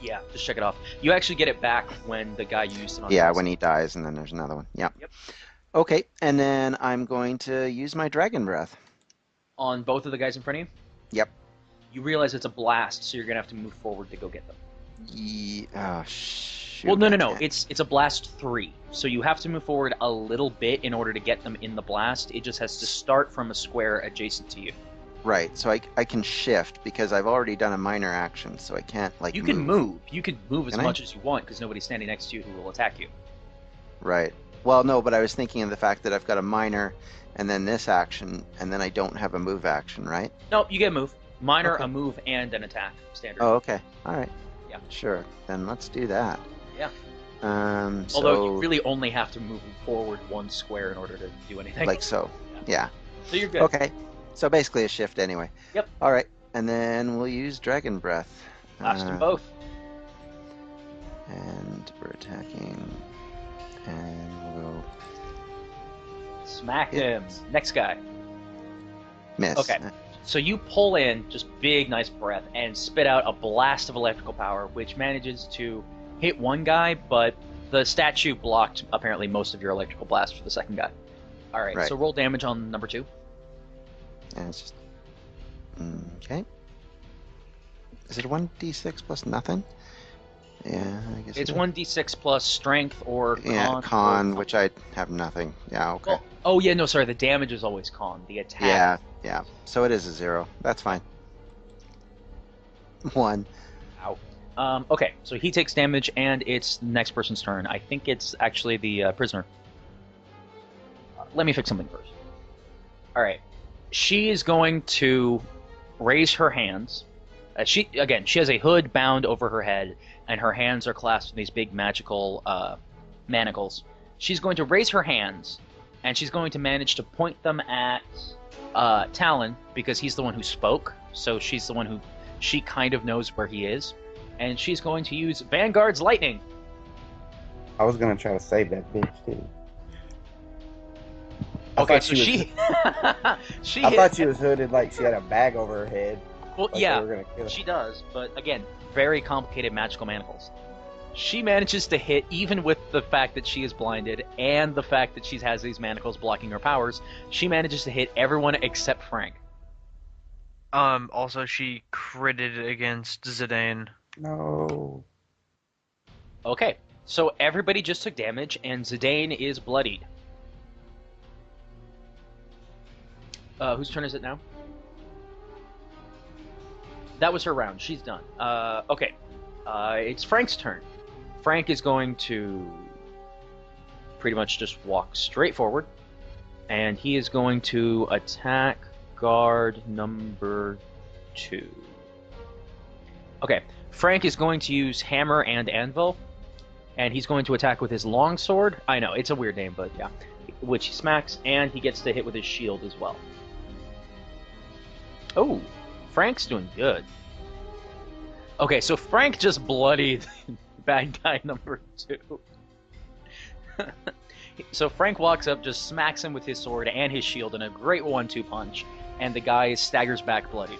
A: Yeah, just check it off. You actually get it back when the guy used it on
D: Yeah,
A: his-
D: when he dies, and then there's another one. Yep.
A: Yep.
D: Okay, and then I'm going to use my Dragon Breath.
A: On both of the guys in front of you?
D: Yep.
A: You realize it's a blast, so you're going to have to move forward to go get them.
D: Oh, shoot.
A: Well, no.
D: Okay.
A: It's a blast 3, so you have to move forward a little bit in order to get them in the blast. It just has to start from a square adjacent to you.
D: Right, so I can shift because I've already done a minor action, so I can't, like,
A: You can move. You can move as
D: Can I?
A: much as you want, because nobody's standing next to you who will attack you.
D: Right. Well, no, but I was thinking of the fact that I've got a minor and then this action, and then I don't have a move action, right?
A: No, you get a move. Minor,
D: Okay.
A: a move, and an attack. Standard.
D: Oh, okay. All right.
A: Yeah.
D: Sure. Then let's do that.
A: Yeah.
D: So,
A: Although you really only have to move forward 1 square in order to do anything.
D: like so. Yeah.
A: So you're good.
D: Okay. So basically a shift anyway.
A: Yep.
D: All right. And then we'll use Dragon Breath.
A: Blast them both.
D: And we're attacking. And we'll
A: Smack
D: hit.
A: him. Next guy.
D: Miss.
A: Okay. So you pull in just big, nice breath and spit out a blast of electrical power, which manages to hit one guy, but the statue blocked apparently most of your electrical blast for the second guy. All right.
D: Right.
A: So roll damage on number 2.
D: And it's just... Okay. Is it a 1d6 plus nothing? Yeah, I guess
A: It's
D: it is.
A: 1d6 plus strength or con.
D: Yeah, con,
A: or-
D: which I have nothing. Yeah, okay.
A: Well, oh yeah, no, sorry. The damage is always con. The attack.
D: Yeah. So it is a 0. That's fine. 1.
A: Okay, so he takes damage, and it's the next person's turn. I think it's actually the prisoner. Let me fix something first. All right, she is going to raise her hands. She has a hood bound over her head, and her hands are clasped in these big magical manacles. She's going to raise her hands, and she's going to manage to point them at Talon, because he's the one who spoke. So she's the one who she kind of knows where he is. And she's going to use Vanguard's Lightning.
B: I was gonna try to save that bitch too.
A: Okay,
B: thought
A: so
B: she
A: she
B: I
A: hit,
B: thought she was hooded like she had a bag over her head.
A: well,
B: Like they
A: yeah,
B: were gonna kill her.
A: she does, but again, very complicated magical manacles. She manages to hit even with the fact that she is blinded and the fact that she has these manacles blocking her powers. She manages to hit everyone except Frank.
C: Also, she critted against Zidane.
B: No.
A: Okay, so everybody just took damage, and Zidane is bloodied. Whose turn is it now? That was her round. She's done. Okay. It's Frank's turn. Frank is going to pretty much just walk straight forward, and he is going to attack guard number 2. Okay. Frank is going to use hammer and anvil, and he's going to attack with his longsword. I know, it's a weird name, but yeah. Which he smacks, and he gets to hit with his shield as well. Oh, Frank's doing good. Okay, so Frank just bloodied bad guy number 2. So Frank walks up, just smacks him with his sword and his shield in a great 1-2 punch, and the guy staggers back bloodied.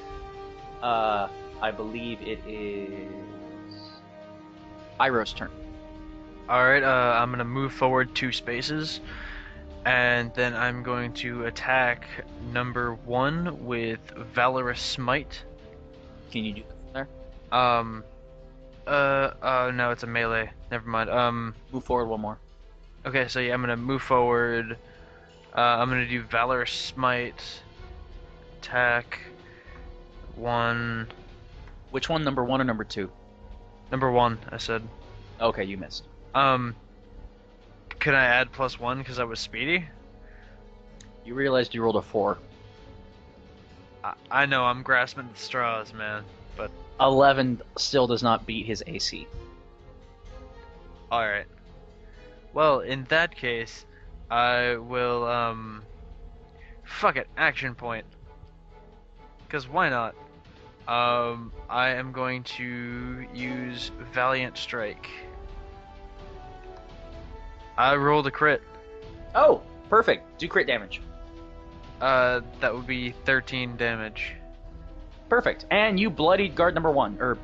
A: I believe it is Iroh's turn.
C: Alright, I'm gonna move forward 2 spaces, and then I'm going to attack number 1 with Valorous Smite.
A: Can you do that there?
C: No, it's a melee. Never mind.
A: Move forward one more.
C: Okay, so yeah, I'm gonna move forward. I'm gonna do Valorous Smite. Attack. 1.
A: Which one, number 1 or number 2?
C: Number 1, I said.
A: Okay, you missed.
C: Can I add +1 because I was speedy?
A: You realized you rolled a 4.
C: I know, I'm grasping at straws, man. But
A: 11 still does not beat his AC.
C: alright. Well, in that case, I will, fuck it, action point. Because why not? I am going to use Valiant Strike. I rolled a crit.
A: Oh, perfect. Do crit damage.
C: That would be 13 damage.
A: Perfect. And you bloodied guard number 1, or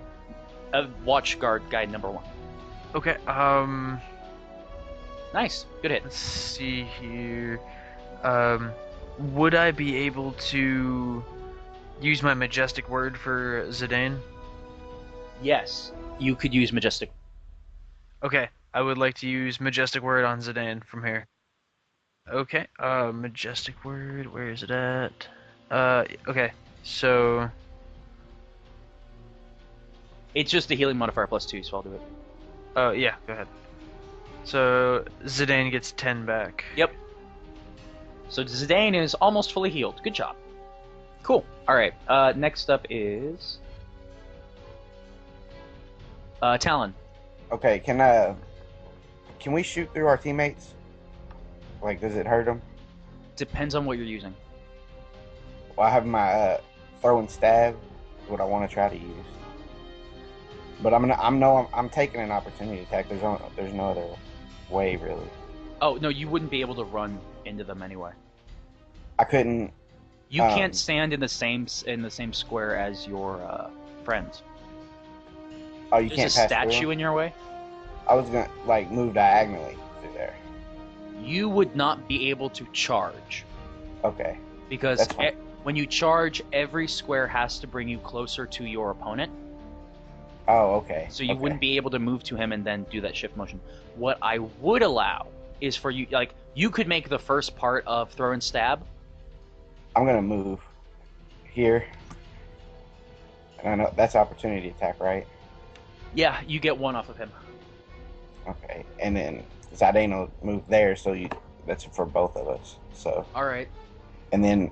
A: watch guard guide number 1.
C: Okay.
A: Nice. Good hit.
C: Let's see here. Would I be able to use my majestic word for Zidane?
A: Yes, you could use majestic.
C: Okay, I would like to use majestic word on Zidane from here. Okay, majestic word, where is it at? Okay, so...
A: It's just a healing modifier +2, so I'll do it.
C: Oh, yeah, go ahead. So, Zidane gets 10 back.
A: Yep. So Zidane is almost fully healed. Good job. Cool. Alright, next up is... Talon.
B: Okay, can we shoot through our teammates? Like, does it hurt them?
A: Depends on what you're using.
B: Well, I have my throw and stab. Is what I want to try to use. But I'm taking an opportunity attack. There's no other way really.
A: Oh no, you wouldn't be able to run into them anyway.
B: I couldn't.
A: You can't stand in the same square as your friends.
B: Oh, you
A: There's
B: can't
A: a
B: pass
A: statue
B: through?
A: in your way.
B: I was gonna like move diagonally through there.
A: You would not be able to charge
B: Okay.
A: because
B: That's fine.
A: when you charge, every square has to bring you closer to your opponent.
B: Oh, okay.
A: So you
B: Okay.
A: wouldn't be able to move to him and then do that shift motion. What I would allow is for you, like, you could make the first part of throw and stab.
B: I'm gonna move here. And I know that's opportunity attack, right?
A: Yeah, you get 1 off of him.
B: Okay. And then Zidane will move there, so that's for both of us. So.
A: All right.
B: And then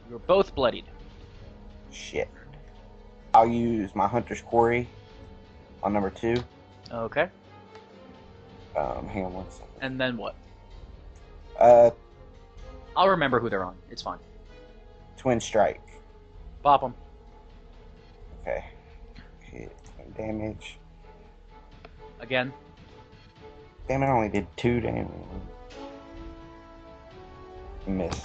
A: You're both bloodied.
B: shit. I'll use my Hunter's Quarry on number 2.
A: Okay.
B: Hang on one second.
A: And then what?
B: Uh,
A: I'll remember who they're on. It's fine.
B: Twin Strike.
A: Pop them.
B: Okay. Hit and damage.
A: Again.
B: Damn it, I only did 2 damage. Miss.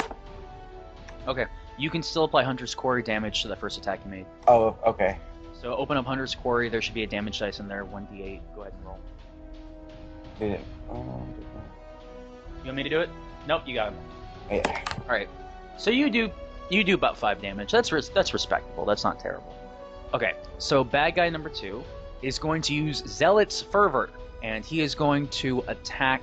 A: Okay. You can still apply Hunter's Quarry damage to the first attack you made.
B: Oh, okay.
A: So open up Hunter's Quarry. There should be a damage dice in there. 1d8. Go ahead and roll.
B: Did it?
A: You want me to do it? Nope. You got him.
B: Yeah.
A: All right. So you do about 5 damage. That's respectable. That's not terrible. Okay. So bad guy number 2 is going to use Zealot's Fervor, and he is going to attack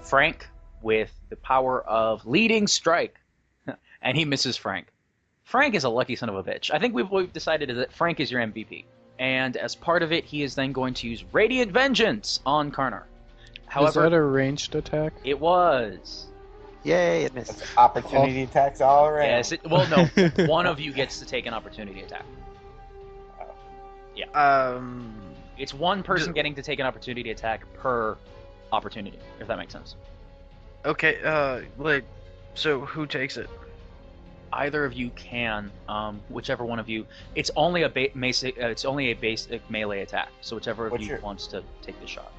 A: Frank with the power of Leading Strike, and he misses Frank. Frank is a lucky son of a bitch. I think what we've decided is that Frank is your MVP, and as part of it, he is then going to use Radiant Vengeance on Karnar. However,
F: is that a ranged attack?
A: it was.
D: Yay, it missed.
B: That's opportunity attacks all around.
A: Yes. Well, no. One of you gets to take an opportunity attack. It's one person getting to take an opportunity attack per opportunity, if that makes sense.
C: Okay, so who takes it?
A: Either of you can, whichever one of you. It's only a basic melee attack, so whichever of you wants to take the shot.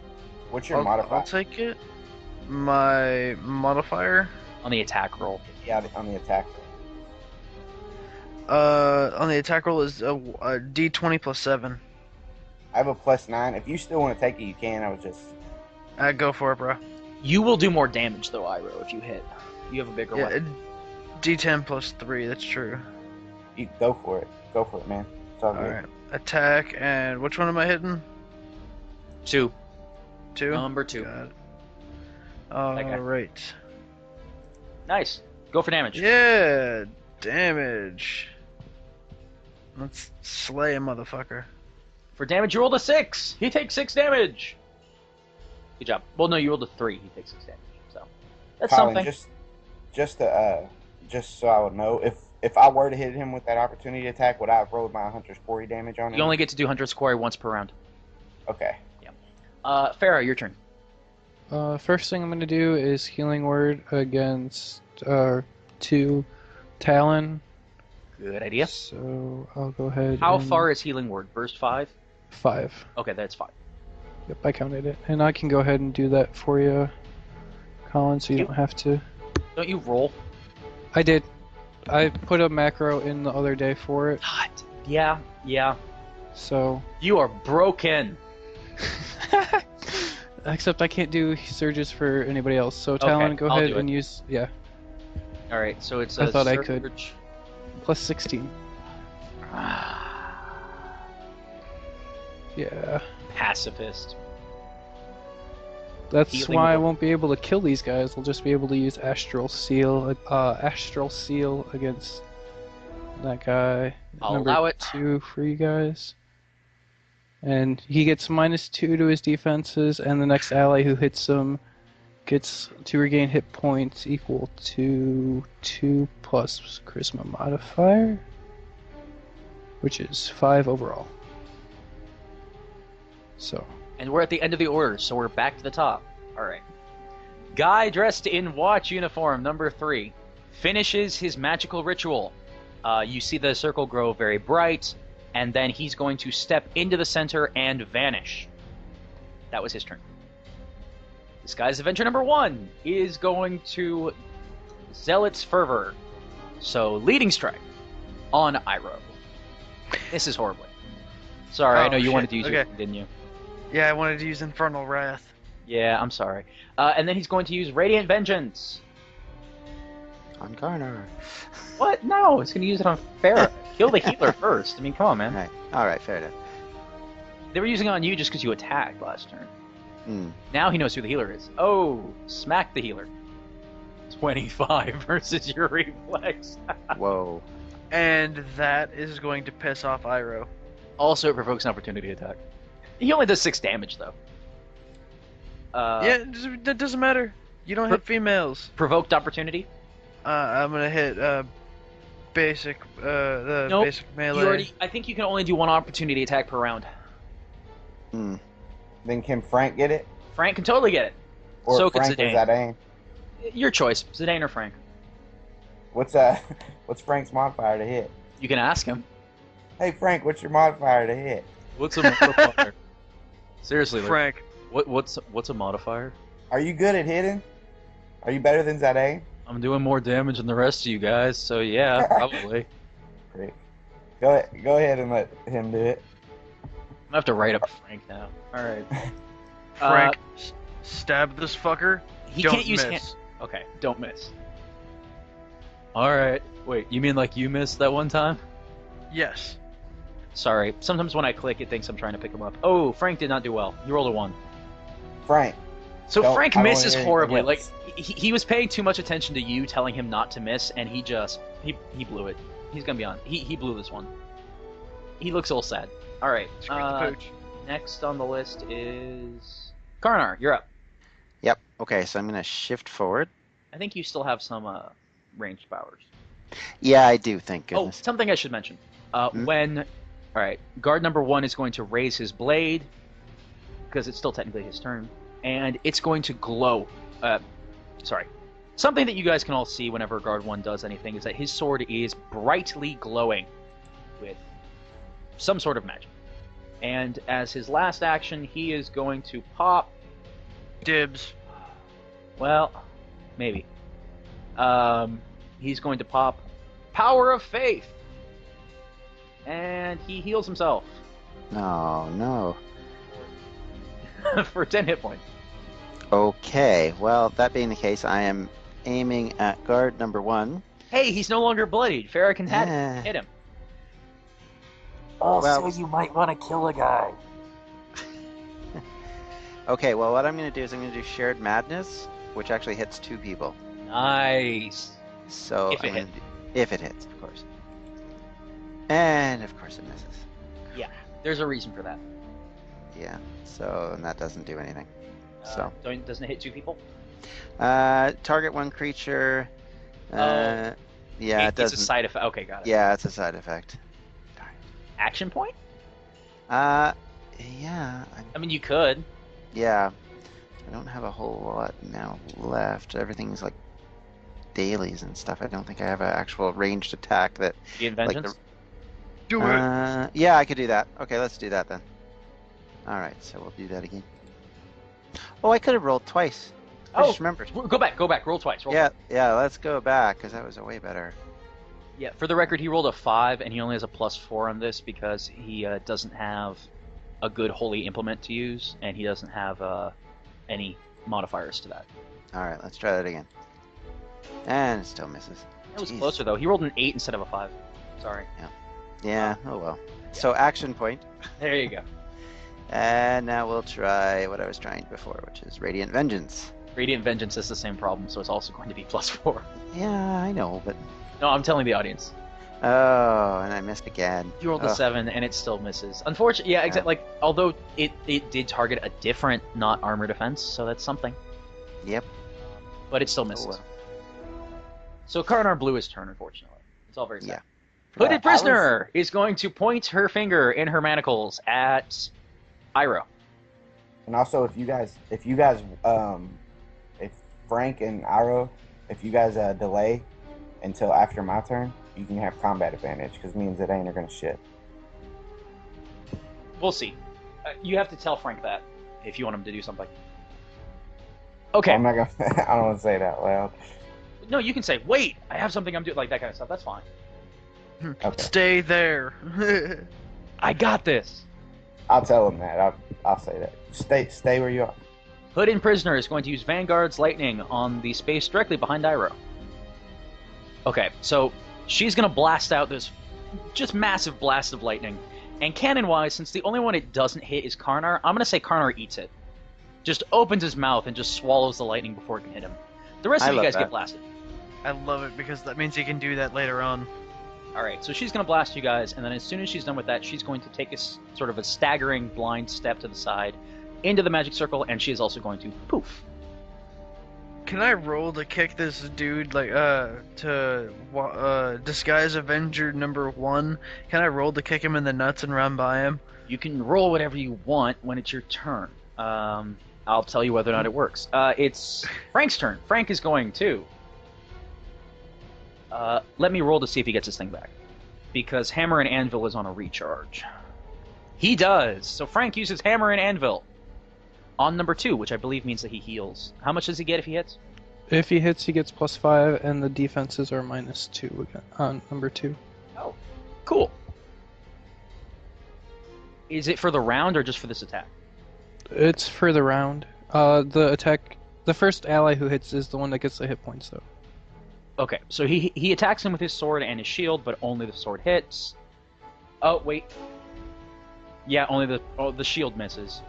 B: What's your modifier?
C: I'll take it. My modifier?
A: On the attack roll.
B: Yeah, on the attack.
C: On the attack roll is a D20 plus 7.
B: I have a +9. If you still want to take it, you can. I was just.
C: Go for it, bro.
A: You will do more damage, though, Iroh, if you hit. You have a bigger weapon.
C: D10 plus 3, that's true.
B: You go for it. Go for it, man. It's all good.
C: Alright. Attack, and which one am I hitting?
A: 2.
C: 2?
A: Number 2.
C: Got it.
A: guy.
C: Alright.
A: Nice. Go for damage.
C: Yeah, damage. Let's slay a motherfucker.
A: For damage, you rolled a 6. He takes 6 damage. Good job. Well, no, you rolled a 3. He takes 6 damage. So that's
B: Colin,
A: something.
B: just so I would know, if I were to hit him with that opportunity attack, would I have rolled my Hunter's Quarry damage on him?
A: You only get to do Hunter's Quarry once per round.
B: Okay.
A: Yeah. Fera, your turn.
F: First thing I'm going to do is Healing Word against 2 Talon.
A: Good idea.
F: So I'll go ahead.
A: How
F: and
A: far is Healing Word? Burst 5?
F: 5.
A: Okay, that's 5.
F: Yep, I counted it. And I can go ahead and do that for you, Colin, so you don't have to.
A: Don't you roll?
F: I did. I put a macro in the other day for it.
A: God. Yeah.
F: So.
A: You are broken.
F: Except I can't do surges for anybody else. So Talon, go
A: I'll
F: ahead
A: do
F: and
A: it.
F: use. Yeah.
A: All right, so it's
F: I
A: a
F: thought I
A: surge.
F: could. Plus 16. Yeah.
A: Pacifist.
F: That's
A: Healing
F: why I
A: word.
F: won't be able to kill these guys. I'll just be able to use Astral Seal against that guy.
A: I'll
F: Number
A: allow it.
F: 2 for you guys. And he gets -2 to his defenses, and the next ally who hits him gets to regain hit points equal to 2 plus Charisma modifier, which is 5 overall. So.
A: And we're at the end of the order, so we're back to the top. All right. Guy dressed in watch uniform, number 3, finishes his magical ritual. You see the circle grow very bright, and then he's going to step into the center and vanish. That was his turn. This guy's adventure number 1 is going to Zealot's Fervor. So, leading strike on Iroh. This is horribly. Sorry, I know you wanted to use it, didn't you?
C: Yeah, I wanted to use Infernal Wrath.
A: Yeah, I'm sorry. And then he's going to use Radiant Vengeance.
D: On Karnar.
A: What? No, he's going to use it on Fera. Kill the healer first. I mean, come on, man.
D: Alright, fair enough.
A: They were using it on you just because you attacked last turn.
D: Hmm.
A: Now he knows who the healer is. Oh, smack the healer. 25 versus your reflex.
D: Whoa.
C: And that is going to piss off Iroh.
A: Also, it provokes an opportunity attack. He only does 6 damage, though.
C: Yeah, that doesn't matter. You don't hit females.
A: Provoked opportunity?
C: I'm gonna hit basic
A: Nope.
C: basic melee.
A: I think you can only do 1 opportunity attack per round.
D: Hmm.
B: Then can Frank get it?
A: Frank can totally get it.
B: Or
A: So can
B: Frank or
A: Zidane.
B: Zidane?
A: Your choice, Zidane or Frank.
B: What's Frank's modifier to hit?
A: You can ask him.
B: Hey Frank, what's your modifier to hit?
A: What's a modifier? Seriously, like,
C: Frank.
A: what's a modifier?
B: Are you good at hitting? Are you better than Zidane?
A: I'm doing more damage than the rest of you guys, so yeah, probably.
B: Great. Go ahead and let him do it.
A: I'm gonna have to write up Frank now. Alright.
C: Frank, stab this fucker.
A: He
C: Don't
A: can't use
C: miss.
A: Okay, don't miss. Alright. Wait, you mean like you missed that one time?
C: Yes.
A: Sorry. Sometimes when I click, it thinks I'm trying to pick him up. Oh, Frank did not do well. You rolled a 1.
B: Frank.
A: So
B: Don't-
A: Frank
B: I don't
A: misses
B: hear you
A: horribly. Like,
B: miss.
A: he was paying too much attention to you telling him not to miss, and he blew it. He's gonna be on. He blew this one. He looks all sad. Alright.
C: Screw the pooch.
A: Next on the list is Karnar. You're up.
D: Yep. Okay, so I'm gonna shift forward.
A: I think you still have some ranged powers.
D: Yeah, I do, thank
A: Oh,
D: goodness.
A: something I should mention.
D: Hmm?
A: Alright, guard number 1 is going to raise his blade, because it's still technically his turn, and it's going to glow. Something that you guys can all see whenever guard 1 does anything is that his sword is brightly glowing with some sort of magic. And as his last action, he is going to pop.
C: Dibs.
A: Well, maybe. He's going to pop Power of Faith. And he heals himself
D: No.
A: for 10 hit points.
D: Okay, well, that being the case, I am aiming at guard number 1.
A: Hey, he's no longer bloodied. Farrah can
D: Yeah.
A: hit him.
D: Well-
H: you might want to kill a guy.
D: Okay, well, what I'm going to do is I'm going to do Shared Madness, which actually hits 2 people.
A: Nice.
D: So
A: If it
D: I'm gonna if it hits, of course. And of course it misses.
A: Yeah, there's a reason for that.
D: Yeah. So and that doesn't do anything. So
A: Doesn't it hit 2 people?
D: target 1 creature. Yeah, it
A: It's a
D: doesn't.
A: side effect. Okay, got it.
D: Yeah, it's a side effect.
A: Action point?
D: Yeah.
A: I mean, you could.
D: Yeah. I don't have a whole lot now left. Everything's like dailies and stuff. I don't think I have an actual ranged attack that.
A: Be in
D: Like
A: vengeance.
C: Do it.
D: Yeah, I could do that. Okay, let's do that then. All right, so we'll do that again. Oh, I could have rolled twice. I just remembered.
A: Go back. Roll twice.
D: Yeah, let's go back because that was a way better.
A: Yeah, for the record, he rolled a 5, and he only has a +4 on this because he doesn't have a good holy implement to use, and he doesn't have any modifiers to that.
D: Alright, let's try that again. And it still misses.
A: It was
D: Jeez.
A: closer, though. He rolled an 8 instead of a 5. Sorry.
D: Yeah, oh well. So action point.
A: There you go.
D: And now we'll try what I was trying before, which is Radiant Vengeance.
A: Radiant Vengeance has the same problem, so it's also going to be +4.
D: Yeah, I know, but...
A: No, I'm telling the audience.
D: Oh, and I missed again.
A: You rolled a 7, and it still misses. Unfortunately, yeah, exactly. Like, although it did target a different, not armor defense, so that's something.
D: Yep.
A: But it still misses.
D: Oh, well.
A: So Karnar blew his turn, unfortunately. It's all very sad.
D: Yeah.
A: Hooded Prisoner is going to point her finger in her manacles at Iroh.
B: And also, if Frank and Iroh, if you guys delay until after my turn, you can have combat advantage, because me and Zidane are going to shit.
A: We'll see. You have to tell Frank that if you want him to do something. Okay.
B: I'm not gonna. I don't want to say it out loud.
A: No, you can say, wait, I have something I'm doing, like that kind of stuff. That's fine.
B: Okay.
C: Stay there.
A: I got this.
B: I'll tell him that. I'll say that. Stay where you are.
A: Hooded Prisoner is going to use Vanguard's Lightning on the space directly behind Iroh. Okay, so she's going to blast out this just massive blast of lightning. And canon-wise, since the only one it doesn't hit is Karnar, I'm going to say Karnar eats it. Just opens his mouth and just swallows the lightning before it can hit him. The rest of you guys get blasted.
C: I love it because that means you can do that later on.
A: Alright, so she's going to blast you guys, and then as soon as she's done with that, she's going to take a sort of a staggering blind step to the side into the magic circle, and she is also going to poof.
C: Can I roll to kick this dude, like, to disguise Avenger number 1? Can I roll to kick him in the nuts and run by him?
A: You can roll whatever you want when it's your turn. I'll tell you whether or not it works. It's Frank's turn. Frank is going to... let me roll to see if he gets his thing back. Because Hammer and Anvil is on a recharge. He does! So Frank uses Hammer and Anvil on number 2, which I believe means that he heals. How much does he get if he hits?
F: If he hits, he gets +5, and the defenses are -2 again on number 2.
A: Oh, cool. Is it for the round or just for this attack?
F: It's for the round. The attack, the first ally who hits is the one that gets the hit points, though.
A: Okay, so he attacks him with his sword and his shield, but only the sword hits. Oh, wait. Yeah, only the shield misses.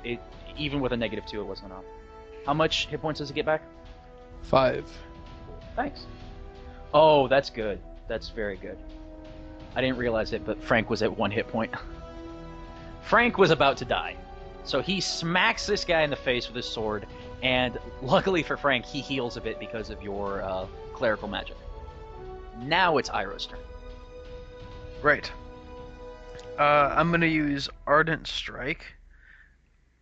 A: Even with a -2, it wasn't enough. How much hit points does it get back?
F: 5.
A: Thanks. Oh, that's good. That's very good. I didn't realize it, but Frank was at 1 hit point. Frank was about to die. So he smacks this guy in the face with his sword, and luckily for Frank, he heals a bit because of your clerical magic. Now it's Iroh's turn.
C: Right. I'm gonna use Ardent Strike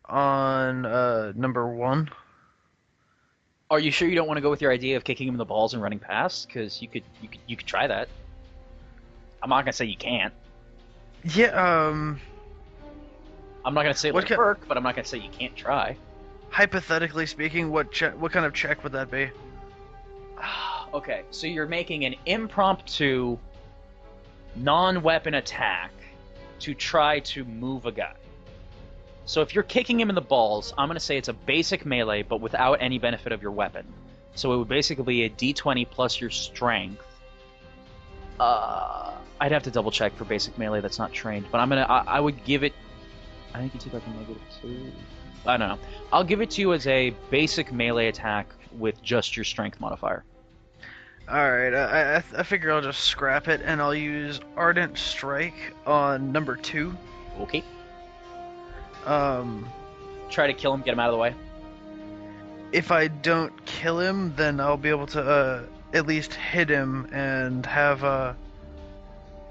C: on number 1.
A: Are you sure you don't want to go with your idea of kicking him in the balls and running past? Because you could try that. I'm not gonna say you can't.
C: Yeah.
A: I'm not gonna say it would work, but I'm not gonna say you can't try.
C: Hypothetically speaking, what kind of check would that be?
A: Okay, so you're making an impromptu, non-weapon attack to try to move a guy. So if you're kicking him in the balls, I'm going to say it's a basic melee, but without any benefit of your weapon. So it would basically be a d20 plus your strength. I'd have to double check for basic melee that's not trained, but I would give it... I think you took like a -2... I don't know. I'll give it to you as a basic melee attack with just your strength modifier.
C: Alright, I figure I'll just scrap it, and I'll use Ardent Strike on number 2.
A: Okay. Try to kill him, get him out of the way.
C: If I don't kill him, then I'll be able to at least hit him and have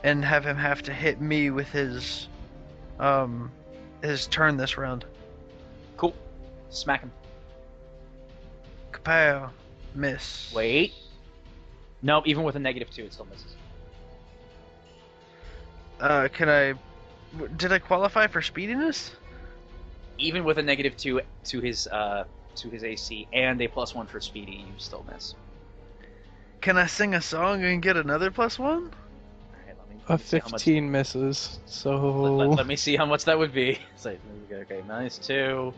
C: him have to hit me with his turn this round.
A: Cool. Smack him.
C: Kapow. Miss.
A: Wait. Nope, even with a -2, it still misses.
C: Did I qualify for speediness?
A: Even with a -2 to his AC and a +1 for speedy, you still miss.
C: Can I sing a song and get another +1?
F: A
A: see how much-
F: 15 misses, so...
A: Let me see how much that would be. So, okay, -2.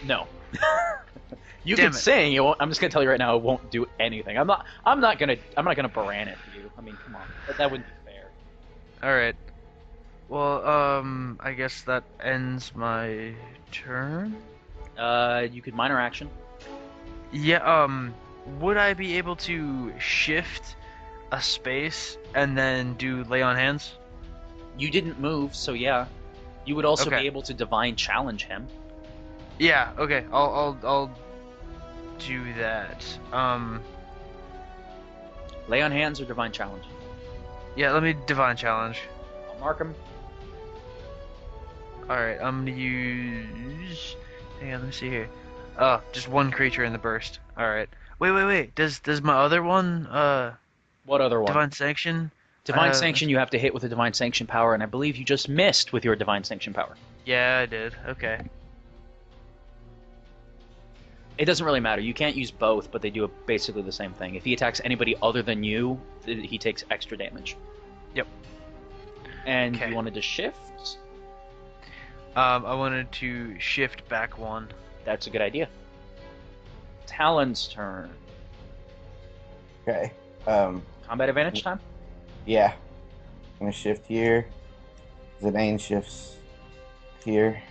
A: No. You
C: Damn
A: can
C: it.
A: sing. It won't, I'm just gonna tell you right now, it won't do anything. I'm not gonna Baran it for you. I mean, come on, that wouldn't be fair.
C: All right. Well, I guess that ends my turn.
A: You could minor action.
C: Yeah. Would I be able to shift a space and then do lay on hands?
A: You didn't move, so yeah. You would also
C: Okay.
A: be able to divine challenge him.
C: Yeah. Okay. I'll do that.
A: Lay on hands or divine challenge.
C: Yeah. Let me divine challenge.
A: I'll mark him.
C: All right. I'm gonna use. Hang on. Let me see here. Oh, just one creature in the burst. All right. Wait. Does my other one
A: What other one?
C: divine sanction?
A: Divine sanction. You have to hit with a divine sanction power, and I believe you just missed with your divine sanction power.
C: Yeah, I did. Okay.
A: It doesn't really matter. You can't use both, but they do basically the same thing. If he attacks anybody other than you, he takes extra damage.
C: Yep.
A: And
C: Okay.
A: you wanted to shift?
C: I wanted to shift back one.
A: That's a good idea. Talon's turn.
B: Okay.
A: Combat advantage time?
B: Yeah. I'm gonna shift here. Zidane shifts here.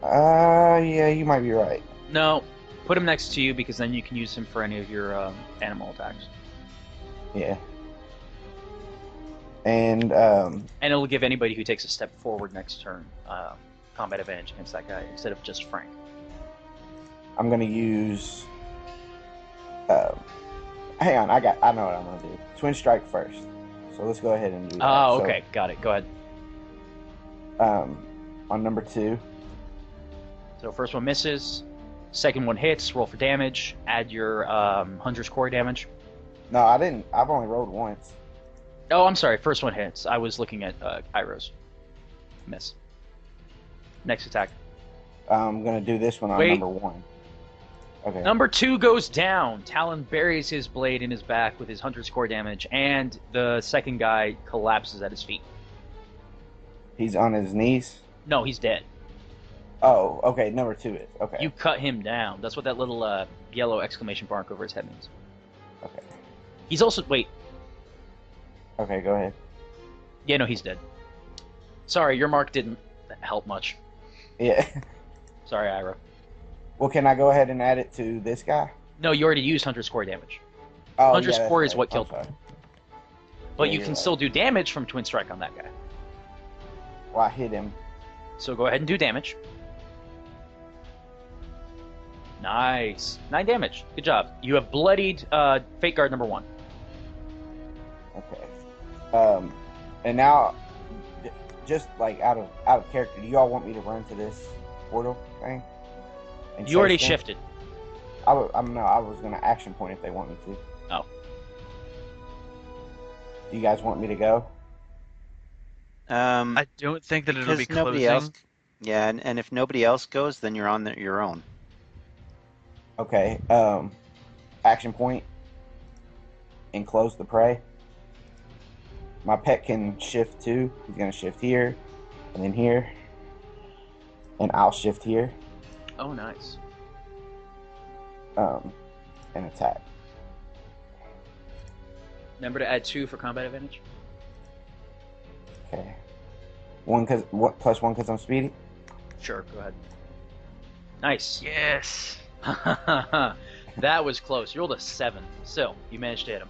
B: Yeah, you might be right.
A: No. Put him next to you because then you can use him for any of your animal attacks.
B: Yeah. And
A: And it'll give anybody who takes a step forward next turn combat advantage against that guy instead of just Frank.
B: I'm gonna use. Hang on, I know what I'm gonna do. Twin strike first. So let's go ahead and do that.
A: Oh,
B: So,
A: okay. Got it. Go ahead.
B: on number 2.
A: So first one misses. Second one hits. Roll for damage. Add your Hunter's Core damage.
B: No, I didn't. I've only rolled once.
A: Oh, I'm sorry. First one hits. I was looking at Iroh's. Miss. Next attack.
B: I'm gonna do this one on
A: Wait.
B: number 1. Okay.
A: Number 2 goes down. Talon buries his blade in his back with his Hunter's Core damage, and the second guy collapses at his feet.
B: He's on his knees.
A: No, he's dead.
B: Oh, okay. Number 2 is okay.
A: You cut him down. That's what that little yellow exclamation mark over his head means.
B: Okay.
A: He's also... Wait.
B: Okay, go ahead.
A: Yeah, no, he's dead. Sorry, your mark didn't help much.
B: Yeah.
A: Sorry, Iroh.
B: Well, can I go ahead and add it to this guy?
A: No, you already used Hunter's Core damage.
B: Oh,
A: Hunter's
B: yeah, that's
A: Core is
B: right.
A: what
B: I'm
A: killed him.
B: sorry.
A: But
B: Yeah,
A: you
B: you're
A: can
B: right.
A: still do damage from Twin Strike on that guy.
B: Well, I hit him.
A: So go ahead and do damage. Nice. 9 damage. Good job. You have bloodied Fate Guard number 1.
B: Okay. And now, just like out of character, do you all want me to run to this portal thing? And
A: You already
B: chase them?
A: shifted.
B: I was gonna action point if they want me to.
A: Oh.
B: Do you guys want me to go?
C: I don't think that it'll be
D: Because nobody
C: closing.
D: else. Yeah, and if nobody else goes, then you're on your own.
B: Okay. Action point. Enclose the prey. My pet can shift too. He's gonna shift here, and then here, and I'll shift here.
A: Oh, nice.
B: And attack.
A: Remember to add 2 for combat advantage?
B: Okay. Plus 1 because I'm speedy.
A: Sure, go ahead. Nice.
C: Yes.
A: That was close. You rolled a 7. Still, you managed to hit him.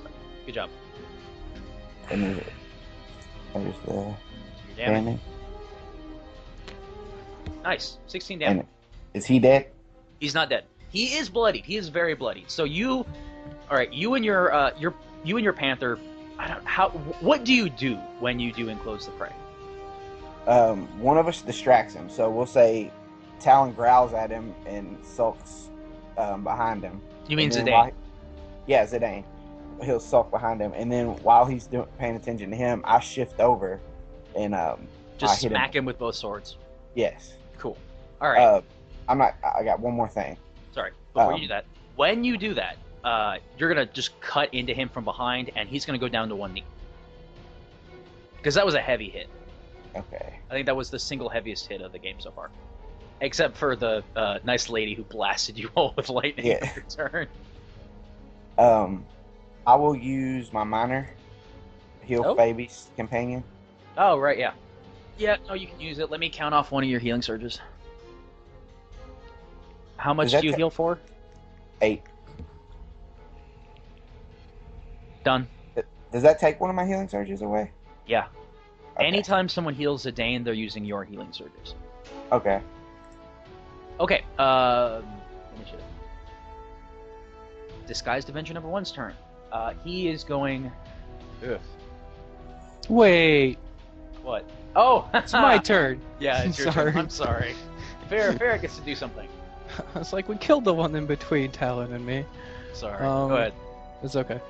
A: So, good job.
B: And there's the
A: Your damage.
B: damage.
A: Nice. 16 damage.
B: And is he dead?
A: He's not dead. He is bloodied. He is very bloodied. So you, all right. You and your panther. I don't how. What do you do when you do enclose the prey?
B: One of us distracts him. So we'll say Talon growls at him and sulks behind him.
A: You mean
B: And then
A: Zidane?
B: Yeah, Zidane. He'll sulk behind him, and then while he's paying attention to him, I shift over and
A: Just
B: I hit
A: smack him with both swords.
B: Yes.
A: Cool. All right.
B: I got one more thing.
A: Sorry. Before you do that, when you do that, you're gonna just cut into him from behind, and he's gonna go down to 1 knee. Because that was a heavy hit.
B: Okay.
A: I think that was the single heaviest hit of the game so far. Except for the nice lady who blasted you all with lightning in return.
B: I will use my minor heal baby's companion.
A: Oh, right, yeah. Yeah, no, you can use it. Let me count off one of your healing surges. How much do you heal for?
B: 8.
A: Done.
B: Does that take one of my healing surges away?
A: Yeah.
B: Okay.
A: Anytime someone heals a Dane, they're using your healing surges.
B: Okay.
A: Okay, initiative. Disguised Avenger number 1's turn. He is going... Ugh.
F: Wait.
A: What? Oh!
F: It's my turn.
A: Yeah, it's your turn. I'm sorry. Fera gets to do something.
F: I was like, we killed the one in between Talon and me.
A: Sorry. Go ahead.
F: It's okay.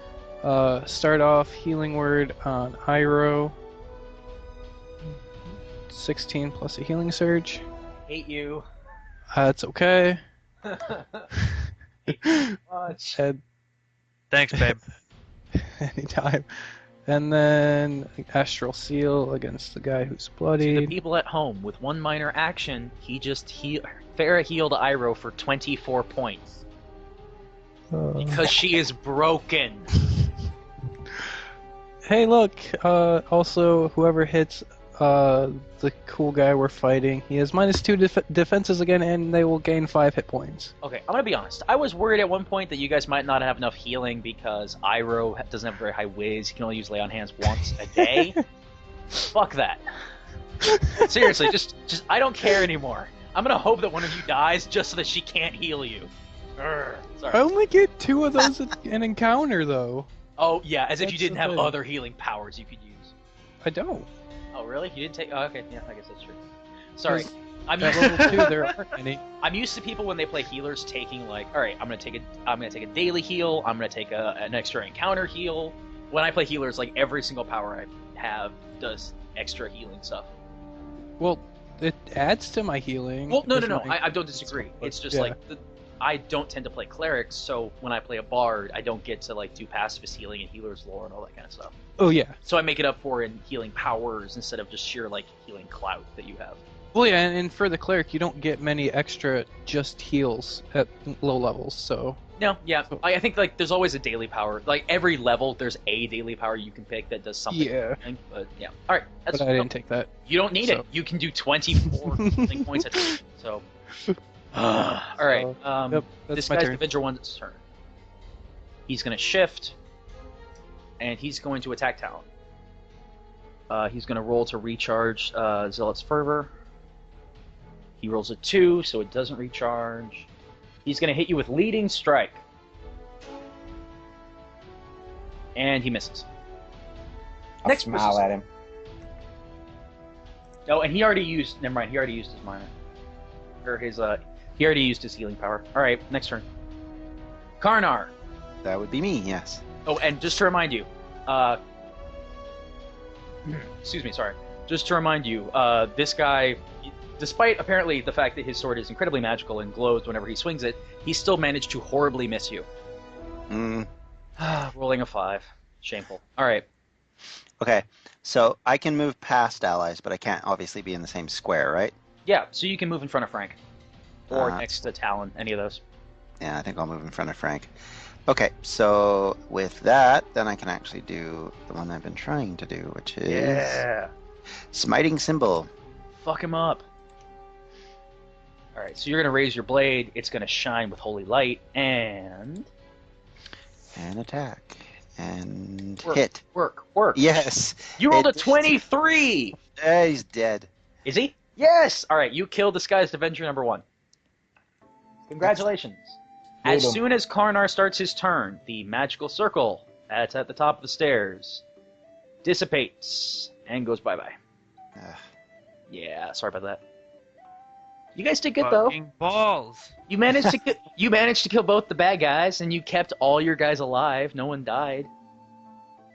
F: Start off healing word on Iroh. 16 plus a healing surge.
A: Hate you.
F: That's okay.
A: Hate you much.
F: And
C: Thanks, babe.
F: anytime. And then Astral Seal against the guy who's
A: To
F: bloody.
A: the people at home, with one minor action, Fera healed Iroh for 24 points. Because she is broken.
F: Hey, look. Also, whoever hits the cool guy we're fighting, he has -2 defenses again, and they will gain 5 hit points.
A: Okay, I'm gonna be honest. I was worried at one point that you guys might not have enough healing because Iroh doesn't have very high whiz. He can only use lay on hands once a day. Fuck that. Seriously, just I don't care anymore. I'm gonna hope that one of you dies just so that she can't heal you. Urgh, sorry.
F: I only get 2 of those an encounter, though.
A: Oh yeah, as if you
F: That's
A: didn't
F: the
A: have
F: thing.
A: other healing powers you could use.
F: I don't.
A: Oh really? You didn't take? Oh, okay, yeah, I guess that's true. Sorry. I'm
F: At
A: used,
F: level 2, there aren't any.
A: I'm used to people when they play healers taking like, all right, I'm gonna take a daily heal. I'm gonna take an extra encounter heal. When I play healers, like every single power I have does extra healing stuff.
F: Well, it adds to my healing.
A: Well, no,
F: if
A: I don't disagree. It's just
F: yeah.
A: like I don't tend to play clerics, so when I play a bard, I don't get to like do pacifist healing and healer's lore and all that kind of stuff.
F: Oh yeah.
A: So I make it up for in healing powers instead of just sheer like healing clout that you have.
F: Well, yeah, and for the cleric, you don't get many extra just heals at low levels, so...
A: No, yeah. I think like there's always a daily power. Like every level, there's a daily power you can pick that does something.
F: Yeah.
A: But yeah. All right. That's,
F: But I didn't take that.
A: You don't need it. You can do 24 healing points a turn. So. All right.
F: Yep, that's
A: this
F: my
A: guy's
F: turn.
A: Avenger 1's turn. He's going to shift, and he's going to attack Talon. He's going to roll to recharge Zealot's Fervor. He rolls a 2, so it doesn't recharge. He's going to hit you with Leading Strike. And he misses.
B: I'll
A: Next
B: smile
A: person.
B: at him.
A: Oh, and he already used... Never mind, he already used his minor. Or his, he already used his healing power. Alright, next turn. Karnar.
D: That would be me, yes.
A: Oh, and just to remind you, excuse me, sorry. Just to remind you, this guy, despite apparently the fact that his sword is incredibly magical and glows whenever he swings it, he still managed to horribly miss you. Rolling a 5. Shameful. Alright.
D: Okay, so I can move past allies, but I can't obviously be in the same square, right?
A: Yeah, so you can move in front of Frank. Or
D: Uh,
A: next to Talon, any of those.
D: Yeah, I think I'll move in front of Frank. Okay, so with that, then I can actually do the one I've been trying to do, which is Smiting Symbol.
A: Fuck him up. Alright, so you're going to raise your blade, it's going to shine with holy light, and...
D: And attack. And
A: Work.
D: hit.
A: Work.
D: Yes!
A: You rolled a
D: It-
A: 23!
D: He's dead.
A: Is he? Yes! Alright, you killed Disguised Avenger number 1. Congratulations. As
B: Good.
A: soon as Karnar starts his turn, the magical circle that's at the top of the stairs dissipates and goes bye-bye.
D: Ugh.
A: Yeah, sorry about that. You guys did good though.
C: Fucking balls.
A: You managed to kill both the bad guys, and you kept all your guys alive. No one died.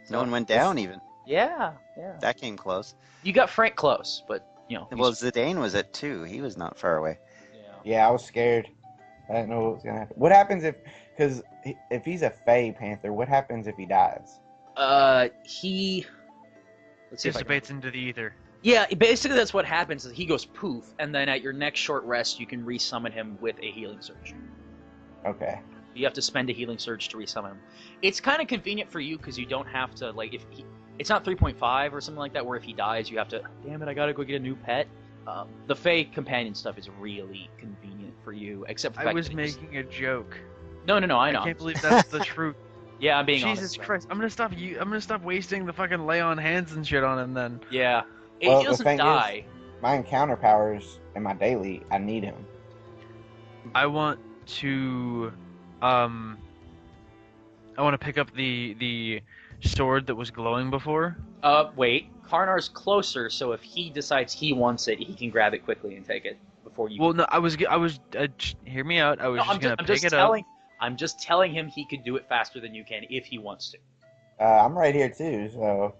D: No one went down even.
A: Yeah.
D: That came close.
A: You got Frank close, but you know.
D: Well, Zidane was at 2. He was not far away.
B: Yeah, I was scared. I didn't know what was gonna happen. What happens because if he's a Fey Panther, what happens if he dies?
A: Let's see if I can...
C: Dissipates into the ether.
A: Yeah, basically that's what happens. Is he goes poof, and then at your next short rest, you can resummon him with a healing surge.
B: Okay.
A: You have to spend a healing surge to resummon him. It's kind of convenient for you because you don't have to like if he, it's not 3.5 or something like that where if he dies you have to. Damn it! I gotta go get a new pet. The Fey companion stuff is really convenient for you, except for the
C: I
A: fact
C: was
A: that
C: making a joke.
A: No, I know.
C: I can't believe that's the truth.
A: Yeah, I'm being honest.
C: Jesus Christ! I'm gonna stop wasting the fucking lay on hands and shit on him then.
A: Yeah,
B: Well,
A: he
B: the
A: doesn't
B: thing
A: die.
B: is, my encounter powers in my daily, I need him.
C: I want to, I want to pick up the sword that was glowing before.
A: Wait. Karnar's closer, so if he decides he wants it, he can grab it quickly and take it before you.
C: Well, no, I was hear me out. I was just gonna pick it up.
A: I'm just telling him he could do it faster than you can if he wants to.
B: I'm right here too, so.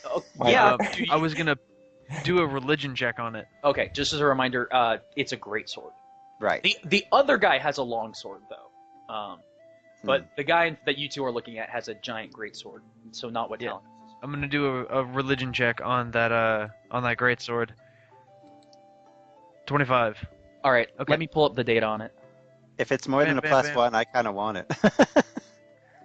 A: Oh,
B: My
A: yeah,
B: God.
C: I was gonna do a religion check on it.
A: Okay, just as a reminder, it's a great sword.
D: Right.
A: The other guy has a long sword though, but the guy that you two are looking at has a giant great sword, so not what Talon.
C: I'm gonna do a religion check on that great sword. 25.
A: All right,
C: Okay.
A: let me pull up the data on it.
D: If it's more than a
C: Bam,
D: plus
C: bam.
D: one, I kind of want it.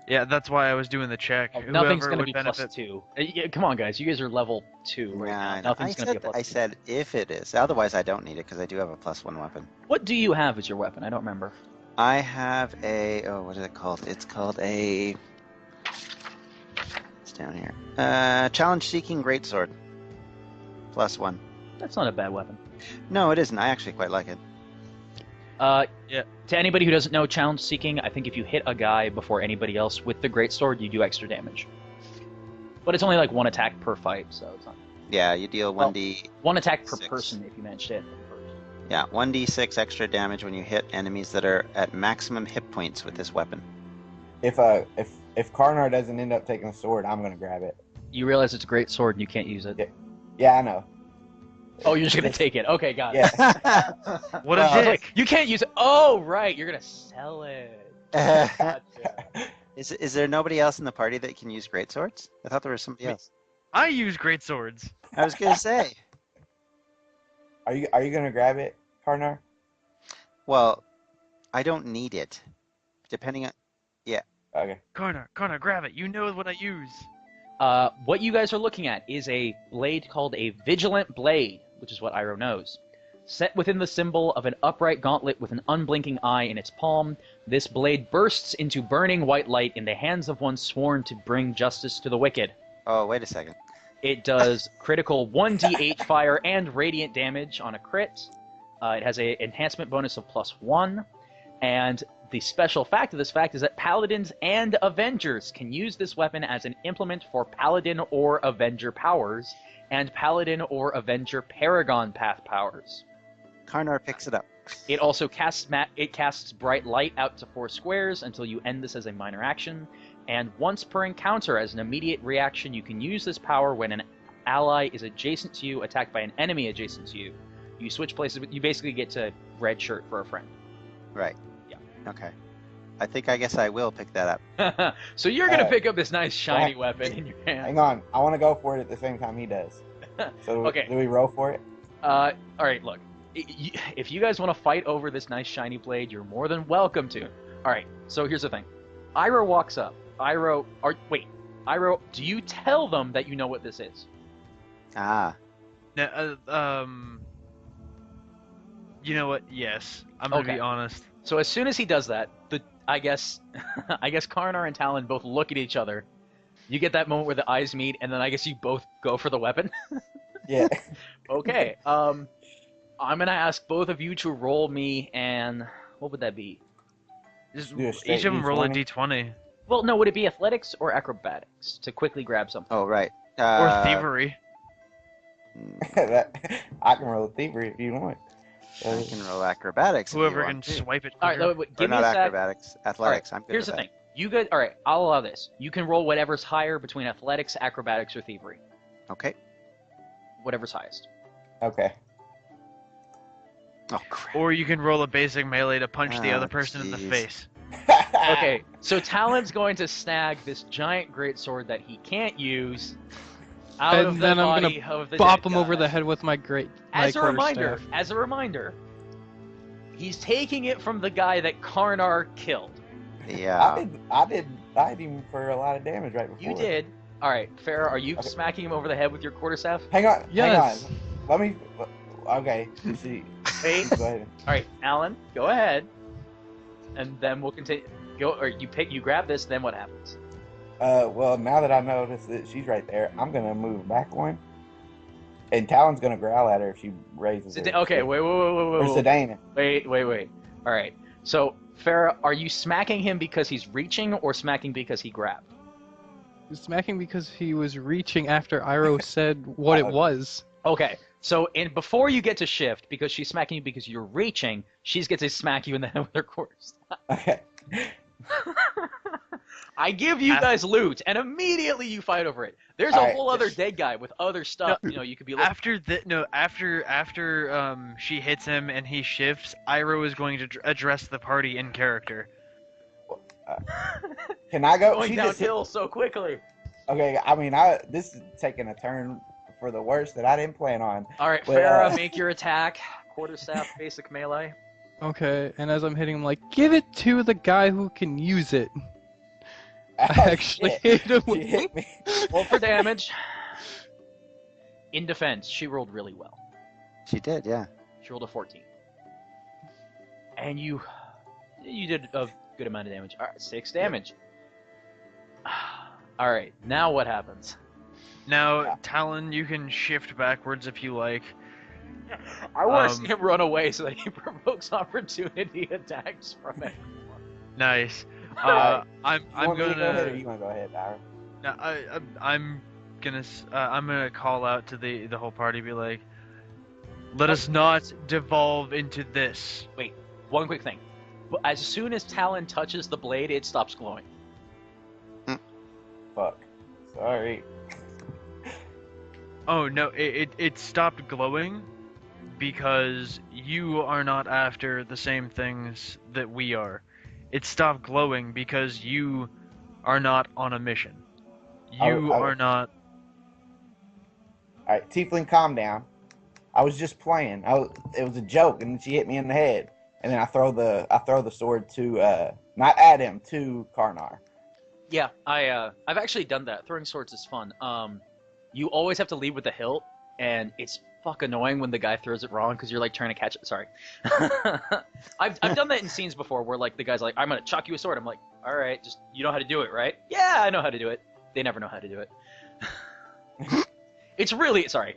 C: Yeah, that's why I was doing the check.
A: Nothing's
C: Whoever
A: gonna
C: would
A: be
C: benefit.
A: plus 2. Yeah, come on, guys, you guys are level 2 right
D: Yeah, I
A: now.
D: know.
A: Nothing's gonna be a plus
D: I
A: 2.
D: said if it is. Otherwise, I don't need it because I do have a plus one weapon.
A: What do you have as your weapon? I don't remember.
D: I have a what is it called? It's called a. It's down here. Challenge-seeking greatsword. Plus one.
A: That's not a bad weapon.
D: No, it isn't. I actually quite like it.
C: Yeah.
A: To anybody who doesn't know challenge seeking, I think if you hit a guy before anybody else with the greatsword, you do extra damage. But it's only like one attack per fight, so it's not.
D: Yeah, you deal
A: Well,
D: 1d.
A: One attack per
D: 6.
A: person if you manage to hit them first.
D: Yeah, 1d6 extra damage when you hit enemies that are at maximum hit points with this weapon.
B: If Karnar doesn't end up taking the sword, I'm gonna grab it.
A: You realize it's a great sword and you can't use it.
B: Yeah, I know.
A: Oh, you're just gonna take it. Okay, got it.
B: Yeah.
C: What
A: I
C: a
A: was
C: dick!
A: like, you can't use it. Oh, right. You're gonna sell it. Gotcha.
D: Is there nobody else in the party that can use greatswords? I thought there was somebody else.
C: I use great swords.
D: I was gonna say.
B: Are you gonna grab it, Karnar?
D: Well, I don't need it. Depending on.
B: Okay.
C: Karnar, grab it. You know what I use.
A: What you guys are looking at is a blade called a Vigilant Blade, which is what Iroh knows. Set within the symbol of an upright gauntlet with an unblinking eye in its palm, this blade bursts into burning white light in the hands of one sworn to bring justice to the wicked.
D: Oh, wait a second.
A: It does critical 1d8 fire and radiant damage on a crit. It has an enhancement bonus of +1, and the special fact of this fact is that Paladins and Avengers can use this weapon as an implement for Paladin or Avenger powers, and Paladin or Avenger Paragon Path powers.
D: Karnar picks it up.
A: It also casts bright light out to 4 squares until you end this as a minor action, and once per encounter as an immediate reaction, you can use this power when an ally is adjacent to you, attacked by an enemy adjacent to you. You switch places, but you basically get to red shirt for a friend.
D: Right.
A: Yeah.
D: Okay. I guess I will pick that up.
A: So you're gonna
B: Alright.
A: pick up this nice shiny weapon in your hand.
B: Hang on. I want to go for it at the same time he does. So
A: Okay.
B: do we roll for it?
A: All right, look. If you guys want to fight over this nice shiny blade, you're more than welcome to. All right. So here's the thing. Iroh walks up. Iroh, do you tell them that you know what this is?
D: Ah.
C: Now, you know what? Yes, I'm gonna
A: Okay.
C: be honest.
A: So as soon as he does that, I guess Karnar and Talon both look at each other. You get that moment where the eyes meet, and then I guess you both go for the weapon.
B: Yeah.
A: Okay. I'm gonna ask both of you to roll me, and what would that be?
C: Just
B: Do a straight
C: each of them roll a
B: D20.
C: d20
A: Well, no, would it be athletics or acrobatics to quickly grab something?
D: Oh, right.
C: or thievery.
B: I can roll a thievery if you want.
D: I can roll acrobatics. if you
C: Whoever
D: want
C: can
D: to.
C: swipe it.
A: All right,
C: quicker.
A: wait,
D: Or
A: give me a
D: not
A: sec.
D: acrobatics. Athletics.
A: All
D: I'm good
A: Here's
D: with
A: the
D: that.
A: thing. You good? All right, I'll allow this. You can roll whatever's higher between athletics, acrobatics, or thievery.
D: Okay.
A: Whatever's highest.
B: Okay.
D: Oh, crap.
C: Or you can roll a basic melee to punch the
D: Oh,
C: other person in the
D: jeez.
C: face.
A: Okay, so Talon's going to snag this giant greatsword that he can't use, out of
F: And
A: the
F: then I'm
A: body
F: gonna
A: of the
F: bop
A: dead
F: him over
A: guy.
F: the head with my
A: As a
F: quarterstaff.
A: reminder, he's taking it from the guy that Karnar killed.
D: Yeah.
B: I hit him for a lot of damage right before.
A: You did. All right, Fera, are you
B: Okay.
A: smacking him over the head with your quarterstaff?
B: Hang on.
F: Yes.
B: Hang on. Let me. Okay. You see.
A: Wait.
B: Go ahead.
A: All right, Alan, go ahead, and then we'll continue. Go, or you grab this. Then what happens?
B: Well, now that I notice that she's right there, I'm gonna move back one, and Talon's gonna growl at her if she raises her.
A: Okay, wait.
B: Or Sedaine.
A: Wait. All right. So, Farah, are you smacking him because he's reaching, or smacking because he grabbed?
F: Smacking because he was reaching after Iroh said what it was.
A: Okay. So, before you get to shift, because she's smacking you because you're reaching, she's gets to smack you in the head with her quarterstaff.
B: Okay.
A: I give you guys loot, and immediately you fight over it. There's a whole other dead guy with other stuff.
C: No,
A: you could be looking.
C: After she hits him and he shifts, Iroh is going to address the party in character.
B: Can I go?
A: Going
B: She just
A: downhill so quickly.
B: Okay. I mean, this is taking a turn for the worst that I didn't plan on.
A: All right,
B: But,
A: Farah, make your attack. Quarterstaff, basic melee.
F: Okay, and as I'm hitting him, like, give it to the guy who can use it.
B: Oh,
F: I actually
B: shit.
F: hit him
B: She
F: with
B: hit me.
A: Roll for damage. In defense, she rolled really well.
D: She did, yeah.
A: She rolled a 14. And you did a good amount of damage. All right, 6 damage. All right, now what happens?
C: Now, Talon, you can shift backwards if you like.
A: I want to see him run away so that he provokes opportunity attacks from it.
C: Nice.
B: Alright.
C: I'm
B: You want me to go ahead, or
C: gonna.
B: you want to go ahead, Ira?
C: No, I'm gonna call out to the whole party, be like, let us not devolve into this.
A: Wait, one quick thing. As soon as Talon touches the blade, it stops glowing.
B: Fuck. Sorry.
C: Oh no, it stopped glowing because you are not after the same things that we are. It stopped glowing because you are not on a mission. You are not.
B: All right, Tiefling, calm down. I was just playing. It was a joke, and she hit me in the head, and then I throw the sword to not at him, to Karnar.
A: Yeah, I've actually done that. Throwing swords is fun. You always have to lead with the hilt, and it's fuck annoying when the guy throws it wrong because you're like trying to catch it. Sorry. I've done that in scenes before where like the guy's like, I'm gonna chuck you a sword. I'm like, all right, just you know how to do it, right? Yeah, I know how to do it. They never know how to do it. It's really sorry.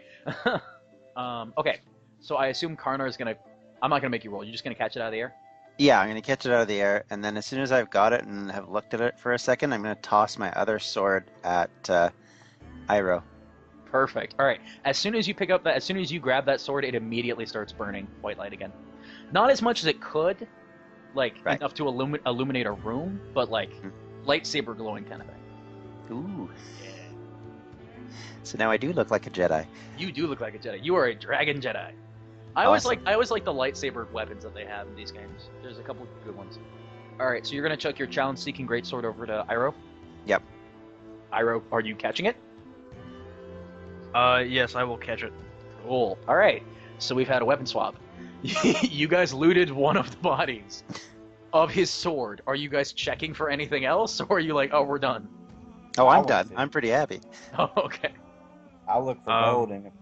A: Okay, so I assume Karnar is gonna. I'm not gonna make you roll. You're just gonna catch it out of the air.
D: Yeah, I'm going to catch it out of the air, and then as soon as I've got it and have looked at it for a second, I'm going to toss my other sword at Iroh.
A: Perfect. All right. As soon as you grab that sword, it immediately starts burning white light again. Not as much as it could, like
D: Right.
A: enough to illuminate a room, but like lightsaber glowing kind of thing.
D: Ooh. So now I do look like a Jedi.
A: You do look like a Jedi. You are a dragon Jedi. I always
D: Awesome.
A: like the lightsaber weapons that they have in these games. There's a couple of good ones. All right, so you're gonna chuck your challenge-seeking greatsword over to Iroh.
D: Yep.
A: Iroh, are you catching it?
C: Yes, I will catch it.
A: Cool. All right, so we've had a weapon swap. You guys looted one of the bodies of his sword. Are you guys checking for anything else, or are you like, oh, we're done?
D: Oh,
B: I
D: I'm
B: want
D: done.
B: to.
D: I'm pretty happy.
A: Oh, okay.
B: I'll look for
C: Um,
B: gold, and if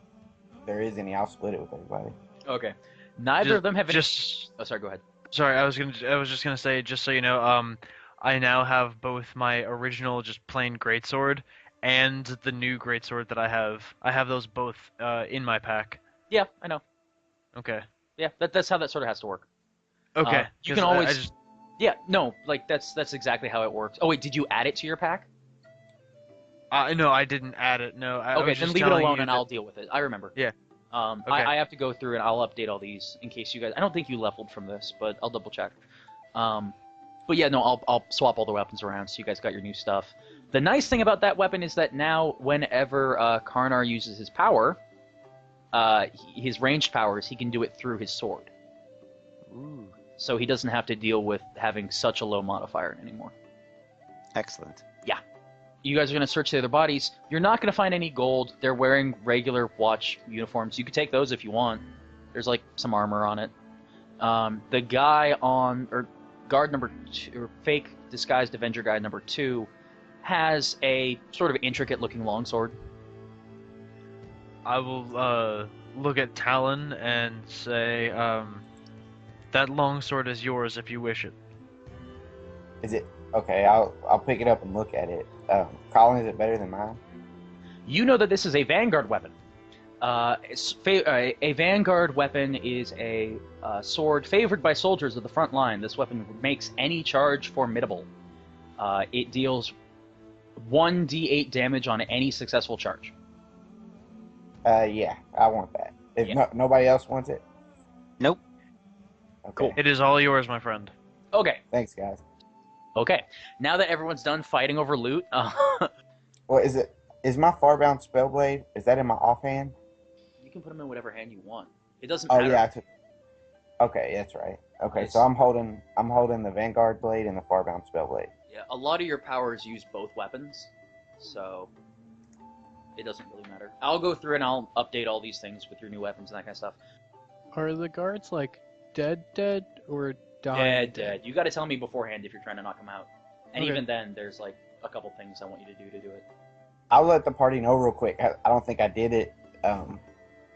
B: there is any, I'll split it with everybody.
A: Okay. Neither of them have any.
C: Just
A: Oh, sorry. Go ahead.
C: sorry, I was just gonna say, just so you know, I now have both my original just plain greatsword and the new greatsword that I have. I have those both in my pack.
A: Yeah, I know.
C: Okay.
A: Yeah, that's how that sort of has to work.
C: Okay.
A: You
C: 'cause
A: can always.
C: I just
A: Yeah, no, like that's exactly how it works. Oh wait, did you add it to your pack?
C: no, I didn't add it. No. I
A: Okay,
C: was
A: then
C: just
A: leave it
C: telling
A: alone
C: you
A: and
C: that-
A: I'll deal with it. I remember.
C: Yeah. Okay.
A: I have to go through and I'll update all these in case you guys. I don't think you leveled from this, but I'll double check. But yeah, no, I'll swap all the weapons around so you guys got your new stuff. The nice thing about that weapon is that now, whenever Karnar uses his power, his ranged powers, he can do it through his sword.
D: Ooh.
A: So he doesn't have to deal with having such a low modifier anymore.
D: Excellent.
A: you guys are going to search the other bodies. You're not going to find any gold. They're wearing regular watch uniforms. You could take those if you want. There's like some armor on it. The guy or guard number 2, or fake disguised Avenger guy number 2, has a sort of intricate-looking longsword.
C: I will look at Talon and say, that longsword is yours if you wish it.
B: Is it okay? I'll pick it up and look at it. Colin, is it better than mine?
A: You know that this is a vanguard weapon. A vanguard weapon is a sword favored by soldiers of the front line. This weapon makes any charge formidable. It deals 1d8 damage on any successful charge.
B: Yeah, I want that. If nobody else wants it?
D: Nope.
B: Okay.
A: Cool.
C: It is all yours, my friend.
A: Okay.
B: Thanks, guys.
A: Okay. Now that everyone's done fighting over loot,
B: Well, is my Farbound Spellblade, is that in my offhand?
A: you can put them in whatever hand you want. It doesn't
B: Oh
A: matter.
B: yeah, okay, that's right. Okay,
A: Nice.
B: so I'm holding the Vanguard Blade and the Farbound Spellblade.
A: Yeah, a lot of your powers use both weapons, so it doesn't really matter. I'll go through and I'll update all these things with your new weapons and that kind of stuff.
F: Are the guards like dead, or dying?
A: Dead. You got to tell me beforehand if you're trying to knock them out. And
F: Okay.
A: even then, there's like a couple things I want you to do it.
B: I'll let the party know real quick. I don't think I did it.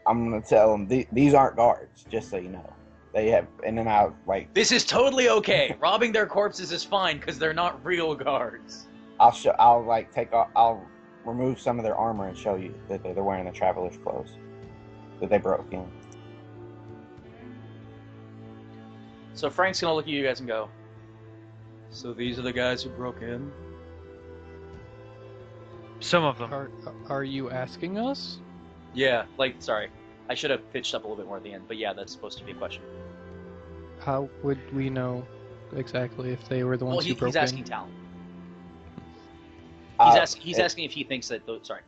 B: I'm gonna tell them these aren't guards, just so you know. They have, and then I'll like
A: This is totally okay. Robbing their corpses is fine because they're not real guards.
B: I'll remove some of their armor and show you that they're wearing the traveler's clothes that they broke in.
A: So Frank's gonna look at you guys and go, so these are the guys who broke in?
C: Some of them.
F: Are you asking us?
A: Yeah, sorry. I should have pitched up a little bit more at the end, but yeah, that's supposed to be a question.
F: How would we know exactly if they were the ones
A: Well,
F: who broke
A: he's asking
F: in?
A: Talon. He's
B: Uh,
A: asking if he thinks that. Sorry.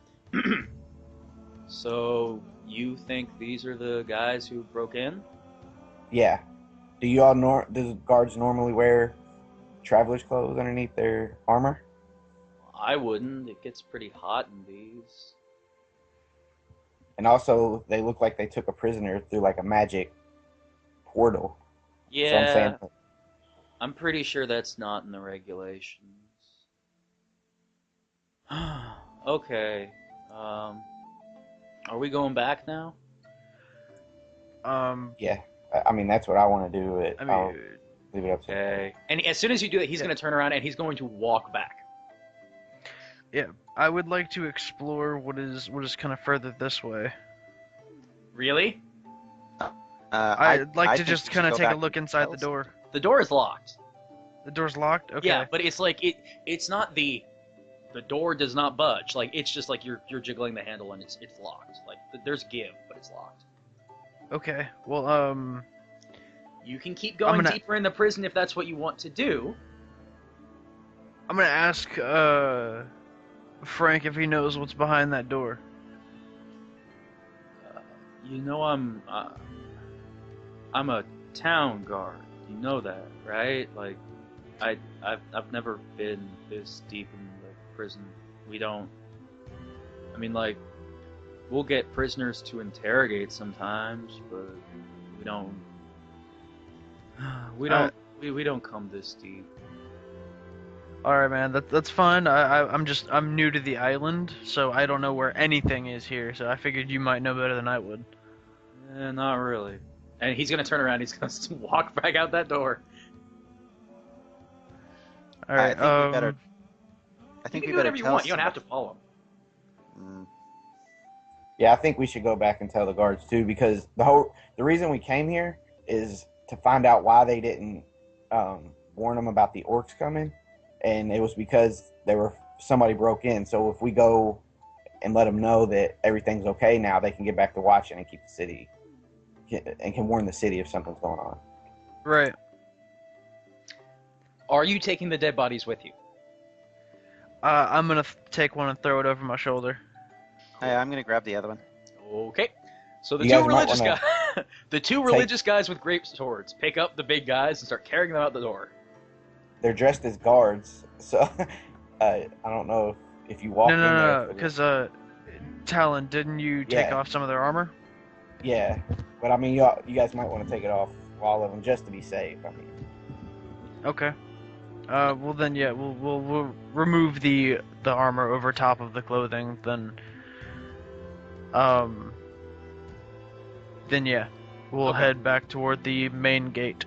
A: So you think these are the guys who broke in?
B: Yeah. Do does guards normally wear traveler's clothes underneath their armor?
A: I wouldn't. It gets pretty hot in these.
B: And also, they look like they took a prisoner through like a magic portal.
A: Yeah,
B: So I'm saying,
A: I'm pretty sure that's not in the regulations. Okay. Are we going back now?
B: yeah. I mean, that's what I want to do.
C: I
B: I'll
C: mean,
B: leave it up to
A: Okay. And as soon as you do that, he's going to turn around and he's going to walk back.
C: I would like to explore what is kind of further this way.
A: Really?
C: I'd like to
D: think
C: just
D: we should
C: kind of
D: go
C: take a
D: back
C: look
D: and
C: inside
D: tell
C: the
D: us.
C: door.
A: The door is locked.
C: The door's locked. Okay.
A: Yeah, but it's like it's not the door does not budge. Like it's just like you're jiggling the handle and it's locked. Like there's give, but it's locked.
C: Okay. Well,
A: You can keep going
C: gonna-
A: deeper in the prison if that's what you want to do.
C: I'm gonna ask Frank if he knows what's behind that door.
A: You know I'm a town guard. You know that, right? Like I've never been this deep in the prison. We don't. I mean, like we'll get prisoners to interrogate sometimes, but we don't. We don't come this deep.
C: All right, man. That's fine. I'm new to the island, so I don't know where anything is here. So I figured you might know better than I would.
A: Not really. And he's gonna turn around. He's gonna walk back out that door.
C: All right.
D: I think
A: You
D: we
A: can do
D: better
A: whatever you
D: tell
A: want. You don't have to follow him.
B: Yeah, I think we should go back and tell the guards too, because the reason we came here is to find out why they didn't warn them about the orcs coming, and it was because somebody broke in. So if we go and let them know that everything's okay now, they can get back to watching and keep the city and can warn the city if something's going on.
C: Right.
A: Are you taking the dead bodies with you?
C: I'm gonna take one and throw it over my shoulder.
D: Hey, I'm gonna grab the other one.
A: Okay. So the
B: You
A: two
B: guys might
A: religious
B: wanna
A: guys, the two religious guys with great swords, pick up the big guys and start carrying them out the door.
B: They're dressed as guards, so I don't know if you walk in there.
C: No, because Talon, didn't you take off some of their armor?
B: Yeah, but I mean, you guys might want to take it off all of them just to be safe. I mean.
C: Okay. Well then, yeah, we'll remove the armor over top of the clothing. Then yeah, we'll head back toward the main gate.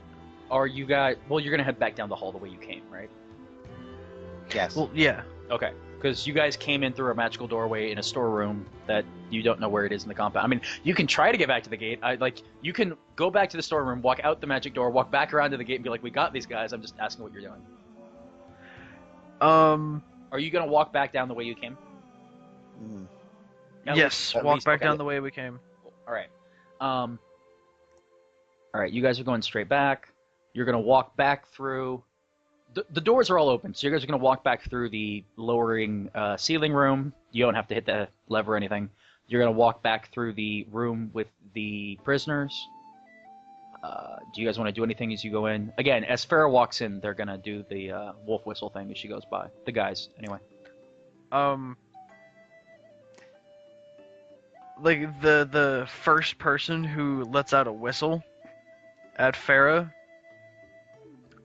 A: Are you guys? Well, you're gonna head back down the hall the way you came, right?
D: Yes.
C: Well, yeah.
A: Okay, because you guys came in through a magical doorway in a storeroom that you don't know where it is in the compound. I mean, you can try to get back to the gate. You can go back to the storeroom, walk out the magic door, walk back around to the gate, and be like, "We got these guys." I'm just asking what you're doing. Are you gonna walk back down the way you came?
C: Yes, walk back down the way we came.
A: All right. All right. You guys are going straight back. You're gonna walk back through. The doors are all open, so you guys are gonna walk back through the lowering ceiling room. You don't have to hit the lever or anything. You're gonna walk back through the room with the prisoners. Do you guys want to do anything as you go in? Again, as Fera walks in, they're gonna do the wolf whistle thing as she goes by. The guys, anyway.
C: Like the first person who lets out a whistle at Fera,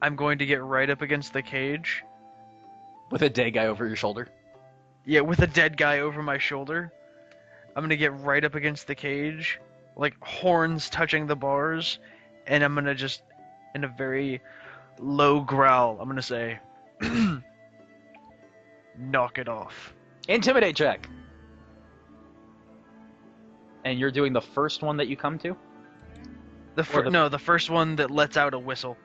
C: I'm going to get right up against the cage.
A: With a dead guy over your shoulder?
C: Yeah, with a dead guy over my shoulder. I'm gonna get right up against the cage, like horns touching the bars, and I'm gonna just, in a very low growl, I'm gonna say, knock it off.
A: Intimidate check. And you're doing the first one that you come to?
C: No, the first one that lets out a whistle.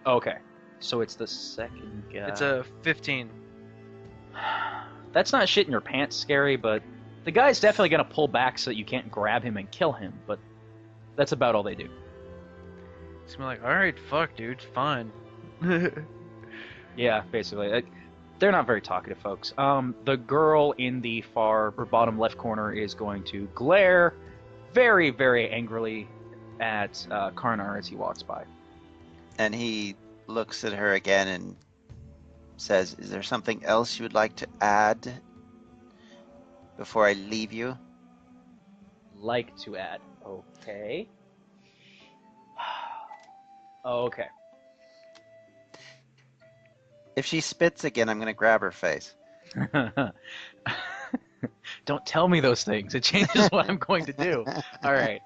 A: Okay. So it's the second guy.
C: It's a 15.
A: That's not shit in your pants scary, but the guy's definitely going to pull back so that you can't grab him and kill him, but that's about all they do.
C: It's gonna be like, alright, fuck, dude, fine.
A: Yeah, basically. They're not very talkative folks. The girl in the far or bottom left corner is going to glare very, very angrily at Karnar as he walks by.
D: And he looks at her again and says, "Is there something else you would like to add before I leave you?"
A: Like to add. Okay. Okay.
D: If she spits again, I'm going to grab her face.
A: Don't tell me those things. It changes what I'm going to do. All right.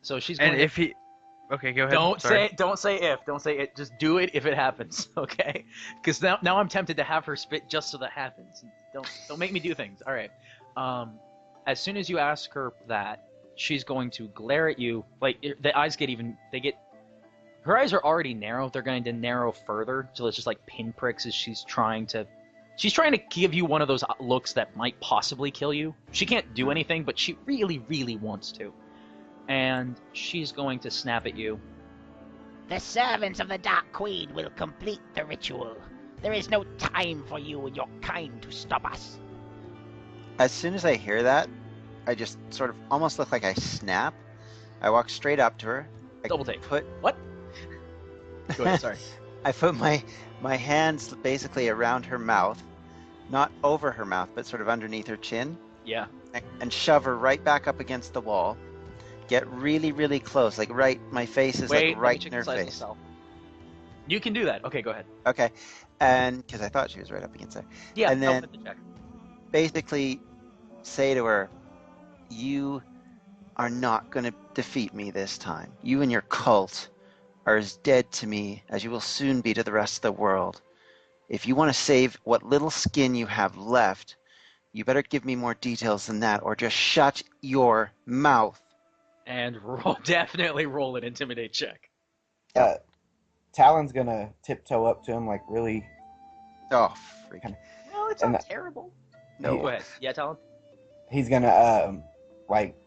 A: So she's going
C: And
A: to...
C: if he... Okay, go ahead.
A: Don't say if. Don't say it. Just do it if it happens, okay? Because now I'm tempted to have her spit just so that happens. Don't make me do things. All right. As soon as you ask her that, she's going to glare at you. Like, the eyes get even... Her eyes are already narrow. They're going to narrow further, so it's just like pinpricks as she's trying to give you one of those looks that might possibly kill you. She can't do anything, but she really, really wants to. And she's going to snap at you.
H: The servants of the Dark Queen will complete the ritual. There is no time for you and your kind to stop us.
D: As soon as I hear that, I just sort of almost look like I snap. I walk straight up to her.
A: Double take. What? Go ahead, sorry.
D: I put my hands basically around her mouth, not over her mouth, but sort of underneath her chin.
A: Yeah.
D: And shove her right back up against the wall. Get really, really close, like my face is like right in her face.
A: You can do that. Okay, go ahead.
D: Okay, and because I thought she was right up against her.
A: Yeah.
D: And then basically say to her, "You are not going to defeat me this time. You and your cult are as dead to me as you will soon be to the rest of the world. If you want to save what little skin you have left, you better give me more details than that, or just shut your mouth."
A: And definitely roll an intimidate check.
B: Talon's gonna tiptoe up to him, like really.
D: Oh, freaking!
A: No, it's not terrible.
D: No,
A: go ahead. Yeah, Talon.
B: He's gonna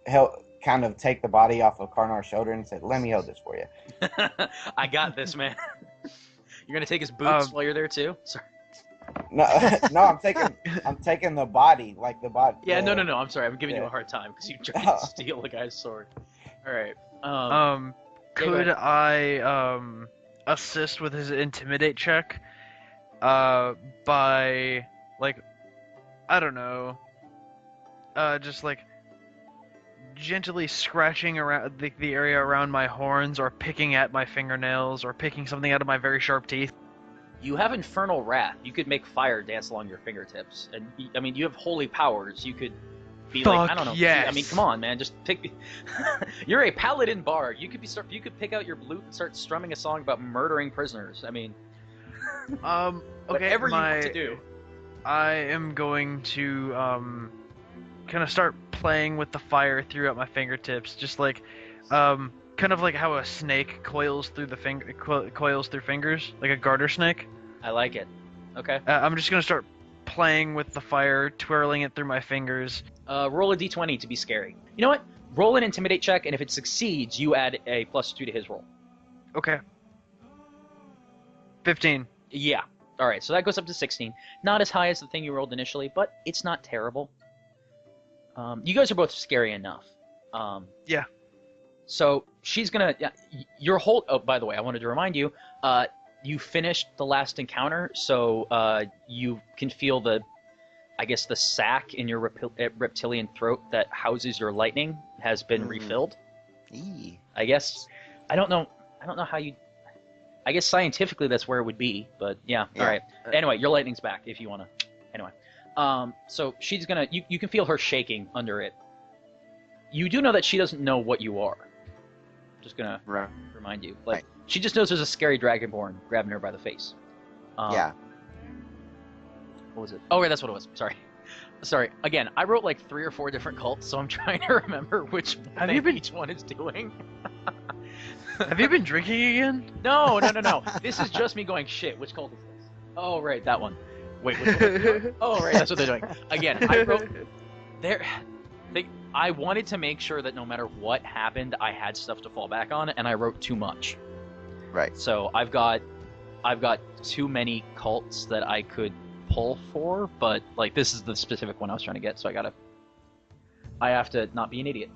B: help. Kind of take the body off of Karnar's shoulder and say, "Let me hold this for you."
A: I got this, man. You're gonna take his boots while you're there too? Sorry.
B: No, I'm taking the body, like the body.
A: Yeah, no. I'm sorry. I'm giving you a hard time because you tried to steal the guy's sword. All right.
C: Could I assist with his intimidate check? By I don't know. Just like gently scratching around the area around my horns, or picking at my fingernails, or picking something out of my very sharp teeth.
A: You have Infernal Wrath. You could make fire dance along your fingertips. And, I mean, you have holy powers. You could be like, I don't know.
C: Yes.
A: I mean, come on, man. Just pick... You're a paladin bard. You could pick out your lute and start strumming a song about murdering prisoners. I mean...
C: Okay,
A: whatever you want to do.
C: I am going to, kind of start playing with the fire throughout my fingertips, just like, kind of like how a snake coils through coils through fingers, like a garter snake.
A: I like it. Okay.
C: I'm just gonna start playing with the fire, twirling it through my fingers.
A: Roll a d20 to be scary. You know what? Roll an intimidate check, and if it succeeds, you add a +2 to his roll.
C: Okay. 15.
A: Yeah. All right. So that goes up to 16. Not as high as the thing you rolled initially, but it's not terrible. You guys are both scary enough.
C: Yeah.
A: So she's gonna. Your whole. Oh, by the way, I wanted to remind you. You finished the last encounter, so you can feel the, I guess, the sac in your reptilian throat that houses your lightning has been refilled.
D: Eee.
A: I guess. I don't know how you. I guess scientifically that's where it would be, but yeah. All right. Anyway, your lightning's back if you want to. Anyway. So she's gonna. You can feel her shaking under it. You do know that she doesn't know what you are. Just gonna remind you. Like, she just knows there's a scary dragonborn grabbing her by the face.
D: Yeah.
A: What was it? Oh, yeah, that's what it was. Sorry. Again, I wrote like 3 or 4 different cults, so I'm trying to remember which each one is doing.
C: Have you been drinking again?
A: No. This is just me going, shit, which cult is this? Oh, right, that one. Wait, which one is it? Oh, right, that's what they're doing. Again, I wrote... I wanted to make sure that no matter what happened, I had stuff to fall back on, and I wrote too much.
D: Right.
A: So I've got too many cults that I could pull for, but like this is the specific one I was trying to get, so I have to not be an idiot.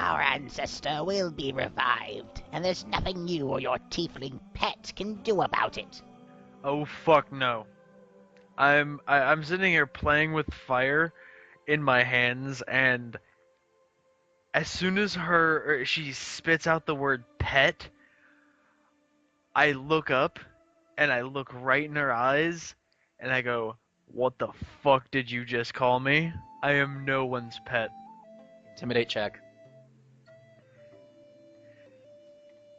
H: Our ancestor will be revived, and there's nothing you or your tiefling pet can do about it.
C: Oh fuck no. I'm sitting here playing with fire in my hands, and as soon as she spits out the word pet, I look up and I look right in her eyes and I go, "What the fuck did you just call me? I am no one's pet."
A: Intimidate check.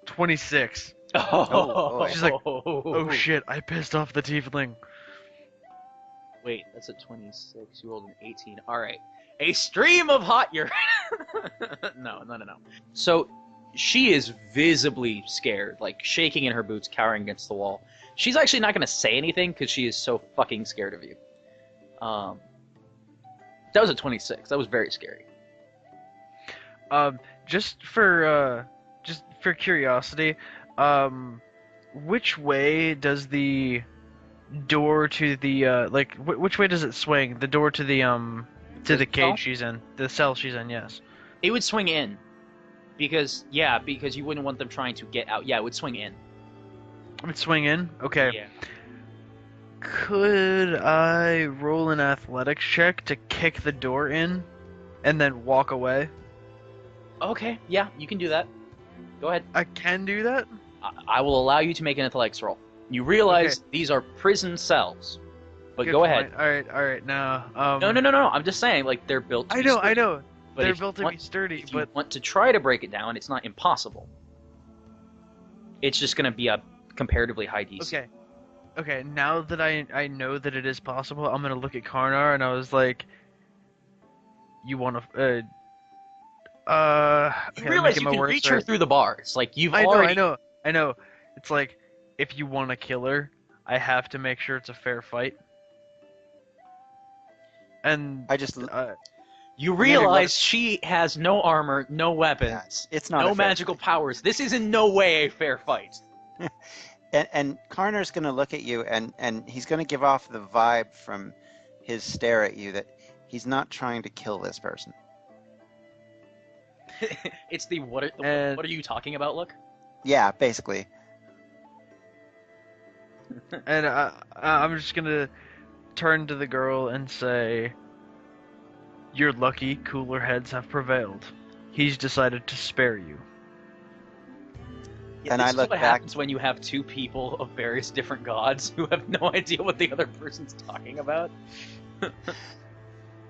C: 26.
A: Oh,
C: she's like, "Oh shit, I pissed off the tiefling."
A: Wait, that's a 26. You rolled an 18. All right. A stream of hot urine. No. So she is visibly scared, like shaking in her boots, cowering against the wall. She's actually not going to say anything because she is so fucking scared of you. That was a 26. That was very scary.
C: Just for curiosity, which way does the door to the which way does it swing? The door to the cage she's in, the cell she's in. Yes,
A: it would swing in, because you wouldn't want them trying to get out. Yeah, it would swing in.
C: It would swing in. Okay.
A: Yeah.
C: Could I roll an athletics check to kick the door in, and then walk away?
A: Okay. Yeah, you can do that. Go ahead.
C: I can do that.
A: I will allow you to make an athletics roll. You realize these are prison cells, but
C: Good
A: go
C: point.
A: ahead.
C: All right. Now,
A: No. I'm just saying, like, they're built. To be sturdy.
C: I know.
A: But
C: They're
A: if
C: built to be sturdy,
A: if you
C: but
A: want to try to break it down, it's not impossible. It's just going to be a comparatively high DC.
C: Okay. Now that I know that it is possible, I'm gonna look at Karnar, and I was like, "You want to?"
A: You realize you can reach her through the bars. Like you've already.
C: I know. It's like, if you want to kill her, I have to make sure it's a fair fight. And
D: I just
A: you realize she has no armor, no weapons,
D: it's not
A: no magical powers. This is in no way a fair fight.
D: and Karnar's going to look at you, and he's going to give off the vibe from his stare at you that he's not trying to kill this person.
A: It's the what are you talking about look?
D: Yeah, basically.
C: And I'm just gonna turn to the girl and say, "You're lucky cooler heads have prevailed. He's decided to spare you."
A: Yeah,
D: And
A: this
D: I
A: is
D: look
A: what
D: back-
A: happens when you have two people of various different gods who have no idea what the other person's talking about.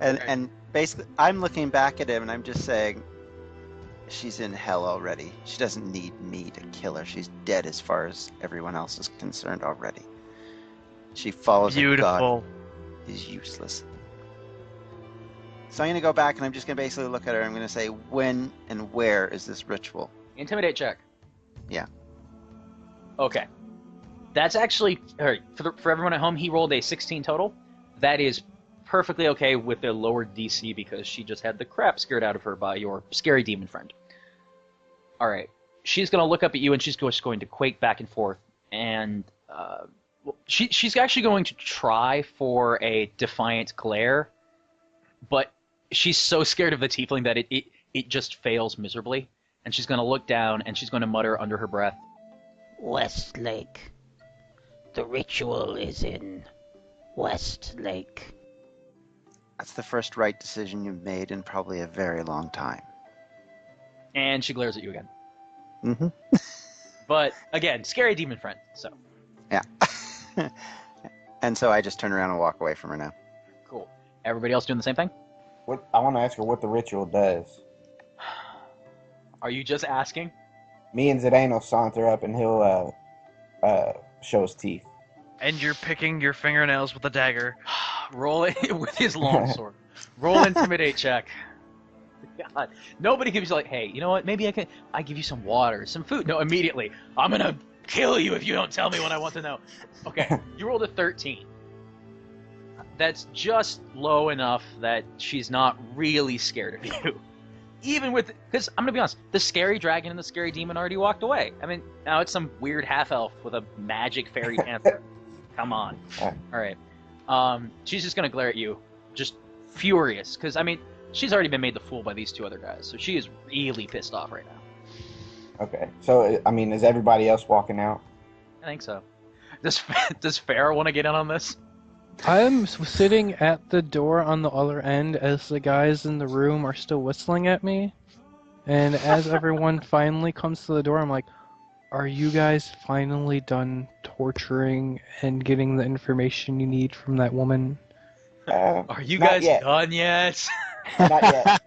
D: And basically, I'm looking back at him and I'm just saying, she's in hell already. She doesn't need me to kill her. She's dead as far as everyone else is concerned already. She follows a god
C: Beautiful.
D: who is useless. So I'm going to go back and I'm just going to basically look at her. I'm going to say, when and where is this ritual?
A: Intimidate check.
D: Yeah.
A: Okay. That's actually, all right, for everyone at home, he rolled a 16 total. That is perfectly okay with the lower DC because she just had the crap scared out of her by your scary demon friend. All right. She's going to look up at you and she's just going to quake back and forth. And she's actually going to try for a defiant glare, but she's so scared of the tiefling that it just fails miserably. And she's going to look down and she's going to mutter under her breath,
H: Westlake. The ritual is in Westlake.
D: That's the first right decision you've made in probably a very long time.
A: and she glares at you again.
D: Mm-hmm.
A: But again, scary demon friend. So
D: Yeah. And so I just turn around and walk away from her now.
A: cool. Everybody else doing the same thing?
B: What I want to ask her what the ritual does.
A: Are you just asking?
B: Me and Zdeno saunter up, and he'll show his teeth.
C: And you're picking your fingernails with a dagger.
A: Roll it with his longsword. Roll intimidate check. God, nobody gives you like, hey, you know what? Maybe I give you some water, some food. No, immediately, I'm gonna kill you if you don't tell me what I want to know. Okay, you rolled a 13. That's just low enough that she's not really scared of you. Even with, because I'm gonna be honest, the scary dragon and the scary demon already walked away. I mean, now it's some weird half elf with a magic fairy panther. Come on. All right. She's just gonna glare at you, just furious, because I mean, she's already been made the fool by these two other guys, so she is really pissed off right now.
B: Okay, so I mean, is everybody else walking out?
A: I think so. Does Fera want to get in on this?
F: I'm sitting at the door on the other end as the guys in the room are still whistling at me. And as everyone finally comes to the door, I'm like, are you guys finally done torturing and getting the information you need from that woman?
A: Are you
B: not
A: guys
B: yet.
A: done yet?
B: Not yet.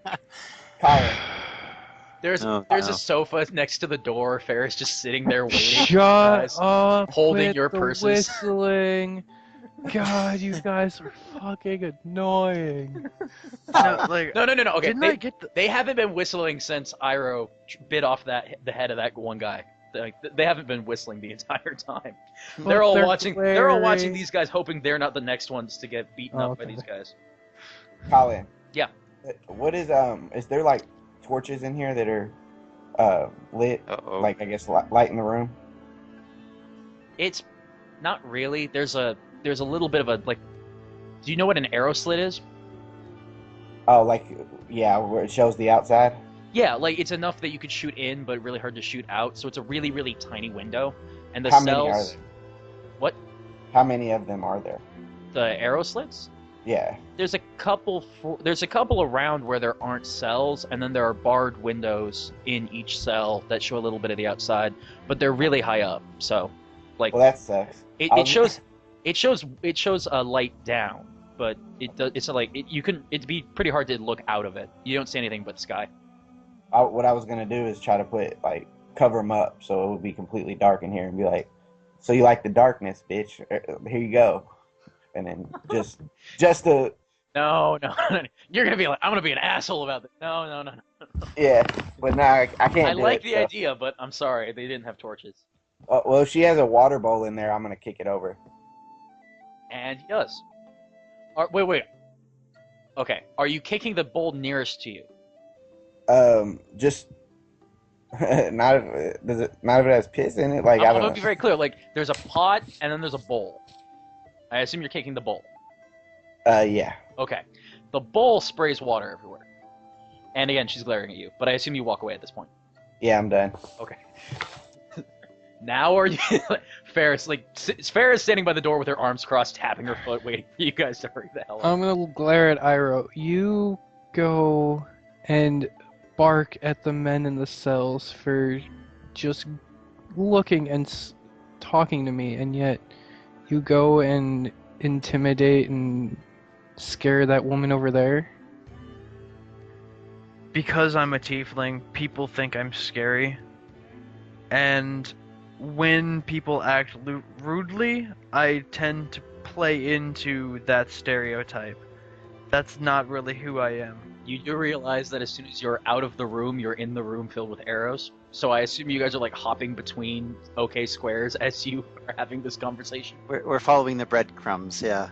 B: Colin.
A: There's
D: Oh,
A: a
D: no.
A: sofa next to the door. Fera's just sitting there waiting. for you
F: Shut
A: guys.
F: up
A: holding
F: with
A: your
F: the
A: purses.
F: whistling. God, you guys are fucking annoying.
C: No, like,
A: No. Okay,
C: didn't I get the...
A: they haven't been whistling since Iroh bit off the head of that one guy. They haven't been whistling the entire time.
F: But
A: They're all
F: they're
A: watching. They're all watching
F: glaring.
A: these guys, hoping they're not the next ones to get beaten
F: Oh,
A: up by
F: okay.
A: these guys.
B: Colin.
A: Yeah.
B: What is there like torches in here that are lit?
D: Uh-oh.
B: Like I guess light in the room?
A: It's not really. There's a little bit of a like. Do you know what an arrow slit is?
B: Oh, like yeah, where it shows the outside.
A: Yeah, like it's enough that you could shoot in, but really hard to shoot out. So it's a really, really tiny window. And the
B: How
A: cells.
B: many are there?
A: What?
B: How many of them are there?
A: The arrow slits?
B: Yeah.
A: There's a couple. There's a couple around where there aren't cells, and then there are barred windows in each cell that show a little bit of the outside, but they're really high up. So, like,
B: Well, that sucks.
A: it shows a light down, but it's like it'd be pretty hard to look out of it. You don't see anything but sky.
B: What I was gonna do is try to put cover them up so it would be completely dark in here and be like, so you like the darkness, bitch? Here you go. And then just to
A: No. You're gonna be like, I'm gonna be an asshole about this. No.
B: yeah. But now I can't.
A: I
B: do
A: like
B: it,
A: the
B: so.
A: idea, but I'm sorry they didn't have torches.
B: Well, if she has a water bowl in there, I'm gonna kick it over.
A: And he does. Wait. Okay, are you kicking the bowl nearest to you?
B: Just not if it has piss in it. Like I
A: I'm
B: don't
A: gonna
B: know.
A: be very clear. Like, there's a pot and then there's a bowl. I assume you're kicking the bowl.
B: Yeah.
A: Okay. The bowl sprays water everywhere. And again, she's glaring at you. But I assume you walk away at this point.
B: Yeah, I'm done.
A: Okay. Now are you? Fera's standing by the door with her arms crossed, tapping her foot, waiting for you guys to hurry the hell up.
F: I'm gonna glare at Iroh. You go and bark at the men in the cells for just looking and talking to me, and yet you go and intimidate and scare that woman over there?
C: Because I'm a tiefling, people think I'm scary. And when people act rudely, I tend to play into that stereotype. That's not really who I am.
A: You do realize that as soon as you're out of the room, you're in the room filled with arrows. So I assume you guys are like hopping between OK squares as you are having this conversation.
D: We're following the breadcrumbs, yeah.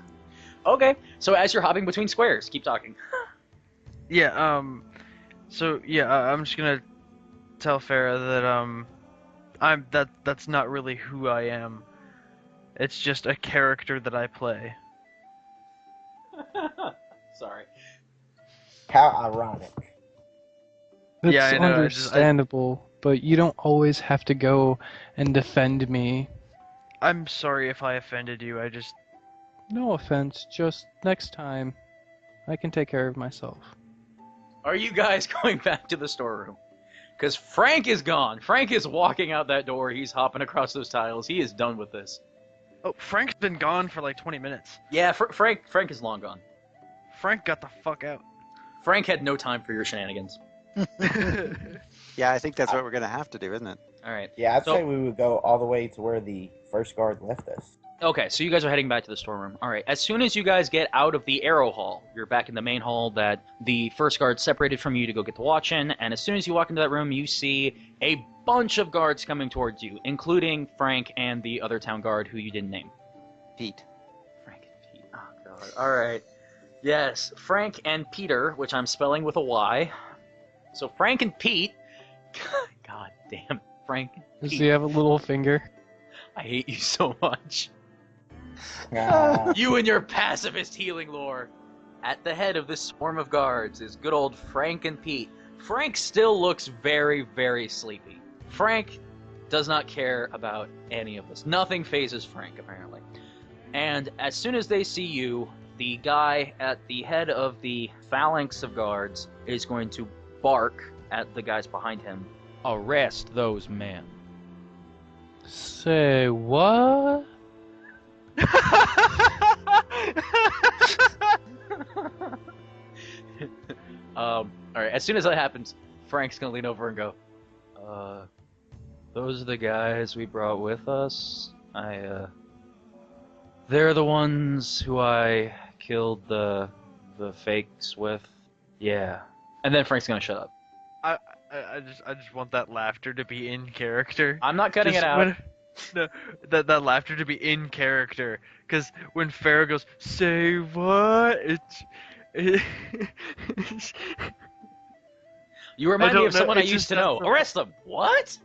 A: Okay, so as you're hopping between squares, keep talking.
C: Yeah, so yeah, I'm just gonna tell Fera that that's not really who I am. It's just a character that I play.
A: Sorry.
B: How ironic.
F: That's
C: Yeah, I know,
F: understandable, but you don't always have to go and defend me.
C: I'm sorry if I offended you.
F: No offense, just next time, I can take care of myself.
A: Are you guys going back to the storeroom? Because Frank is gone. Frank is walking out that door. He's hopping across those tiles. He is done with this.
C: Oh, Frank's been gone for like 20 minutes.
A: Yeah, Frank is long gone.
C: Frank got the fuck out.
A: Frank had no time for your shenanigans.
D: Yeah, I think that's what we're going to have to do, isn't it?
A: All right.
B: Yeah, I'd say we would go all the way to where the first guard left us.
A: Okay, so you guys are heading back to the storeroom. All right. As soon as you guys get out of the arrow hall, you're back in the main hall that the first guard separated from you to go get the watch in. And as soon as you walk into that room, you see a bunch of guards coming towards you, including Frank and the other town guard who you didn't name.
D: Pete.
A: Frank and Pete. Oh, God. All right. Yes, Frank and Peter, which I'm spelling with a Y. So Frank and Pete. God damn, Frank and
F: Does
A: Pete.
F: he have a little finger?
A: I hate you so much.
B: Ah,
A: You and your pacifist healing lore. At the head of this swarm of guards is good old Frank and Pete. Frank still looks very, very sleepy. Frank does not care about any of this. Nothing phases Frank, apparently. And as soon as they see you, the guy at the head of the phalanx of guards is going to bark at the guys behind him.
G: Arrest those men.
F: Say what?
A: Alright, as soon as that happens, Frank's gonna lean over and go, those are the guys we brought with us. They're the ones who I killed the fakes with. Yeah. And then Frank's gonna shut up.
C: I just want that laughter to be in character.
A: I'm not cutting
C: Just
A: it out.
C: No, that laughter to be in character. Because when Fera goes, say what?
A: You remind me
C: don't
A: of
C: know,
A: someone I
C: it's
A: used
C: just
A: to know.
C: not-
A: Arrest them! What?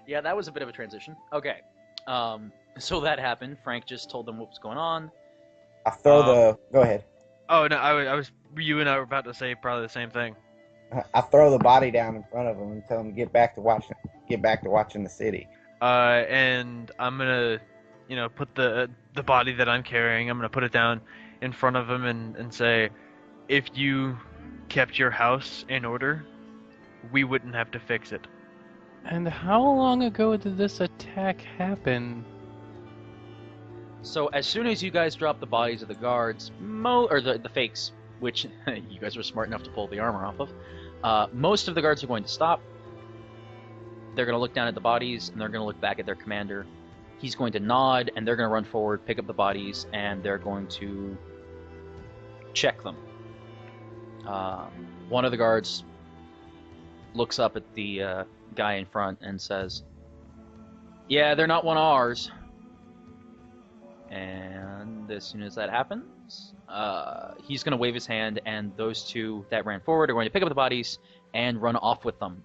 A: Yeah, that was a bit of a transition. Okay. So that happened. Frank just told them what was going on.
B: I throw Go ahead.
C: Oh no, I was. You and I were about to say probably the same thing.
B: I throw the body down in front of them and tell them to get back to watching the city.
C: And I'm gonna, put the body that I'm carrying. I'm gonna put it down in front of him and say, if you kept your house in order, we wouldn't have to fix it.
F: And how long ago did this attack happen?
A: So as soon as you guys drop the bodies of the guards, or the fakes, which you guys were smart enough to pull the armor off of, most of the guards are going to stop. They're going to look down at the bodies, and they're going to look back at their commander. He's going to nod, and they're going to run forward, pick up the bodies, and they're going to check them. One of the guards looks up at the guy in front and says, "Yeah, they're not one of ours." And as soon as that happens, he's going to wave his hand, and those two that ran forward are going to pick up the bodies and run off with them.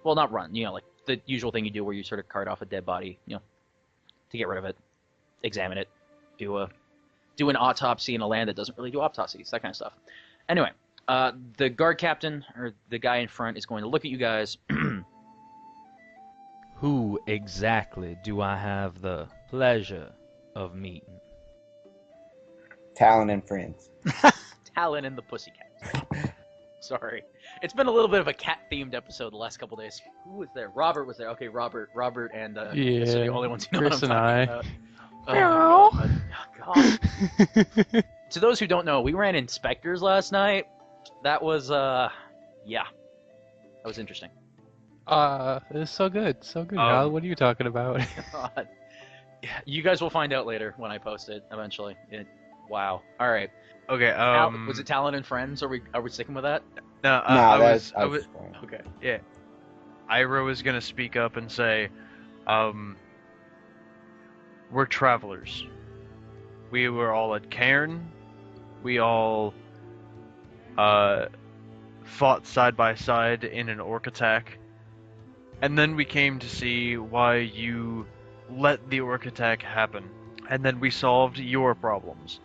A: Well, not run, like the usual thing you do where you sort of cart off a dead body, to get rid of it, examine it, do an autopsy in a land that doesn't really do autopsies, that kind of stuff. Anyway, the guard captain, or the guy in front, is going to look at you guys.
G: Who exactly do I have the pleasure of meeting?
B: Talon and friends.
A: Talon and the Pussycats. Sorry. It's been a little bit of a cat-themed episode the last couple days. Who was there? Robert was there. Okay, Robert and Chris are the only ones who know
F: Chris
A: what I'm
F: and
A: talking
F: I.
A: about. Oh, God. To those who don't know, we ran inspectors last night. That was, yeah. That was interesting.
F: It's so good. So good.
C: Um,
F: Kyle, what are you talking about?
A: God. Yeah, you guys will find out later when I post it, eventually. Wow. All right.
C: Okay.
A: Was it Talon and Friends? Are we sticking with that?
C: No.
B: Nah,
C: I was.
A: Okay.
C: Yeah. Iroh was gonna speak up and say, we're travelers. We were all at Cairn. We all fought side by side in an orc attack. And then we came to see why you let the orc attack happen. And then we solved your problems.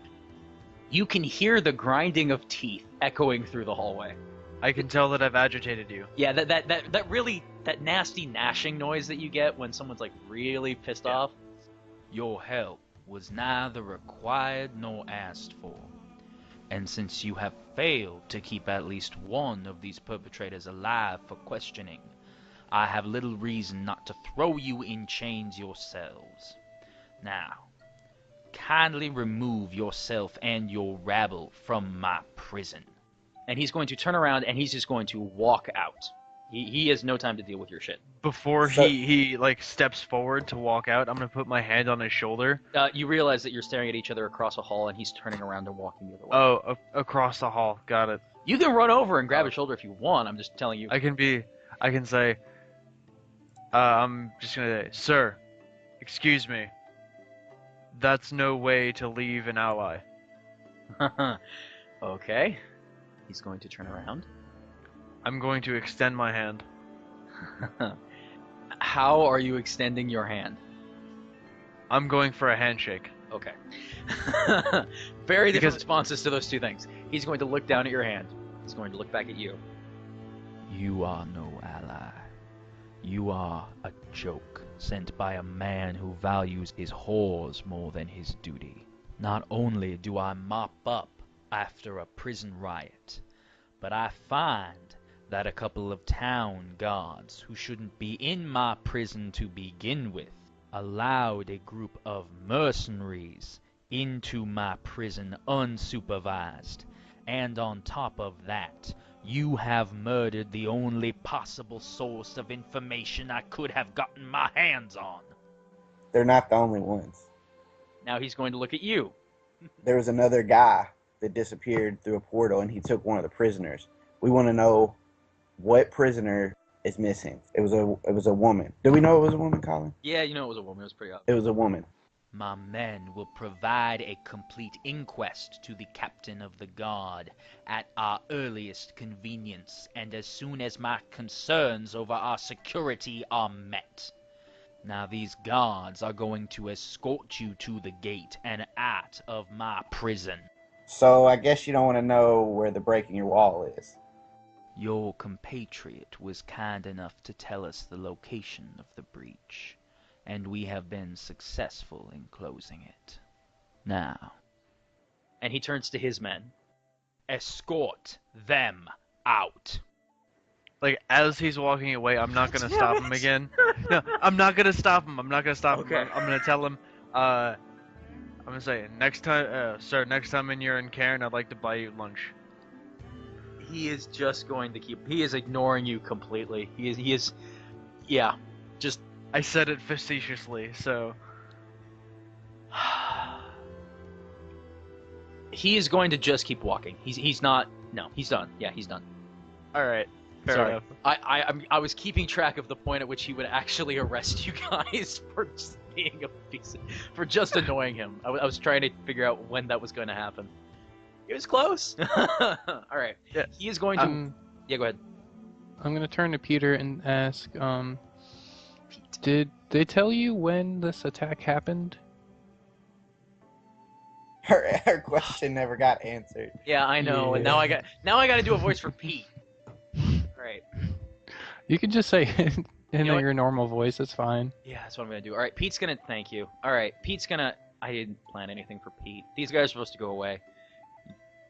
A: You can hear the grinding of teeth echoing through the hallway.
C: I can tell that I've agitated you.
A: Yeah, that nasty gnashing noise that you get when someone's like really pissed off.
G: Your help was neither required nor asked for. And since you have failed to keep at least one of these perpetrators alive for questioning, I have little reason not to throw you in chains yourselves. Now, kindly remove yourself and your rabble from my prison.
A: And he's going to turn around and he's just going to walk out. He has no time to deal with your shit.
C: Before he like steps forward to walk out, I'm gonna put my hand on his shoulder.
A: You realize that you're staring at each other across a hall and he's turning around and walking the other way.
C: Oh, across the hall. Got it.
A: You can run over and grab his shoulder if you want. I'm just telling you.
C: I can say, I'm just gonna say, sir, excuse me. That's no way to leave an ally.
A: Okay. He's going to turn around.
C: I'm going to extend my hand.
A: How are you extending your hand?
C: I'm going for a handshake.
A: Okay. Very different responses to those two things. He's going to look down at your hand. He's going to look back at you.
G: You are no ally. You are a joke sent by a man who values his whores more than his duty. Not only do I mop up after a prison riot, but I find that a couple of town guards who shouldn't be in my prison to begin with allowed a group of mercenaries into my prison unsupervised. And on top of that, you have murdered the only possible source of information I could have gotten my hands on.
B: They're not the only ones.
A: Now he's going to look at you.
B: There was another guy that disappeared through a portal, and he took one of the prisoners. We want to know what prisoner is missing. It was a woman. Do we know it was a woman, Colin?
A: Yeah, you know it was a woman. It was pretty obvious.
B: It was a woman.
G: My men will provide a complete inquest to the captain of the guard at our earliest convenience, and as soon as my concerns over our security are met. Now these guards are going to escort you to the gate and out of my prison.
B: So I guess you don't want to know where the breaking your wall is.
G: Your compatriot was kind enough to tell us the location of the breach, and we have been successful in closing it. Now,
A: and he turns to his men.
G: Escort them out.
C: Like, as he's walking away, I'm not gonna stop him again. No, I'm not gonna stop him.
A: Okay.
C: I'm gonna tell him, I'm gonna say, next time, sir, next time you're in Cairn, I'd like to buy you lunch.
A: He is just going to he is ignoring you completely. He is, yeah, just.
C: I said it facetiously, so.
A: He is going to just keep walking. He's not, no, he's done. Yeah, he's done.
C: Alright, fair
A: Sorry.
C: enough.
A: I was keeping track of the point at which he would actually arrest you guys for just being a piece for just annoying him. I was trying to figure out when that was going to happen. It was close. All right.
C: Yeah.
A: He is going to. Yeah, go ahead.
F: I'm gonna turn to Peter and ask, did they tell you when this attack happened?
B: Her question never got answered.
A: Yeah, I know. And now I got to do a voice for Pete. All right.
F: You can just say In
A: know what?
F: your normal voice, it's fine.
A: Yeah, that's what I'm gonna do. All right, Pete's gonna thank you. All right, Pete's gonna. I didn't plan anything for Pete. These guys are supposed to go away.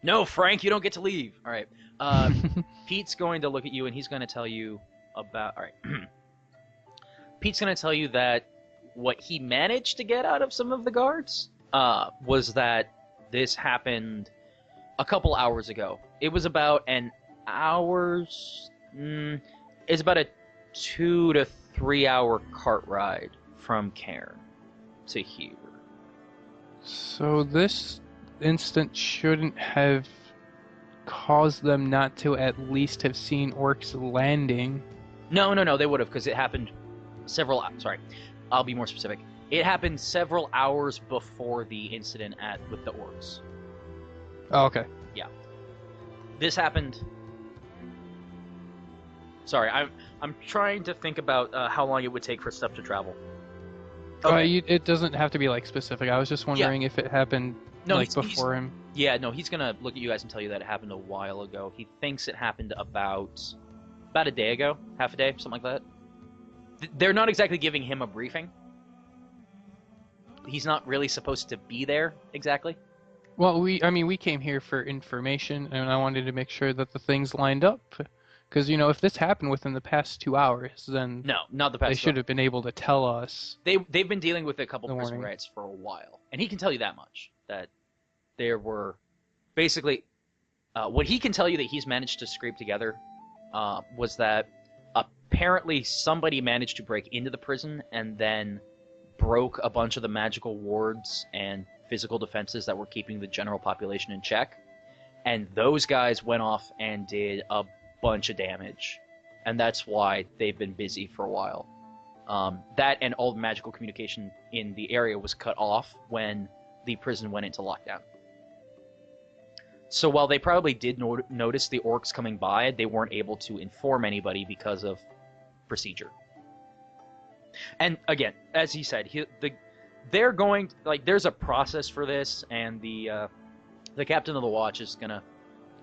A: No, Frank, you don't get to leave. All right. Pete's going to look at you and he's going to tell you about. All right. Pete's going to tell you that what he managed to get out of some of the guards was that this happened a couple hours ago. It was about an hour's. It's about a 2 to 3 hour cart ride from Cairn to here.
F: So this incident shouldn't have caused them not to at least have seen orcs landing.
A: No, they would have, because it happened several. Sorry, I'll be more specific. It happened several hours before the incident with the orcs.
F: Oh, okay.
A: Yeah, this happened. Sorry, I'm trying to think about how long it would take for stuff to travel. Okay.
F: It doesn't have to be like specific. I was just wondering if it happened before him.
A: Yeah, no, he's gonna look at you guys and tell you that it happened a while ago. He thinks it happened about a day ago, half a day, something like that. They're not exactly giving him a briefing. He's not really supposed to be there exactly.
F: Well, we came here for information, and I wanted to make sure that the things lined up. Because, if this happened within the past 2 hours, then
A: no, not the past.
F: They should have been able to tell us.
A: They've been dealing with a couple prison riots for a while, and he can tell you that much, that there were basically what he can tell you that he's managed to scrape together was that apparently somebody managed to break into the prison and then broke a bunch of the magical wards and physical defenses that were keeping the general population in check, and those guys went off and did a bunch of damage, and that's why they've been busy for a while. That and all the magical communication in the area was cut off when the prison went into lockdown. So while they probably did notice the orcs coming by, they weren't able to inform anybody because of procedure. And again, as he said, they're going there's a process for this, and the captain of the watch is gonna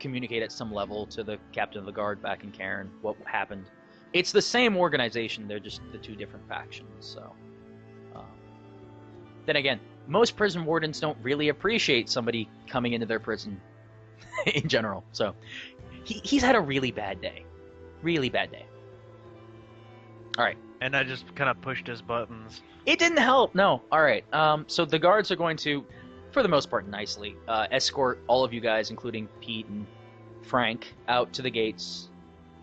A: communicate at some level to the captain of the guard back in Cairn what happened. It's the same organization, they're just the two different factions. So then again, most prison wardens don't really appreciate somebody coming into their prison in general. So he's had a really bad day. All right.
C: And I just kind of pushed his buttons.
A: It didn't help, no. All right. So the guards are going to, for the most part, nicely escort all of you guys, including Pete and Frank, out to the gates.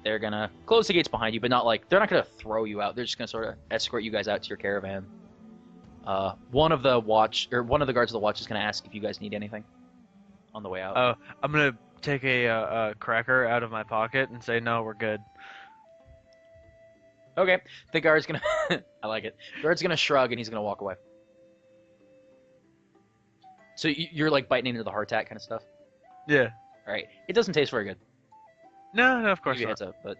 A: They're gonna close the gates behind you, but they're not gonna throw you out. They're just gonna sort of escort you guys out to your caravan. One of the guards of the watch is gonna ask if you guys need anything on the way out.
C: Oh, I'm gonna take a cracker out of my pocket and say, no, we're good.
A: Okay. The guard's gonna I like it. The guard's gonna shrug and he's gonna walk away. So you're biting into the hardtack kind of stuff?
C: Yeah.
A: All right. It doesn't taste very good.
C: No, of course
A: Give you a
C: not.
A: heads up, but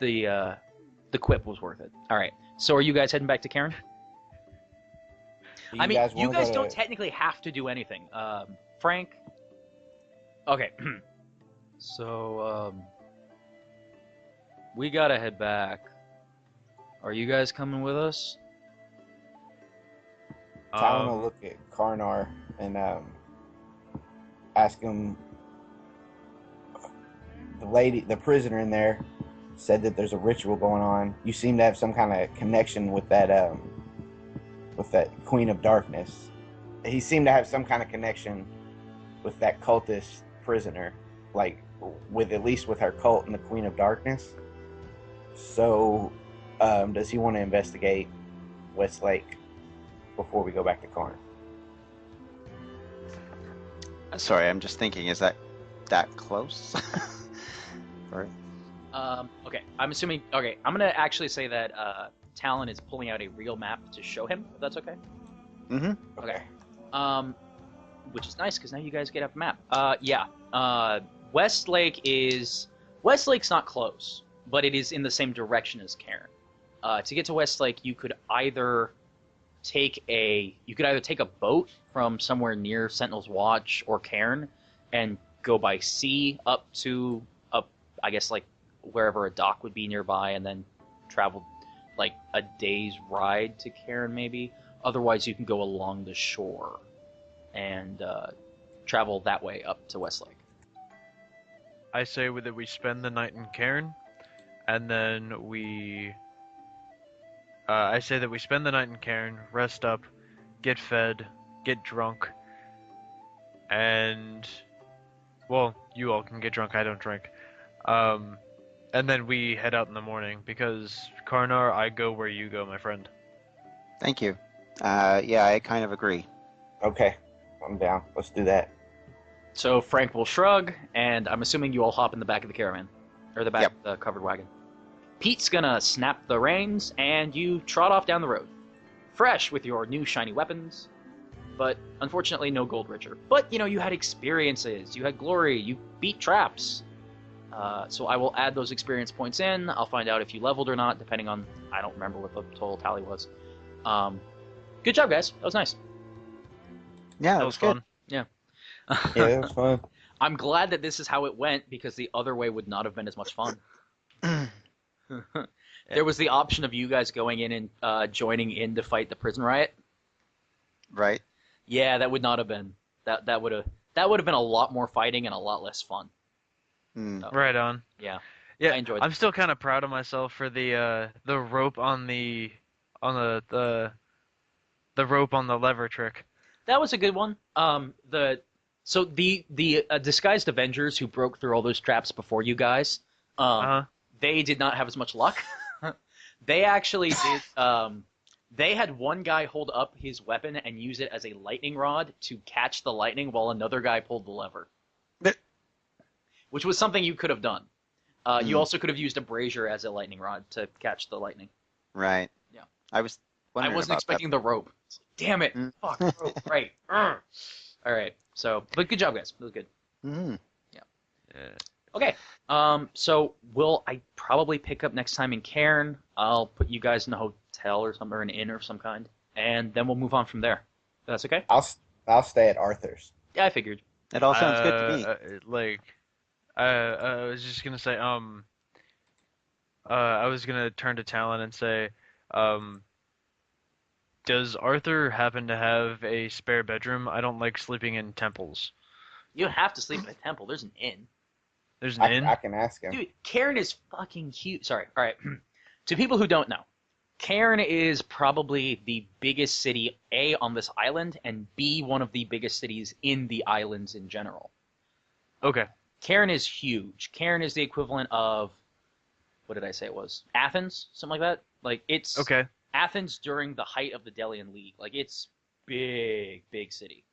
A: the quip was worth it. All right. So are you guys heading back to Cairn? I mean, you guys don't technically have to do anything. Frank. Okay. So we gotta head back. Are you guys coming with us?
B: Talon will look at Karnar and ask him. The prisoner in there, said that there's a ritual going on. You seem to have some kind of connection with that Queen of Darkness. He seemed to have some kind of connection with that cultist prisoner, at least with her cult and the Queen of Darkness. So, does he want to investigate Westlake before we go back to Karn?
D: Sorry, I'm just thinking, is that close? Right.
A: Okay, I'm assuming. Okay, I'm gonna actually say that Talon is pulling out a real map to show him. If that's okay.
D: Mm-hmm.
A: Okay. Which is nice because now you guys get a map. Yeah. Westlake's not close, but it is in the same direction as Cairn. To get to Westlake, you could either take a boat from somewhere near Sentinel's Watch or Cairn, and go by sea up to I guess wherever a dock would be nearby, and then traveled like a day's ride to Cairn, maybe. Otherwise, you can go along the shore and travel that way up to Westlake.
C: I say that we spend the night in Cairn, and then I say that we spend the night in Cairn, rest up, get fed, get drunk, and well, you all can get drunk. I don't drink. And then we head out in the morning because Karnar, I go where you go, my friend.
D: Thank you. Yeah, I kind of agree.
B: Okay, I'm down. Let's do that.
A: So Frank will shrug, and I'm assuming you all hop in the back of the caravan, or the back
D: Yep.
A: of the covered wagon. Pete's gonna snap the reins, and you trot off down the road, fresh with your new shiny weapons, but unfortunately no Gold Richer. But, you had experiences, you had glory, you beat traps. So I will add those experience points in. I'll find out if you leveled or not, depending on, I don't remember what the total tally was. Good job, guys. That was nice.
D: Yeah,
C: That was fun.
A: Yeah.
B: Yeah, it was fun.
A: I'm glad that this is how it went, because the other way would not have been as much fun. There was the option of you guys going in and joining in to fight the prison riot.
D: Right.
A: Yeah, that would not have been. That would have been a lot more fighting and a lot less fun.
D: Hmm.
A: So,
C: Right on.
A: yeah.
C: Yeah,
A: I enjoyed
C: I'm still kind of proud of myself for the rope on the rope on the lever trick.
A: That was a good one. So the disguised Avengers who broke through all those traps before you guys, they did not have as much luck. They actually did. They had one guy hold up his weapon and use it as a lightning rod to catch the lightning while another guy pulled the lever. Which was something you could have done. You also could have used a brazier as a lightning rod to catch the lightning.
D: Right.
A: Yeah.
D: I was wondering
A: I wasn't
D: about
A: expecting the rope. Damn it! Fuck, rope. Right. All right. So, but good job, guys. It was good.
D: that. Hmm.
A: Okay. So I probably pick up next time in Cairn. I'll put you guys in a hotel or something, or an inn of some kind, and then we'll move on from there. That's okay?
B: I'll stay at Arthur's.
A: Yeah, I figured.
D: It all sounds good to me.
C: I was just gonna say, I was gonna turn to Talon and say, does Arthur happen to have a spare bedroom? I don't like sleeping in temples.
A: You don't have to sleep in a temple. There's an inn.
C: There's an inn?
B: I can ask him.
A: Dude, Cairn is fucking huge. Sorry. All right. To people who don't know, Cairn is probably the biggest city, A, on this island, and B, one of the biggest cities in the islands in general.
C: Okay.
A: Cairn is huge. Cairn is the equivalent of, what did I say it was? Athens? Something like that? Like, it's
C: Okay.
A: Athens during the height of the Delian League. Like, it's big, big city.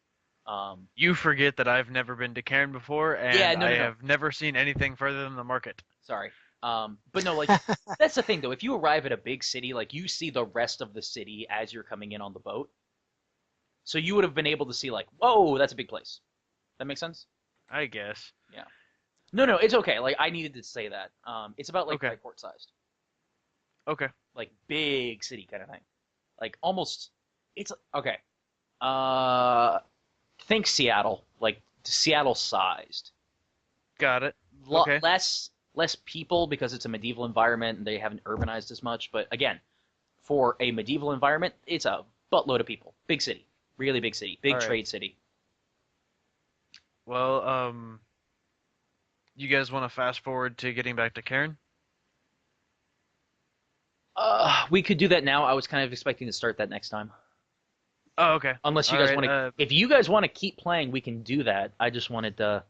C: You forget that I've never been to Cairn before, and
A: Yeah, no.
C: I have never seen anything further than the market.
A: Sorry. But no, like, that's the thing, though. If you arrive at a big city, like, you see the rest of the city as you're coming in on the boat. So you would have been able to see, like, whoa, that's a big place. That make sense?
C: I guess.
A: Yeah. No, it's okay. Like, I needed to say that. It's about, like, port-sized.
C: Okay.
A: Like, big city kind of thing. Like, almost, it's, okay. Think Seattle. Like, Seattle-sized.
C: Got it. Okay.
A: Less people because it's a medieval environment and they haven't urbanized as much. But again, for a medieval environment, it's a buttload of people. Big city. Really big city. Big trade city.
C: Well, you guys want to fast forward to getting back to Cairn?
A: We could do that now. I was kind of expecting to start that next time.
C: Oh, okay.
A: Unless you guys want to... If you guys want to keep playing, we can do that. I just wanted to...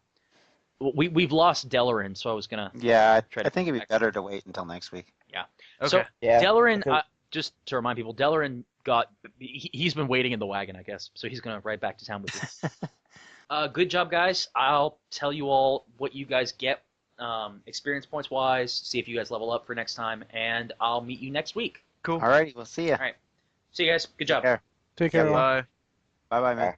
A: We've lost Delorin, so I was going to...
D: Yeah, I think it'd be better to wait until next week.
A: Yeah.
C: Okay.
A: So,
B: Yeah.
A: Delorin, just to remind people, Delorin he's been waiting in the wagon, I guess, so he's going to ride back to town with you. Good job, guys. I'll tell you all what you guys get experience points wise, see if you guys level up for next time, and I'll meet you next week.
C: Cool.
D: Alrighty, we'll see ya.
A: All right. See you guys. Good job.
D: Take care.
F: Take care.
B: Yeah.
C: Bye.
D: Bye-bye, man.
B: Bye.